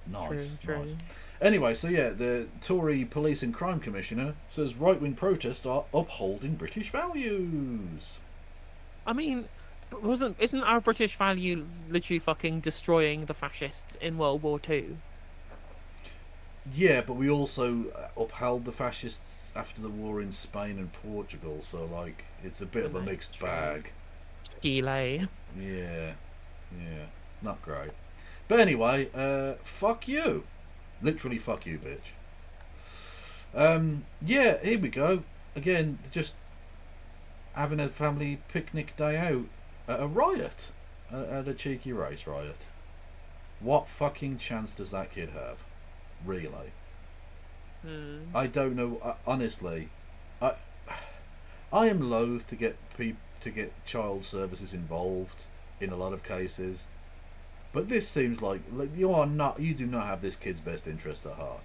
Nice. True. Anyway, so yeah, the Tory Police and Crime Commissioner says right-wing protests are upholding British values. I mean, isn't our British values literally fucking destroying the fascists in World War II? Yeah, but we also upheld the fascists after the war in Spain and Portugal, so like it's a bit of a mixed bag. Skile. Yeah, not great. But anyway, fuck you. Literally, fuck you, bitch. Yeah, here we go. Again, just having a family picnic day out at a riot. At a cheeky race riot. What fucking chance does that kid have? Really? I don't know. Honestly, I am loath to get child services involved in a lot of cases. But this seems like you do not have this kid's best interest at heart.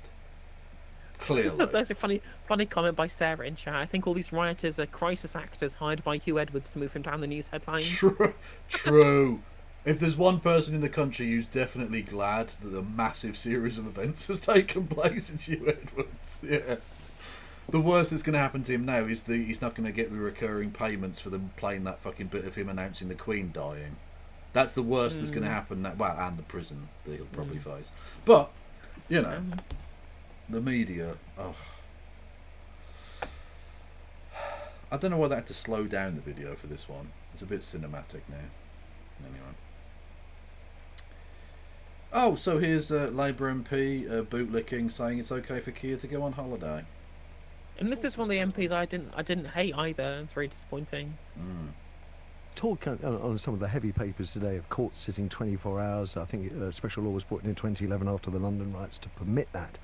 Clearly. There's a funny comment by Sarah in chat. I think all these rioters are crisis actors hired by Hugh Edwards to move him down the news headlines. True. If there's one person in the country who's definitely glad that a massive series of events has taken place, it's Hugh Edwards. Yeah. The worst that's going to happen to him now is he's not going to get the recurring payments for them playing that fucking bit of him announcing the Queen dying. That's the worst that's going to happen. And the prison that he'll probably face. But, you know, the media. I don't know why they had to slow down the video for this one. It's a bit cinematic now. Anyway. Oh, so here's Labour MP bootlicking, saying it's okay for Keir to go on holiday. And this is one of the MPs I didn't hate either. It's very disappointing. Talk on some of the heavy papers today of courts sitting 24 hours. I think a special law was brought in 2011 after the London riots to permit that.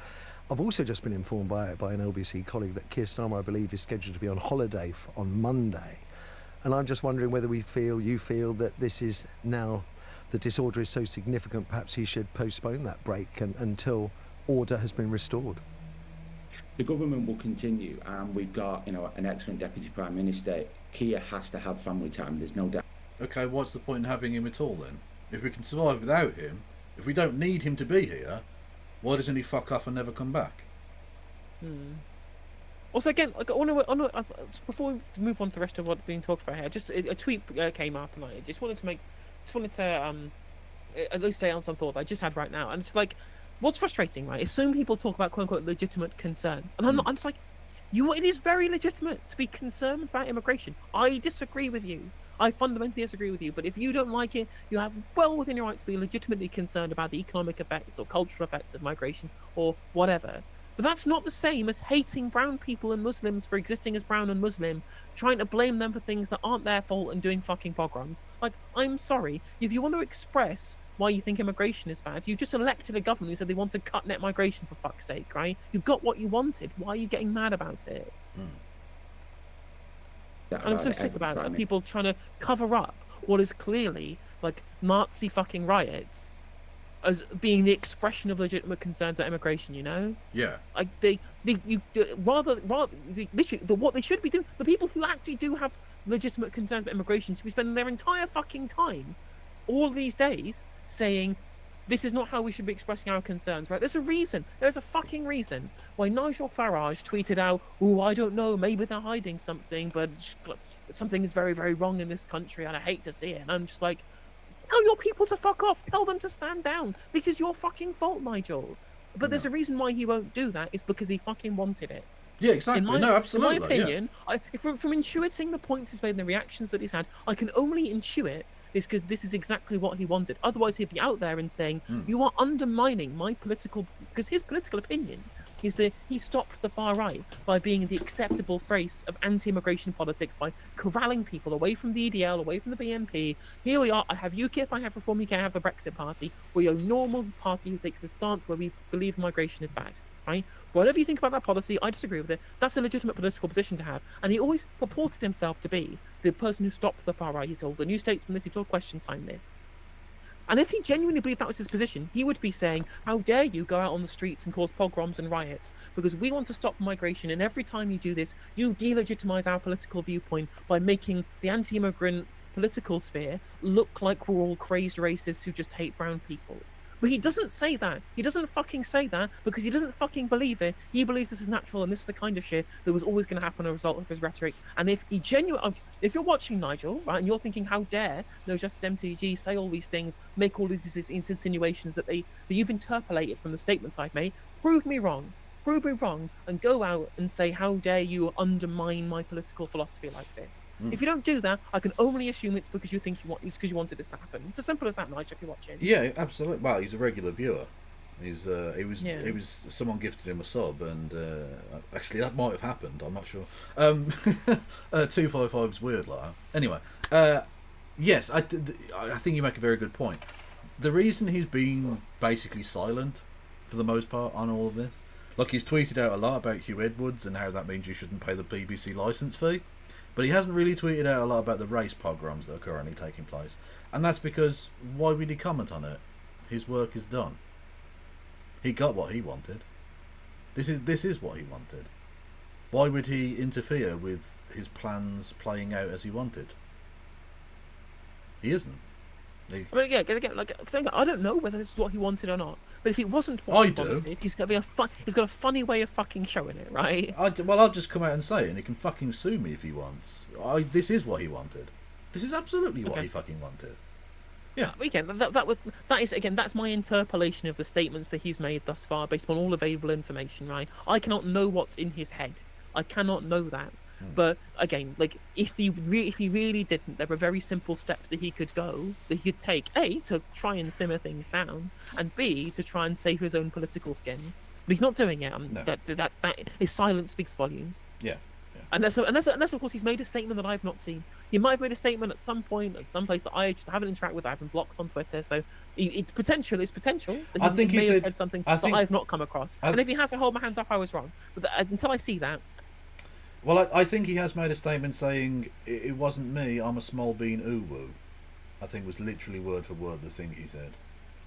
I've also just been informed by an LBC colleague that Keir Starmer, I believe, is scheduled to be on holiday on Monday. And I'm just wondering whether you feel that this is now, the disorder is so significant, perhaps he should postpone that break until order has been restored. The government will continue, and we've got, an excellent Deputy Prime Minister. Keir has to have family time, there's no doubt. Okay, what's the point in having him at all then? If we can survive without him, if we don't need him to be here, why doesn't he fuck off and never come back? Also, again, before we move on to the rest of what's being talked about here, just a tweet came up, and I just wanted to at least say on some thought that I just had right now, and it's like, what's frustrating, right, is so many people talk about quote unquote legitimate concerns, and I'm just like, it is very legitimate to be concerned about immigration. I disagree with you. I fundamentally disagree with you, but if you don't like it, you have well within your right to be legitimately concerned about the economic effects or cultural effects of migration or whatever. But that's not the same as hating brown people and Muslims for existing as brown and Muslim, trying to blame them for things that aren't their fault and doing fucking pogroms. Like, I'm sorry, if you want to express why you think immigration is bad, you just elected a government who said they want to cut net migration, for fuck's sake, right? You got what you wanted. Why are you getting mad about it? And I'm so sick about it. People trying to cover up what is clearly like Nazi fucking riots as being the expression of legitimate concerns about immigration, Yeah. Like what they should be doing, the people who actually do have legitimate concerns about immigration should be spending their entire fucking time, all these days, saying this is not how we should be expressing our concerns, right? There's a fucking reason why Nigel Farage tweeted out, I don't know, maybe they're hiding something, but something is very, very wrong in this country and I hate to see it. And I'm just like, tell your people to fuck off. Tell them to stand down. This is your fucking fault, Nigel. But there's a reason why he won't do that. It's because he fucking wanted it. Yeah, exactly. Absolutely. In my opinion, from intuiting the points he's made and the reactions that he's had, I can only intuit this because this is exactly what he wanted. Otherwise, he'd be out there and saying, you are undermining my political... Because his political opinion is that he stopped the far right by being the acceptable face of anti-immigration politics, by corralling people away from the EDL, away from the BNP. Here we are, I have UKIP, I have Reform UK, I have the Brexit Party. We're a normal party who takes the stance where we believe migration is bad, right? Whatever you think about that policy, I disagree with it. That's a legitimate political position to have. And he always purported himself to be the person who stopped the far right. He told the New Statesman this, he told Question Time this. And if he genuinely believed that was his position, he would be saying, how dare you go out on the streets and cause pogroms and riots, because we want to stop migration, and every time you do this, you delegitimize our political viewpoint by making the anti-immigrant political sphere look like we're all crazed racists who just hate brown people. But he doesn't say that. He doesn't fucking say that because he doesn't fucking believe it. He believes this is natural and this is the kind of shit that was always going to happen as a result of his rhetoric. And if you're watching Nigel, right, and you're thinking, how dare No Justice MTG say all these things, make all these insinuations that you've interpolated from the statements I've made, prove me wrong, and go out and say, how dare you undermine my political philosophy like this. If you don't do that, I can only assume it's because it's because you wanted this to happen. It's as simple as that, Nigel, if you're watching. Yeah, absolutely. Well, he's a regular viewer. He was someone gifted him a sub, and actually that might have happened. I'm not sure. 255's weird, like that. Anyway, yes, I think you make a very good point. The reason he's been basically silent for the most part on all of this, like he's tweeted out a lot about Hugh Edwards and how that means you shouldn't pay the BBC licence fee. But he hasn't really tweeted out a lot about the race pogroms that are currently taking place. And that's because, why would he comment on it? His work is done. He got what he wanted. This is what he wanted. Why would he interfere with his plans playing out as he wanted? He isn't. I mean, yeah, I don't know whether this is what he wanted or not. But if it wasn't what he wanted, he's got a funny way of fucking showing it, right? I'll just come out and say it, and he can fucking sue me if he wants. This is what he wanted. This is absolutely what he fucking wanted. Yeah. Again, that's my interpolation of the statements that he's made thus far, based on all available information, right? I cannot know what's in his head. I cannot know that. But again, like if he really didn't, there are very simple steps that he could take: A, to try and simmer things down, and B, to try and save his own political skin. But he's not doing it. No. That his silence speaks volumes. Yeah. Unless of course he's made a statement that I've not seen. He might have made a statement at some point at some place that I just haven't interacted with. I haven't blocked on Twitter, so it's potential. It's potential that I think he may he have said- said something I that think- I've not come across. And if he has, I hold my hands up. I was wrong. But until I see that, Well, I think he has made a statement saying it wasn't me. I'm a small bean. Ooh woo. I think was literally word for word the thing he said,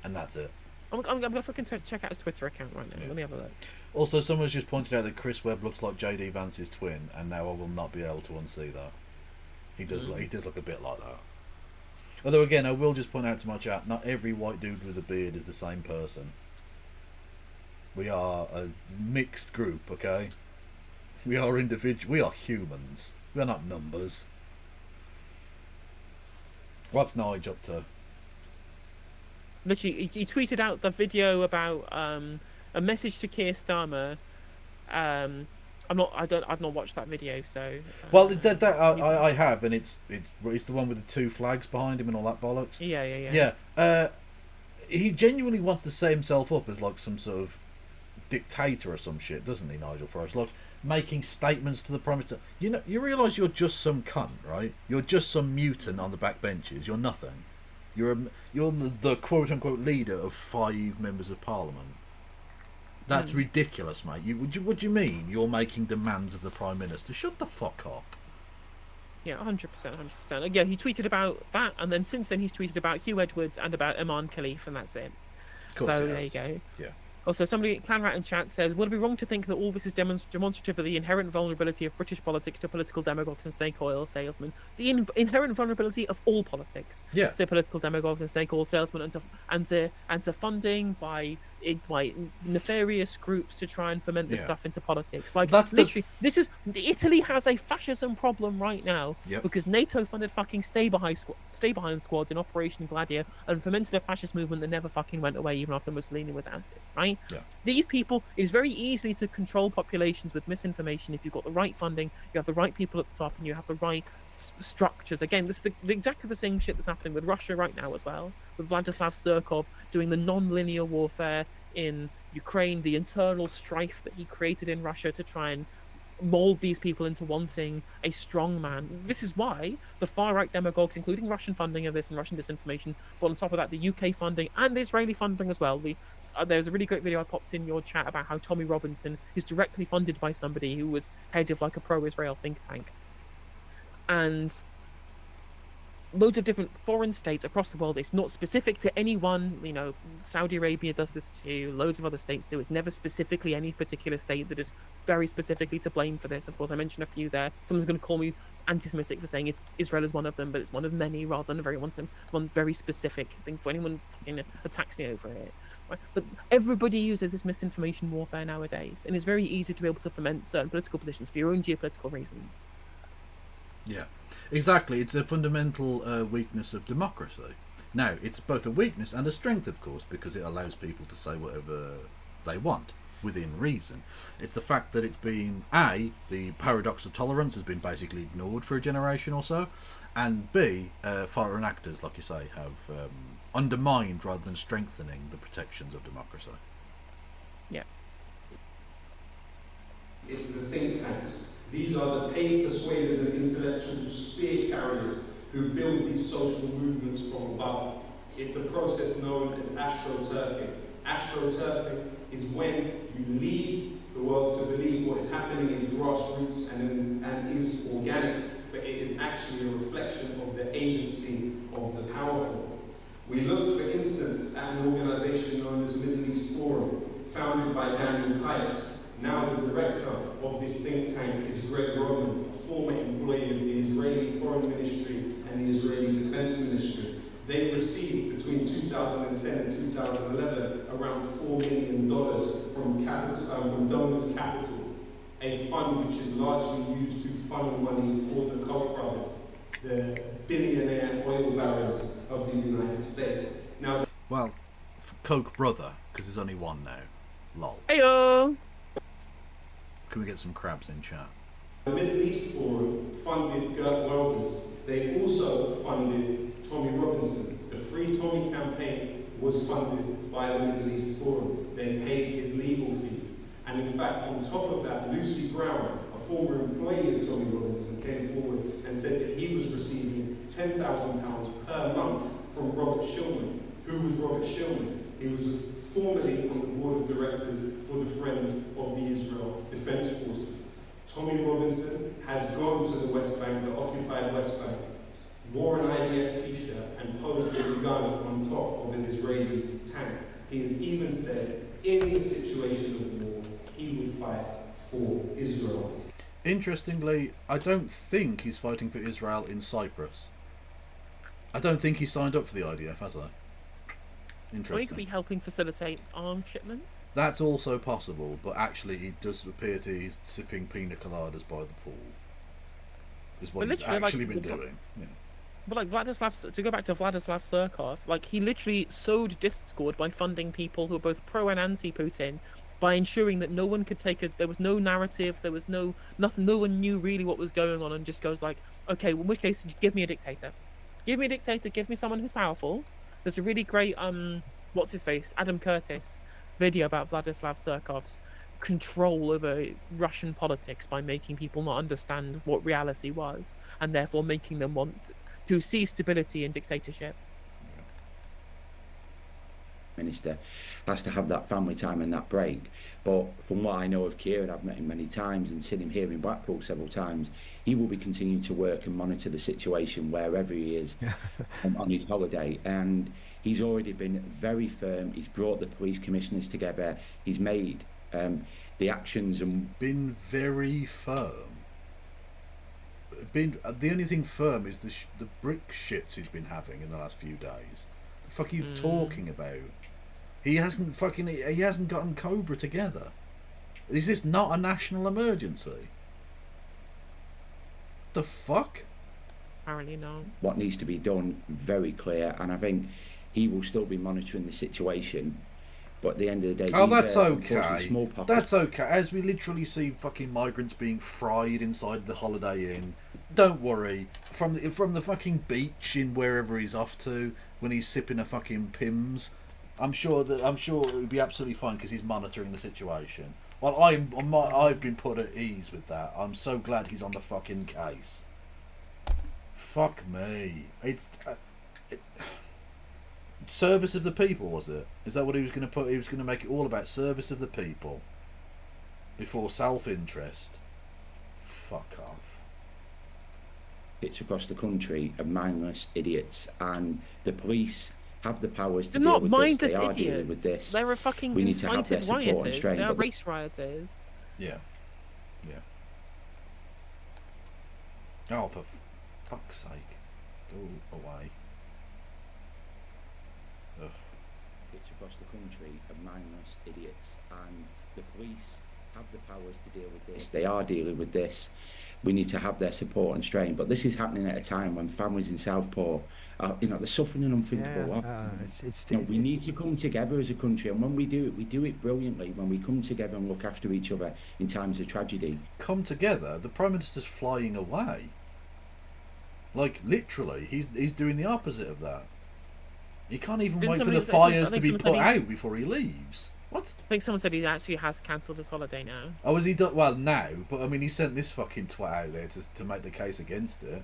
and that's it. I'm gonna fucking check out his Twitter account right now. Let me have a look. Also, someone's just pointed out that Chris Webb looks like JD Vance's twin, and now I will not be able to unsee that. He does look a bit like that. Although again, I will just point out to my chat, not every white dude with a beard is the same person. We are a mixed group, okay? We are individual. We are humans. We are not numbers. What's Nige up to? Literally, he tweeted out the video about a message to Keir Starmer. I've not watched that video, so. Well, I have, and it's the one with the two flags behind him and all that bollocks. Yeah. Yeah. He genuinely wants to set himself up as like some sort of dictator or some shit, doesn't he, Nigel Farage? Like making statements to the Prime Minister. You realise you're just some cunt, right? You're just some mutant on the back benches. You're nothing. You're the quote unquote leader of 5 members of Parliament. That's ridiculous, mate. What do you mean? You're making demands of the Prime Minister? Shut the fuck up. Yeah, 100%. Yeah, he tweeted about that, and then since then he's tweeted about Hugh Edwards and about Imran Khalif, and that's it. So there you go. Yeah. Also, somebody, Clanrat in chat says, would it be wrong to think that all this is demonstrative of the inherent vulnerability of British politics to political demagogues and snake oil salesmen? The inherent vulnerability of all politics to political demagogues and snake oil salesmen, and to funding by nefarious groups to try and ferment this stuff into politics. Like, Italy has a fascism problem right now because NATO funded fucking stay behind squads in Operation Gladio and fermented a fascist movement that never fucking went away even after Mussolini was ousted, right? Yeah. These people, it is very easy to control populations with misinformation if you've got the right funding, you have the right people at the top, and you have the right structures. Again, this is exactly the same shit that's happening with Russia right now as well, with Vladislav Surkov doing the non-linear warfare in Ukraine, the internal strife that he created in Russia to try and mold these people into wanting a strong man. This is why the far-right demagogues, including Russian funding of this and Russian disinformation, but on top of that, the UK funding and the Israeli funding as well. There's a really great video I popped in your chat about how Tommy Robinson is directly funded by somebody who was head of like a pro-Israel think tank. And loads of different foreign states across the world. It's not specific to any one. Saudi Arabia does this too. Loads of other states do. It's never specifically any particular state that is very specifically to blame for this. Of course, I mentioned a few there. Someone's going to call me anti-Semitic for saying Israel is one of them, but it's one of many rather than one very specific thing for anyone fucking attacks me over it. Right? But everybody uses this misinformation warfare nowadays, and it's very easy to be able to ferment certain political positions for your own geopolitical reasons. Yeah, exactly. It's a fundamental weakness of democracy. Now, it's both a weakness and a strength, of course, because it allows people to say whatever they want within reason. It's the fact that it's been, A, the paradox of tolerance has been basically ignored for a generation or so, and B, foreign actors, like you say, have undermined rather than strengthening the protections of democracy. Yeah. It's the think tanks. These are the paid persuaders and intellectual spear carriers who build these social movements from above. It's a process known as astroturfing. Astroturfing is when you lead the world to believe what is happening is grassroots and is organic, but it is actually a reflection of the agency of the powerful. We look, for instance, at an organization known as Middle East Forum, founded by Daniel Hyatt. Now the director of this think tank is Greg Roman, a former employee of the Israeli Foreign Ministry and the Israeli Defense Ministry. They received between 2010 and 2011 around $4 million from Donors Capital, a fund which is largely used to funnel money for the Koch brothers, the billionaire oil barons of the United States. Now, well, Koch brother, because there's only one now. Lol. Heyo. Can we get some crabs in chat? The Middle East Forum funded Gert Wilders. They also funded Tommy Robinson. The Free Tommy campaign was funded by the Middle East Forum. They paid his legal fees. And in fact, on top of that, Lucy Brown, a former employee of Tommy Robinson, came forward and said that he was receiving £10,000 per month from Robert Shillman. Who was Robert Shillman? He was formerly on the board of directors for the Friends of the Israel Defense Forces. Tommy Robinson has gone to the West Bank, the occupied West Bank, wore an IDF t-shirt and posed with a gun on top of an Israeli tank. He has even said, in the situation of war, he would fight for Israel. Interestingly, I don't think he's fighting for Israel in Cyprus. I don't think he signed up for the IDF, has I? Interesting. Or he could be helping facilitate arms shipments. That's also possible, but actually he does appear to he's sipping pina coladas by the pool. Is what he's actually been doing. Yeah. But like Vladislav, to go back to Vladislav Surkov, like he literally sowed discord by funding people who are both pro and anti-Putin, by ensuring that no one could take a. There was no narrative. There was nothing. No one knew really what was going on, and just goes like, okay, well, in which case, just give me a dictator. Give me a dictator. Give me someone who's powerful. There's a really great what's his face, Adam Curtis, video about Vladislav Surkov's control over Russian politics by making people not understand what reality was, and therefore making them want to see stability in dictatorship. Minister has to have that family time and that break. But from what I know of Kieran, I've met him many times and seen him here in Blackpool several times, he will be continuing to work and monitor the situation wherever he is on his holiday. And he's already been very firm. He's brought the police commissioners together. He's made the actions and been very firm. The only thing firm is the brick shits he's been having in the last few days. The fuck are you talking about? He hasn't gotten Cobra together. Is this not a national emergency? The fuck? Apparently not. What needs to be done, very clear, and I think he will still be monitoring the situation. But at the end of the day, oh, that's okay. That's okay. As we literally see fucking migrants being fried inside the Holiday Inn. Don't worry. From the fucking beach in wherever he's off to, when he's sipping a fucking Pimm's, I'm sure it would be absolutely fine because he's monitoring the situation. Well, I've been put at ease with that. I'm so glad he's on the fucking case. Fuck me. Service of the people, was it? Is that what he was going to put? He was going to make it all about service of the people before self-interest. Fuck off. It's across the country of mindless idiots, and the police have the powers to They're deal not with mindless this. They are idiots. dealing with this. They're a fucking we need to have their incited support and rioters. strength. They are race rioters. Yeah. Yeah. Oh, for fuck's sake. Go away. Ugh. It's across the country of mindless idiots, and the police have the powers to deal with this. They are dealing with this. We need to have their support and strength. But this is happening at a time when families in Southport are, they're suffering an unthinkable lot. We need to come together as a country, and when we do it brilliantly. When we come together and look after each other in times of tragedy. Come together? The Prime Minister's flying away. Like, literally, he's doing the opposite of that. He can't even wait for the fires to be put out before he leaves. What? I think someone said he actually has cancelled his holiday now. Oh, has he done? Well, now, but I mean, he sent this fucking twat out there to make the case against it.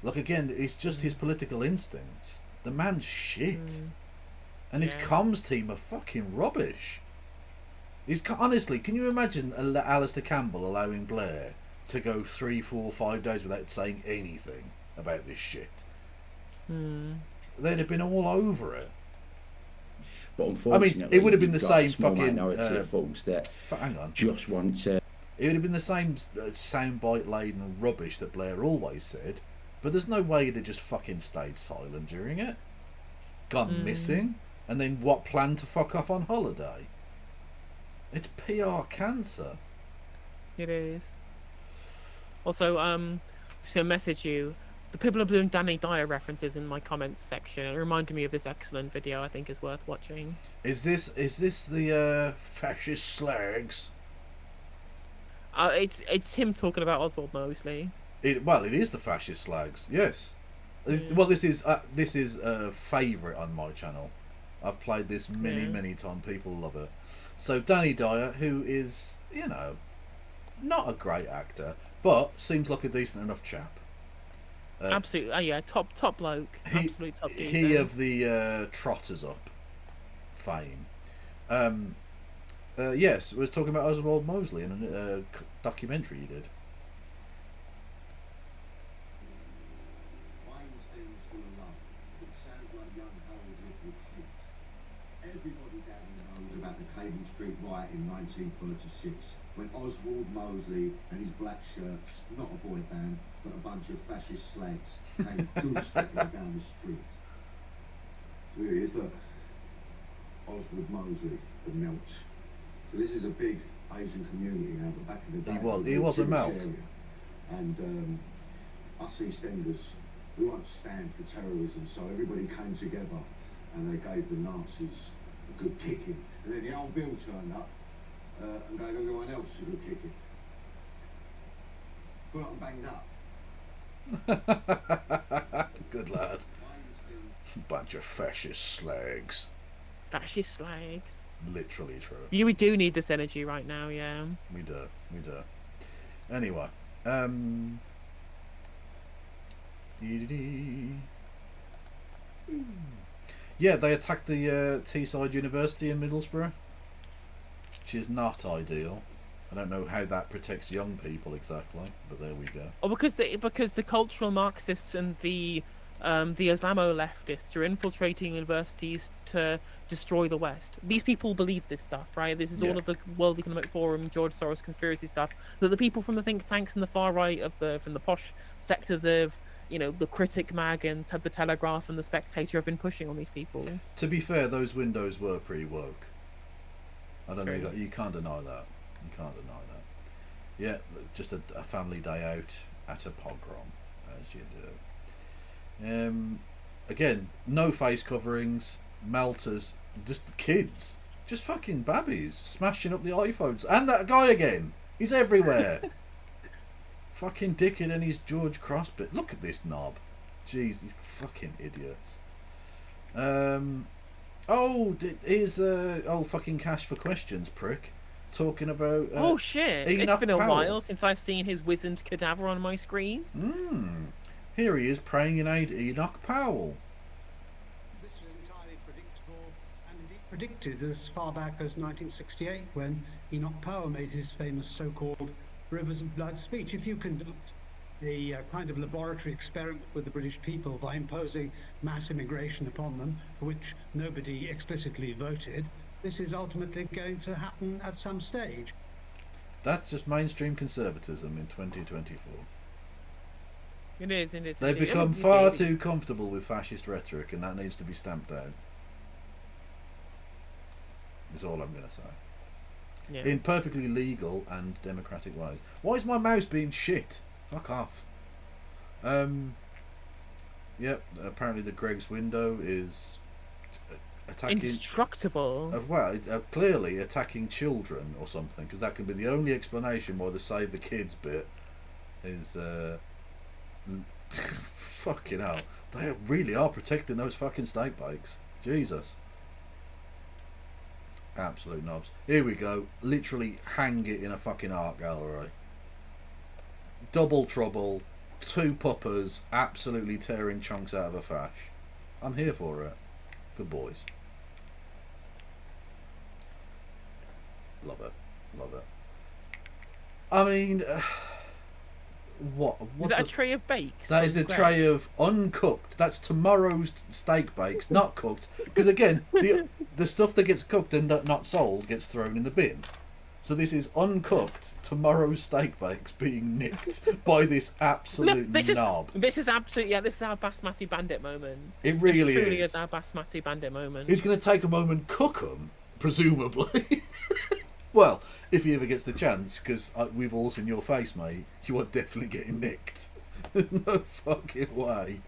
Look, again, it's just his political instincts. The man's shit. And his comms team are fucking rubbish. Honestly, can you imagine Alistair Campbell allowing Blair to go 3, 4, 5 days without saying anything about this shit? They'd have been all over it. But unfortunately, I mean, it would have been the same fucking minority of folks that hang on. Just want to. It would have been the same soundbite laden rubbish that Blair always said, but there's no way they'd just fucking stayed silent during it, gone missing, and then planned to fuck off on holiday. It's PR cancer. It is. Also, so I message you. The people are doing Danny Dyer references in my comments section. It reminded me of this excellent video I think is worth watching. Is this the fascist slags? It's him talking about Oswald Mosley. Well, it is the fascist slags. Yes. Well, this is a favourite on my channel. I've played this many times. People love it. So Danny Dyer, who is, you know, not a great actor, but seems like a decent enough chap. Absolutely, yeah, top bloke. Absolute top geezer. He of the Trotters Up fame. Yes, was talking about Oswald Mosley in a documentary he did. Everybody down knows about the Cable Street riot in 1936, when Oswald Mosley and his black shirts, not a boy band, but a bunch of fascist slags, came goose-stepping down the street. So here he is, look. Oswald Mosley, the Melt. So this is a big Asian community now, but back in the day... He was a Melt. And us EastEnders, we won't stand for terrorism, so everybody came together and they gave the Nazis a good kicking. And then the old Bill turned up and gave everyone else a good kicking. Got up and banged up. Good lad. Bunch of fascist slags. Fascist slags. Literally true. Yeah, we do need this energy right now, yeah. We do. Anyway. Yeah, they attacked the Teesside University in Middlesbrough, which is not ideal. I don't know how that protects young people exactly, but there we go. Oh, because the cultural Marxists and the Islamo leftists are infiltrating universities to destroy the West. These people believe this stuff, right? This is all of the World Economic Forum, George Soros conspiracy stuff that the people from the think tanks and the far right from the posh sectors of, you know, the Critic mag and the Telegraph and the Spectator have been pushing on these people. To be fair, those windows were pretty woke. I don't think you can't deny that. You can't deny that. Yeah, just a family day out at a pogrom, as you do. Again, no face coverings, melters, just kids, just fucking babbies smashing up the iPhones, and that guy again. He's everywhere. Fucking dickhead and his George Cross bit. Look at this knob. Jeez, these fucking idiots. Here's old fucking Cash for Questions prick talking about. Oh shit! Enoch It's been a Powell. while since I've seen his wizened cadaver on my screen. Here he is praying in aid Enoch Powell. This was entirely predictable and indeed predicted as far back as 1968 when Enoch Powell made his famous so-called Rivers of Blood speech. If you conduct the kind of laboratory experiment with the British people by imposing mass immigration upon them, for which nobody explicitly voted, this is ultimately going to happen at some stage. That's just mainstream conservatism in 2024. It is. They've become far too comfortable with fascist rhetoric, and that needs to be stamped out. Is all I'm going to say. Yeah. In perfectly legal and democratic ways. Why is my mouse being shit? Fuck off. Yep, apparently the Greg's window is attacking... Indestructible. Well, it's clearly attacking children or something, because that could be the only explanation why the save the kids bit is... fucking hell. They really are protecting those fucking steak bakes. Jesus. Absolute knobs. Here we go. Literally hang it in a fucking art gallery. Double trouble. Two puppers absolutely tearing chunks out of a fash. I'm here for it. Good boys. Love it. Love it. I mean... What is that a tray of bakes? That is a tray of uncooked. That's tomorrow's steak bakes, not cooked. Because again, the stuff that gets cooked and not sold gets thrown in the bin. So this is uncooked tomorrow's steak bakes being nicked by this absolute knob. This is our Basmati Bandit moment. It really truly is. is our Basmati Bandit moment. He's going to take a moment, cook them, presumably. Well, if he ever gets the chance, because we've all seen your face, mate, you are definitely getting nicked. There's no fucking way.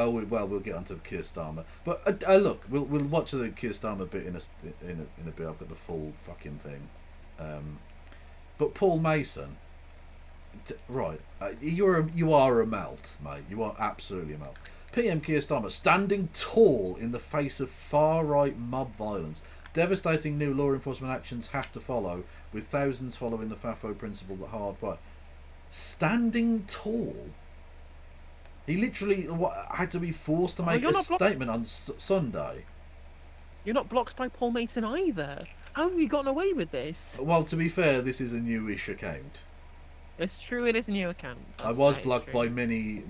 Oh, we'll get onto Keir Starmer, but look, we'll watch the Keir Starmer bit in a bit. I've got the full fucking thing. But Paul Mason, right? You are a melt, mate. You are absolutely a melt. PM Keir Starmer standing tall in the face of far-right mob violence. Devastating new law enforcement actions have to follow, with thousands following the FAFO principle that hard right. Standing tall. He literally had to be forced to make a statement on Sunday. You're not blocked by Paul Mason either. How have you gotten away with this? Well, to be fair, this is a newish account. It's true, it is a new account. I was blocked by many.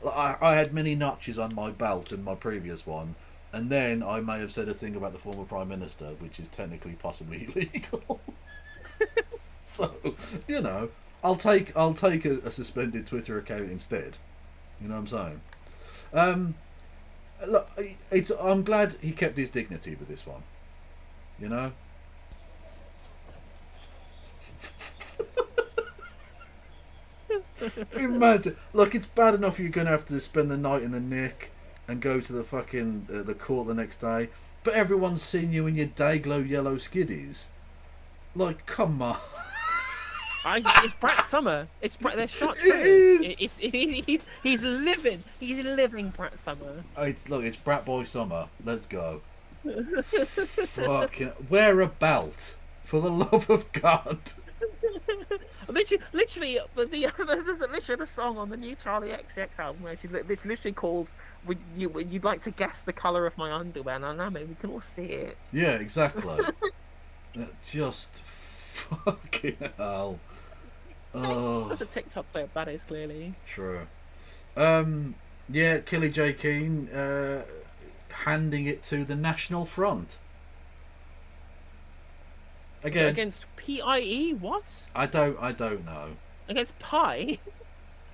I had many notches on my belt in my previous one, and then I may have said a thing about the former Prime Minister, which is technically possibly illegal. So, you know, I'll take a suspended Twitter account instead. You know what I'm saying? Look, I'm glad he kept his dignity with this one. You know? Imagine, look, it's bad enough you're going to have to spend the night in the Nick and go to the fucking the court the next day, but everyone's seen you in your Dayglow yellow skiddies. Like, come on. It's Brett Summer. It's Brett. They're shot. He's living. He's living Brett Summer. It's Brat Boy Summer. Let's go. Fucking wear a belt for the love of God. Literally, there's literally a song on the new Charlie XCX album where this literally calls you'd like to guess the colour of my underwear, and I know we can all see it. Yeah, exactly. Just fucking hell. Oh, that's a TikTok clip. That is clearly true. Yeah, Killy J. Keane handing it to the National Front. Again, against PIE, what? I don't know. Against Pi?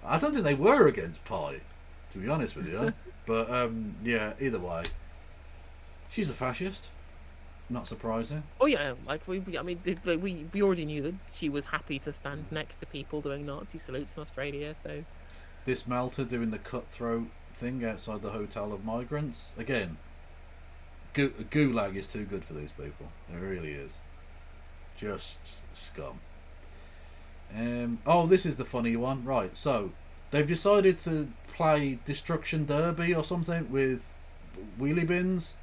I don't think they were against Pi, to be honest with you. But yeah, either way, she's a fascist. Not surprising. Oh yeah, like we already knew that she was happy to stand next to people doing Nazi salutes in Australia. So this Malta doing the cutthroat thing outside the hotel of migrants again. Gulag is too good for these people. It really is. Just scum. Oh, this is the funny one. Right, so they've decided to play Destruction Derby or something with wheelie bins.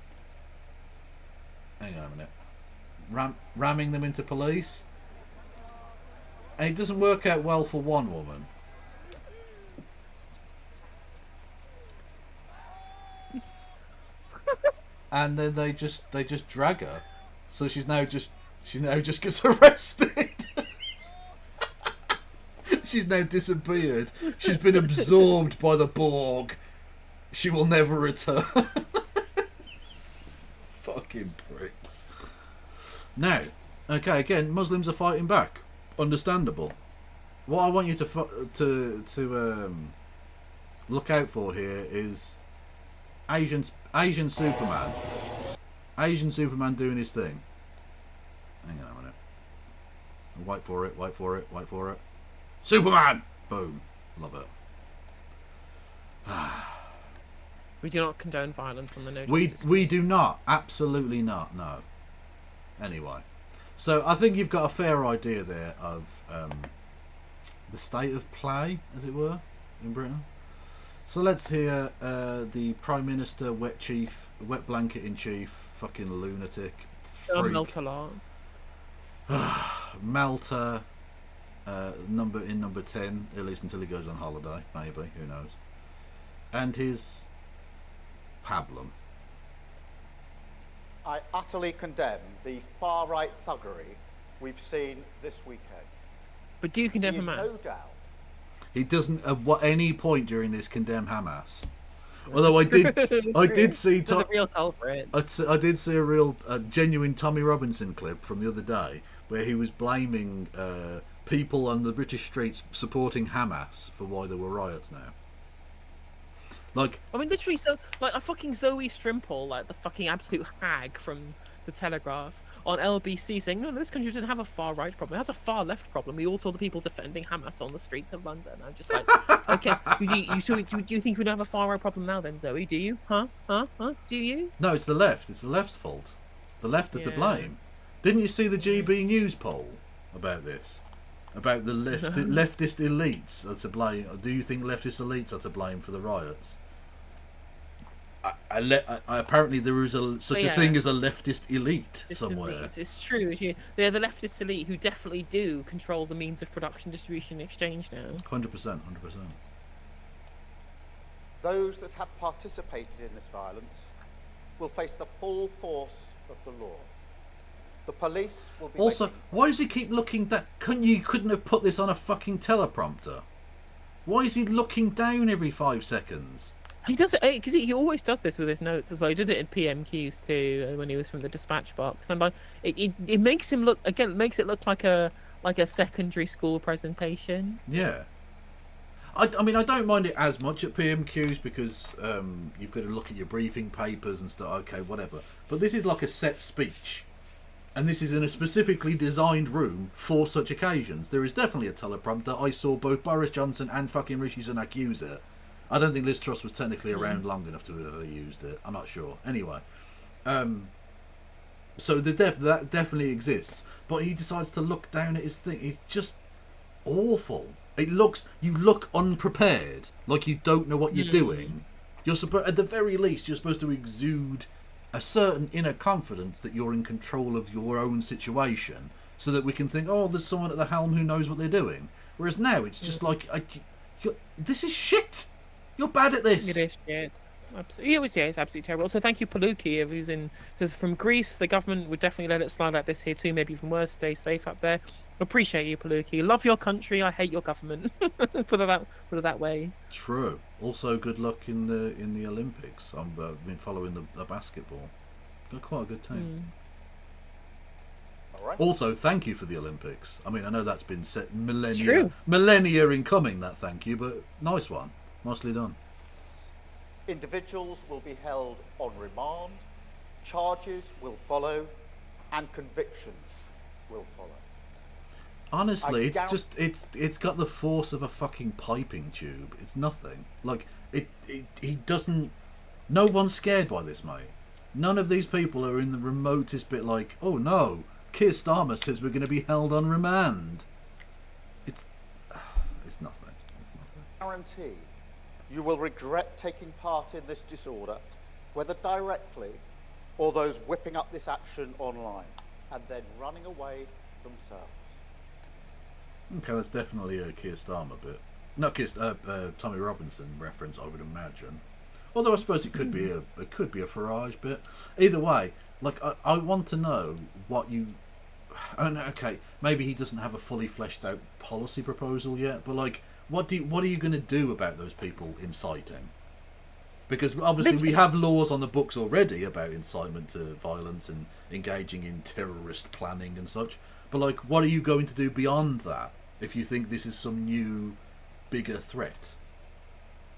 Hang on a minute. Ramming them into police. And it doesn't work out well for one woman. And then they just drag her. So she now just gets arrested. She's now disappeared. She's been absorbed by the Borg. She will never return. Fucking pricks. Now, okay, again, Muslims are fighting back. Understandable. What I want you to look out for here is Asian Superman. Asian Superman doing his thing. Hang on a minute. Wait for it. Superman! Boom. Love it. We do not condone violence on the no. We do not. Absolutely not. No. Anyway. So I think you've got a fair idea there of the state of play, as it were, in Britain. So let's hear the Prime Minister, wet blanket in chief, fucking lunatic. Melt a lot. Malta, number 10, at least until he goes on holiday, maybe, who knows. And his pablum. I utterly condemn the far-right thuggery we've seen this weekend. But do you condemn Hamas? No doubt. He doesn't at any point during this condemn Hamas. Although I did see the real culprits. I did see a genuine Tommy Robinson clip from the other day where he was blaming people on the British streets supporting Hamas for why there were riots now. Like, I mean, literally, so like a fucking Zoe Strimple, like the fucking absolute hag from the Telegraph, on LBC saying, no, this country didn't have a far right problem. It has a far left problem. We all saw the people defending Hamas on the streets of London. I'm just like, okay, do you think we don't have a far right problem now then, Zoe? Do you? Huh? Do you? No, it's the left. It's the left's fault. The left is to blame. Didn't you see the GB News poll about this? About the leftist elites are to blame. Do you think leftist elites are to blame for the riots? Apparently there is such a thing as a leftist elite somewhere. It's true. They're the leftist elite who definitely do control the means of production, distribution, and exchange now. 100%. Those that have participated in this violence will face the full force of the law. The police will be Also, why does he keep looking down? You couldn't have put this on a fucking teleprompter. Why is he looking down every 5 seconds? He does it because he always does this with his notes as well. He did it in PMQs too when he was from the dispatch box. And it makes him look again. Makes it look like a secondary school presentation. Yeah. I mean, I don't mind it as much at PMQs because you've got to look at your briefing papers and stuff. Okay, whatever. But this is like a set speech. And this is in a specifically designed room for such occasions. There is definitely a teleprompter. I saw both Boris Johnson and fucking Rishi Sunak use it. I don't think Liz Truss was technically around long enough to have used it. I'm not sure. Anyway. So that definitely exists. But he decides to look down at his thing. It's just awful. You look unprepared. Like you don't know what you're doing. At the very least, you're supposed to exude a certain inner confidence that you're in control of your own situation, so that we can think, oh, there's someone at the helm who knows what they're doing. Whereas now it's just like, this is shit. You're bad at this. It is shit. Absolutely, it's absolutely terrible. So thank you, Paluki, who's says from Greece. The government would definitely let it slide like this here too. Maybe even worse. Stay safe up there. Appreciate you, Paluki. Love your country. I hate your government. put it that way. True. Also, good luck in the Olympics. I've been following the basketball. Got quite a good team. All right. Also, thank you for the Olympics. I mean, I know that's been set millennia in coming. That thank you, but nice one. Nicely done. Individuals will be held on remand, charges will follow, and convictions will follow. Honestly, it's got the force of a fucking piping tube. It's nothing. Like he doesn't. No one's scared by this, mate. None of these people are in the remotest bit like, oh no, Keir Starmer says we're going to be held on remand. It's nothing. It's nothing. Guarantee you will regret taking part in this disorder, whether directly or those whipping up this action online and then running away themselves. Okay, that's definitely a Keir Starmer bit. Not Tommy Robinson reference, I would imagine. Although I suppose it could be a Farage bit. Either way, like I want to know what you. I mean, okay, maybe he doesn't have a fully fleshed out policy proposal yet, but like, what are you going to do about those people inciting? Because obviously we have laws on the books already about incitement to violence and engaging in terrorist planning and such. But like, what are you going to do beyond that if you think this is some new, bigger threat?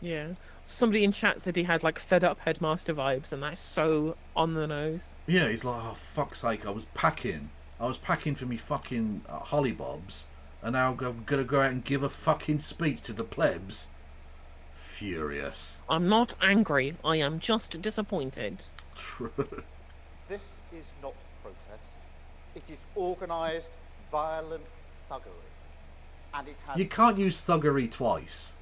Yeah. Somebody in chat said he had like fed up headmaster vibes, and that's so on the nose. Yeah, he's like, oh fuck's sake, I was packing for me fucking hollybobs, and now I'm gonna go out and give a fucking speech to the plebs. Furious. I'm not angry, I am just disappointed. True. This is not protest. It is organised, violent thuggery. And it has... You can't use thuggery twice.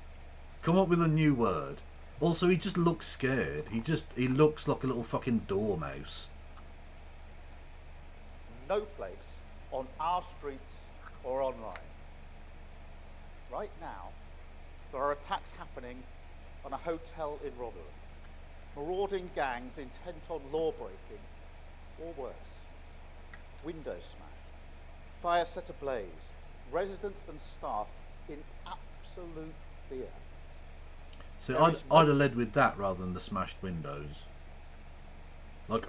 Come up with a new word. Also, he just looks scared. He looks like a little fucking dormouse. No place on our streets or online. Right now, there are attacks happening on a hotel in Rotherham. Marauding gangs intent on law breaking, or worse. Windows smashed, fire set ablaze, residents and staff in absolute fear. So I'd have led with that rather than the smashed windows. Like,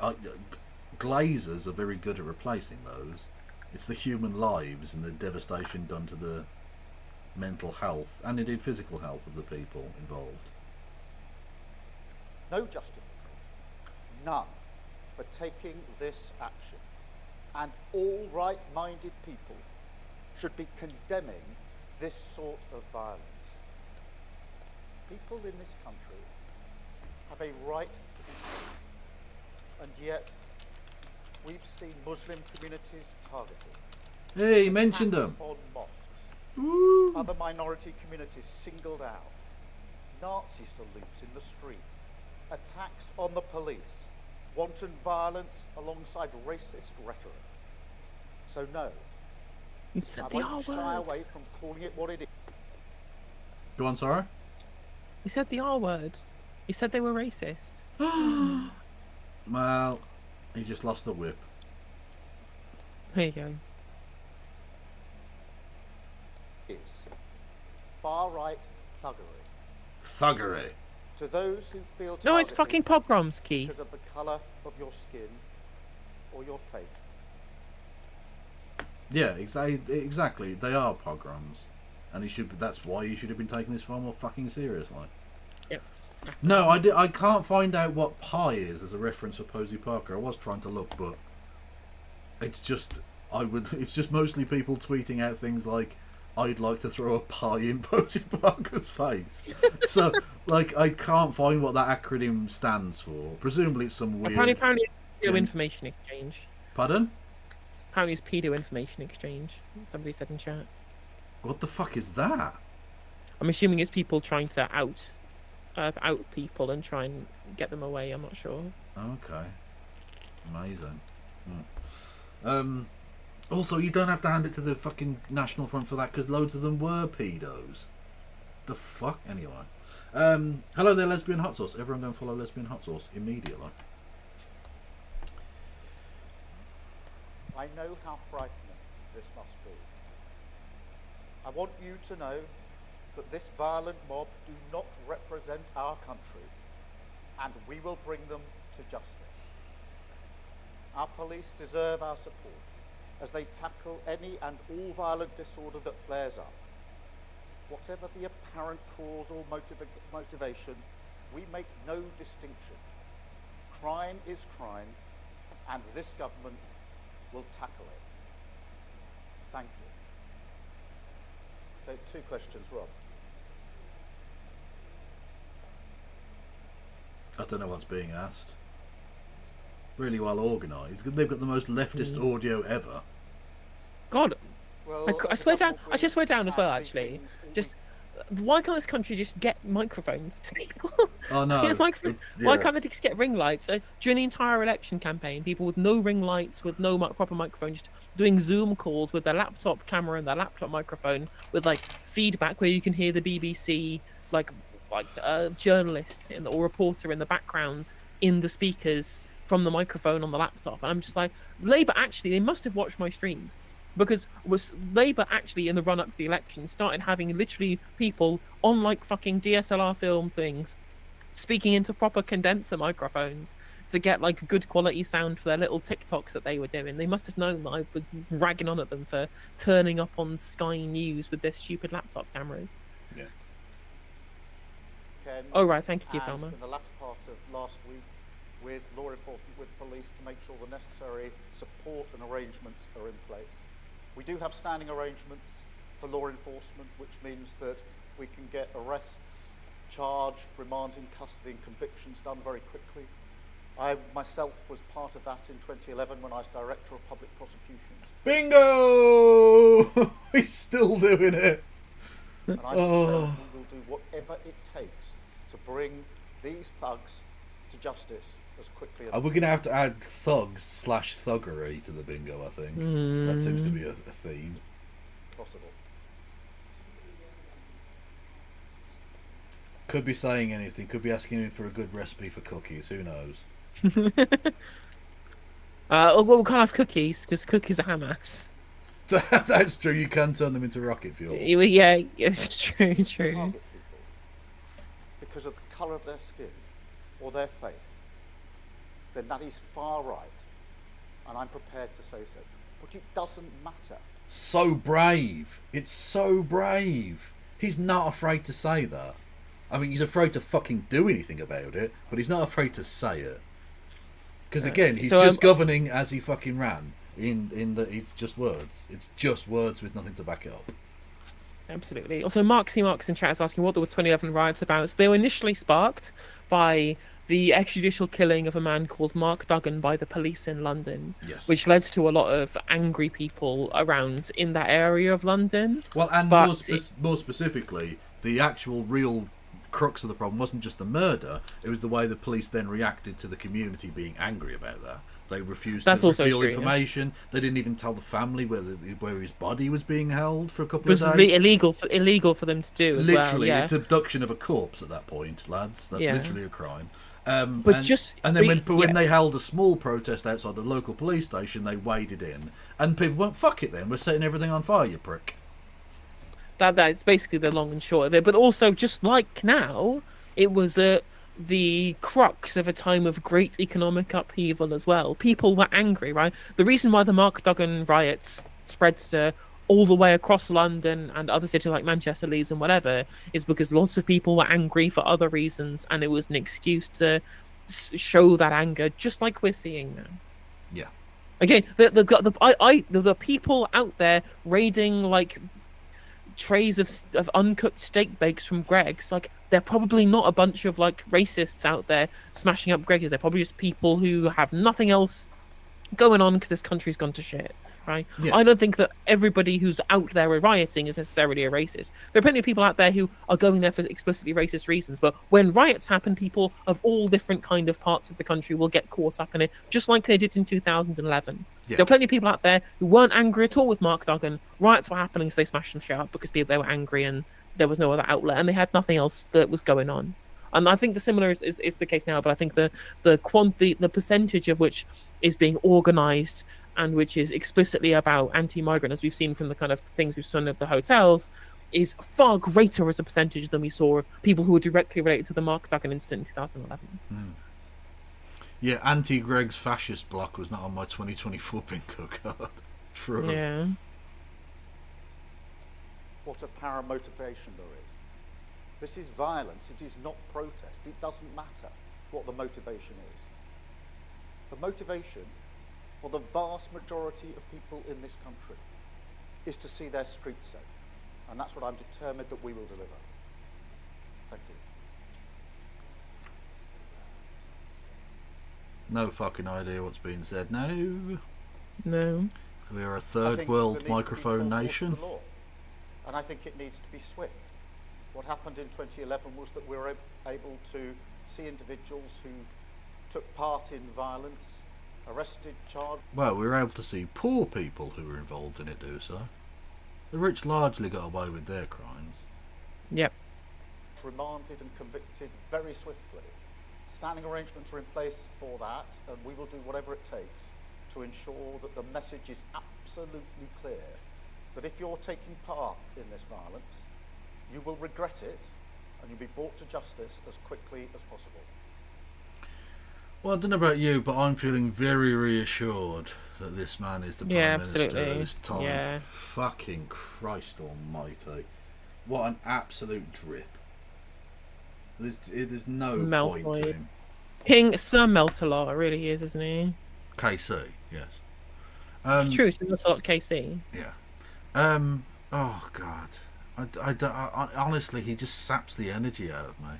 glazers are very good at replacing those. It's the human lives and the devastation done to the mental health and indeed physical health of the people involved. No justification, none, for taking this action. and all right-minded people should be condemning this sort of violence. People in this country have a right to be safe, and yet we've seen Muslim communities targeted. Hey, he mentioned them. On mosques. Ooh. Other minority communities singled out. Nazi salutes in the street. Attacks on the police. Wanton violence alongside racist rhetoric. So no, You said I the R won't shy word. away from calling it what it is. Go on, sorry. You said the R word. You said they were racist. Well, he just lost the whip. There you go. Is far-right thuggery. Thuggery. To those who feel No, it's targeted fucking pogroms, Keith. because of the colour of your skin or your faith. Yeah, exactly. They are pogroms, and he should. That's why he should have been taking this far more fucking seriously. Yep. No, I can't find out what pie is as a reference for Posey Parker. I was trying to look, but it's just It's just mostly people tweeting out things like, "I'd like to throw a pie in Posey Parker's face." So, like, I can't find what that acronym stands for. Presumably, it's some weird. Apparently, it's pedo information exchange. Pardon? Apparently, it's pedo information exchange. Somebody said in chat. What the fuck is that? I'm assuming it's people trying to out people and try and get them away. I'm not sure. Okay. Amazing. Also, you don't have to hand it to the fucking National Front for that, because loads of them were pedos. The fuck? Anyway. Hello there, Lesbian Hot Sauce. Everyone go and follow Lesbian Hot Sauce immediately. I know how frightening this must be. I want you to know that this violent mob do not represent our country, and we will bring them to justice. Our police deserve our support as they tackle any and all violent disorder that flares up. Whatever the apparent cause or motivation, we make no distinction. Crime is crime, and this government will tackle it. Thank you. So, 2 questions, Rob. I don't know what's being asked. Really well organised. They've got the most leftist audio ever. God, Well, I swear down. I just swear down as well. Actually, just why can't this country just get microphones to people? Oh no! Why can't they just get ring lights? During the entire election campaign, people with no ring lights, with no proper microphone, just doing Zoom calls with their laptop camera and their laptop microphone, with like feedback where you can hear the BBC, like journalist or reporter in the background in the speakers from the microphone on the laptop. And I'm just like, Labour actually, they must have watched my streams, because Labour actually in the run up to the election started having literally people on like fucking DSLR film things speaking into proper condenser microphones to get like good quality sound for their little TikToks that they were doing. They must have known that I was ragging on at them for turning up on Sky News with their stupid laptop cameras. Yeah. Ken, Oh right, thank you, and Palmer. in the latter part of last week, with law enforcement, with police, to make sure the necessary support and arrangements are in place. We do have standing arrangements for law enforcement, which means that we can get arrests, charged, remands in custody and convictions done very quickly. I myself was part of that in 2011 when I was Director of Public Prosecutions. Bingo! He's still doing it. And I'm determined we will do whatever it takes to bring these thugs to justice as quickly as We're going to have to add thugs/thuggery to the bingo, I think. That seems to be a theme. possible. Could be saying anything. Could be asking him for a good recipe for cookies. Who knows? Well, we can't have cookies because cookies are Hamas. That's true. You can turn them into rocket fuel. Yeah, it's true. Target people because of the colour of their skin or their faith, then that is far right, and I'm prepared to say so. But it doesn't matter. So brave. It's so brave. He's not afraid to say that. I mean, he's afraid to fucking do anything about it, but he's not afraid to say it. Because again, he's just governing as he fucking ran. in that it's just words. It's just words with nothing to back it up. Absolutely. Also, Mark C. Marks in chat is asking what the 2011 riots about. So they were initially sparked by the extrajudicial killing of a man called Mark Duggan by the police in London, Yes. which led to a lot of angry people around in that area of London. Well, and But more specifically, the actual real crux of the problem wasn't just the murder, it was the way the police then reacted to the community being angry about that. They refused That's to also reveal true, yeah. information. They didn't even tell the family where his body was being held for a it couple was of days. illegal for them to do as Literally, well. Yeah. it's abduction of a corpse at that point, lads. That's Yeah. literally a crime. But When they held a small protest outside the local police station, they waded in, and people went, "Fuck it, then we're setting everything on fire, you prick." That's basically the long and short of it. But also, just like now, it was the crux of a time of great economic upheaval as well. People were angry, right? The reason why the Mark Duggan riots spread to all the way across London and other cities like Manchester, Leeds, and whatever is because lots of people were angry for other reasons, and it was an excuse to show that anger, just like we're seeing now. Yeah. Again, the people out there raiding like trays of uncooked steak bakes from Greg's, like they're probably not a bunch of like racists out there smashing up Greg's. They're probably just people who have nothing else going on because this country's gone to shit, right? Yeah. I don't think that everybody who's out there rioting is necessarily a racist. There are plenty of people out there who are going there for explicitly racist reasons, but when riots happen, people of all different kind of parts of the country will get caught up in it, just like they did in 2011. Yeah. There are plenty of people out there who weren't angry at all with Mark Duggan. Riots were happening, so they smashed some shit up because they were angry and there was no other outlet, and they had nothing else that was going on. And I think the similar is the case now, but I think the percentage of which is being organised and which is explicitly about anti-migrant, as we've seen from the kind of things we've seen at the hotels, is far greater as a percentage than we saw of people who were directly related to the Mark Duggan incident in 2011. Yeah, anti-Greg's fascist block was not on my 2024 bingo card. True. Yeah. What apparent motivation there is. This is violence, it is not protest. It doesn't matter what the motivation is. The motivation for the vast majority of people in this country is to see their streets safe. And that's what I'm determined that we will deliver. Thank you. No fucking idea what's being said. No. No. We are a I third think world there needs to be microphone full force nation. of the law. And I think it needs to be swift. What happened in 2011 was that we were able to see individuals who took part in violence, arrested, charged. Well, we were able to see poor people who were involved in it do so. The rich largely got away with their crimes. Yep. Remanded and convicted very swiftly. Standing arrangements are in place for that, and we will do whatever it takes to ensure that the message is absolutely clear that if you're taking part in this violence, you will regret it and you'll be brought to justice as quickly as possible. Well, I don't know about you, but I'm feeling very reassured that this man is the Prime Minister at absolutely. this time. Yeah. Fucking Christ almighty. What an absolute drip. There's no point to him. King Sir Meltalot really is, isn't he? KC, yes. It's true, Sir Meltalot KC. Yeah. Oh, God. I honestly, he just saps the energy out of me.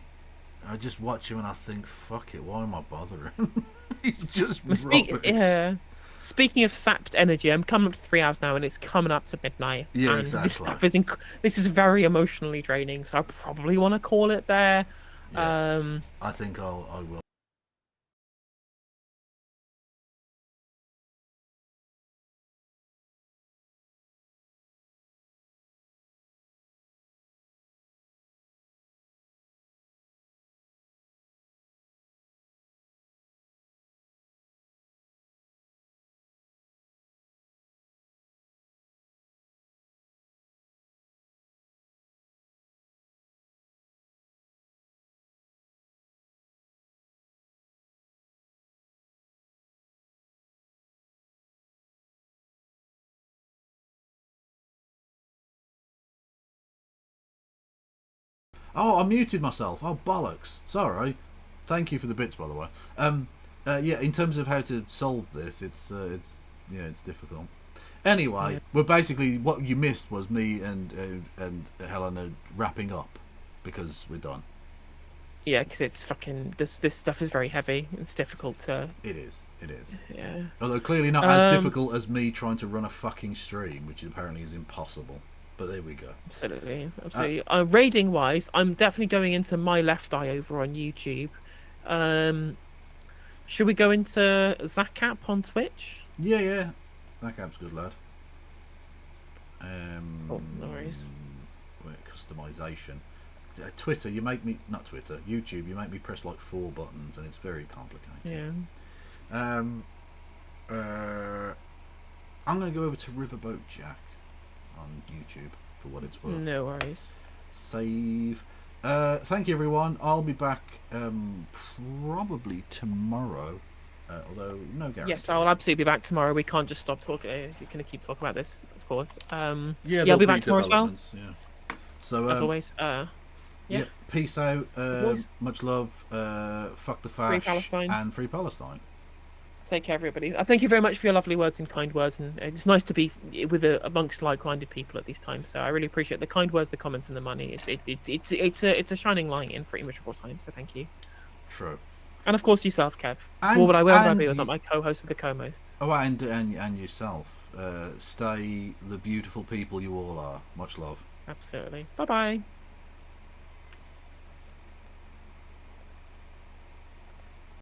I just watch him and I think, fuck it, why am I bothering? He's just rubbish. Speaking of sapped energy, I'm coming up to 3 hours now, and it's coming up to midnight. Yeah, and exactly. This is very emotionally draining, so I probably want to call it there. Yes. I think I will. Oh, I muted myself. Oh, bollocks. Sorry. Thank you for the bits, by the way. Yeah, in terms of how to solve this, it's Yeah, it's difficult. Anyway, well, basically, what you missed was me and Helena wrapping up because we're done. Yeah, because it's fucking this stuff is very heavy. It's difficult to. It is. Yeah. Although clearly not as difficult as me trying to run a fucking stream, which apparently is impossible. But there we go. Absolutely. Raiding wise, I'm definitely going into My Left Eye over on YouTube. Should we go into Zakap on Twitch? Yeah. Zakap's good lad. Oh, no worries. Customization. Twitter, you make me not Twitter. YouTube, you make me press like 4 buttons, and it's very complicated. Yeah. I'm going to go over to Riverboat Jack on YouTube for what it's worth. No worries. Save. Thank you, everyone. I'll be back probably tomorrow. Although no guarantee. Yes, I'll absolutely be back tomorrow. We can't just stop talking. You're going to keep talking about this, of course. Yeah, I'll be back tomorrow as well. Yeah. So as always. Yeah. Peace out. Much love. Fuck the fash. Free Palestine. And free Palestine. Take care, everybody. Thank you very much for your lovely words and kind words, and it's nice to be with amongst like-minded people at these times. So I really appreciate the kind words, the comments, and the money. It's a shining light in pretty miserable times. So thank you. True. And of course yourself, Kev. And, what would I wear be without my co-host with the co-most? Oh, and yourself. Stay the beautiful people you all are. Much love. Absolutely. Bye bye.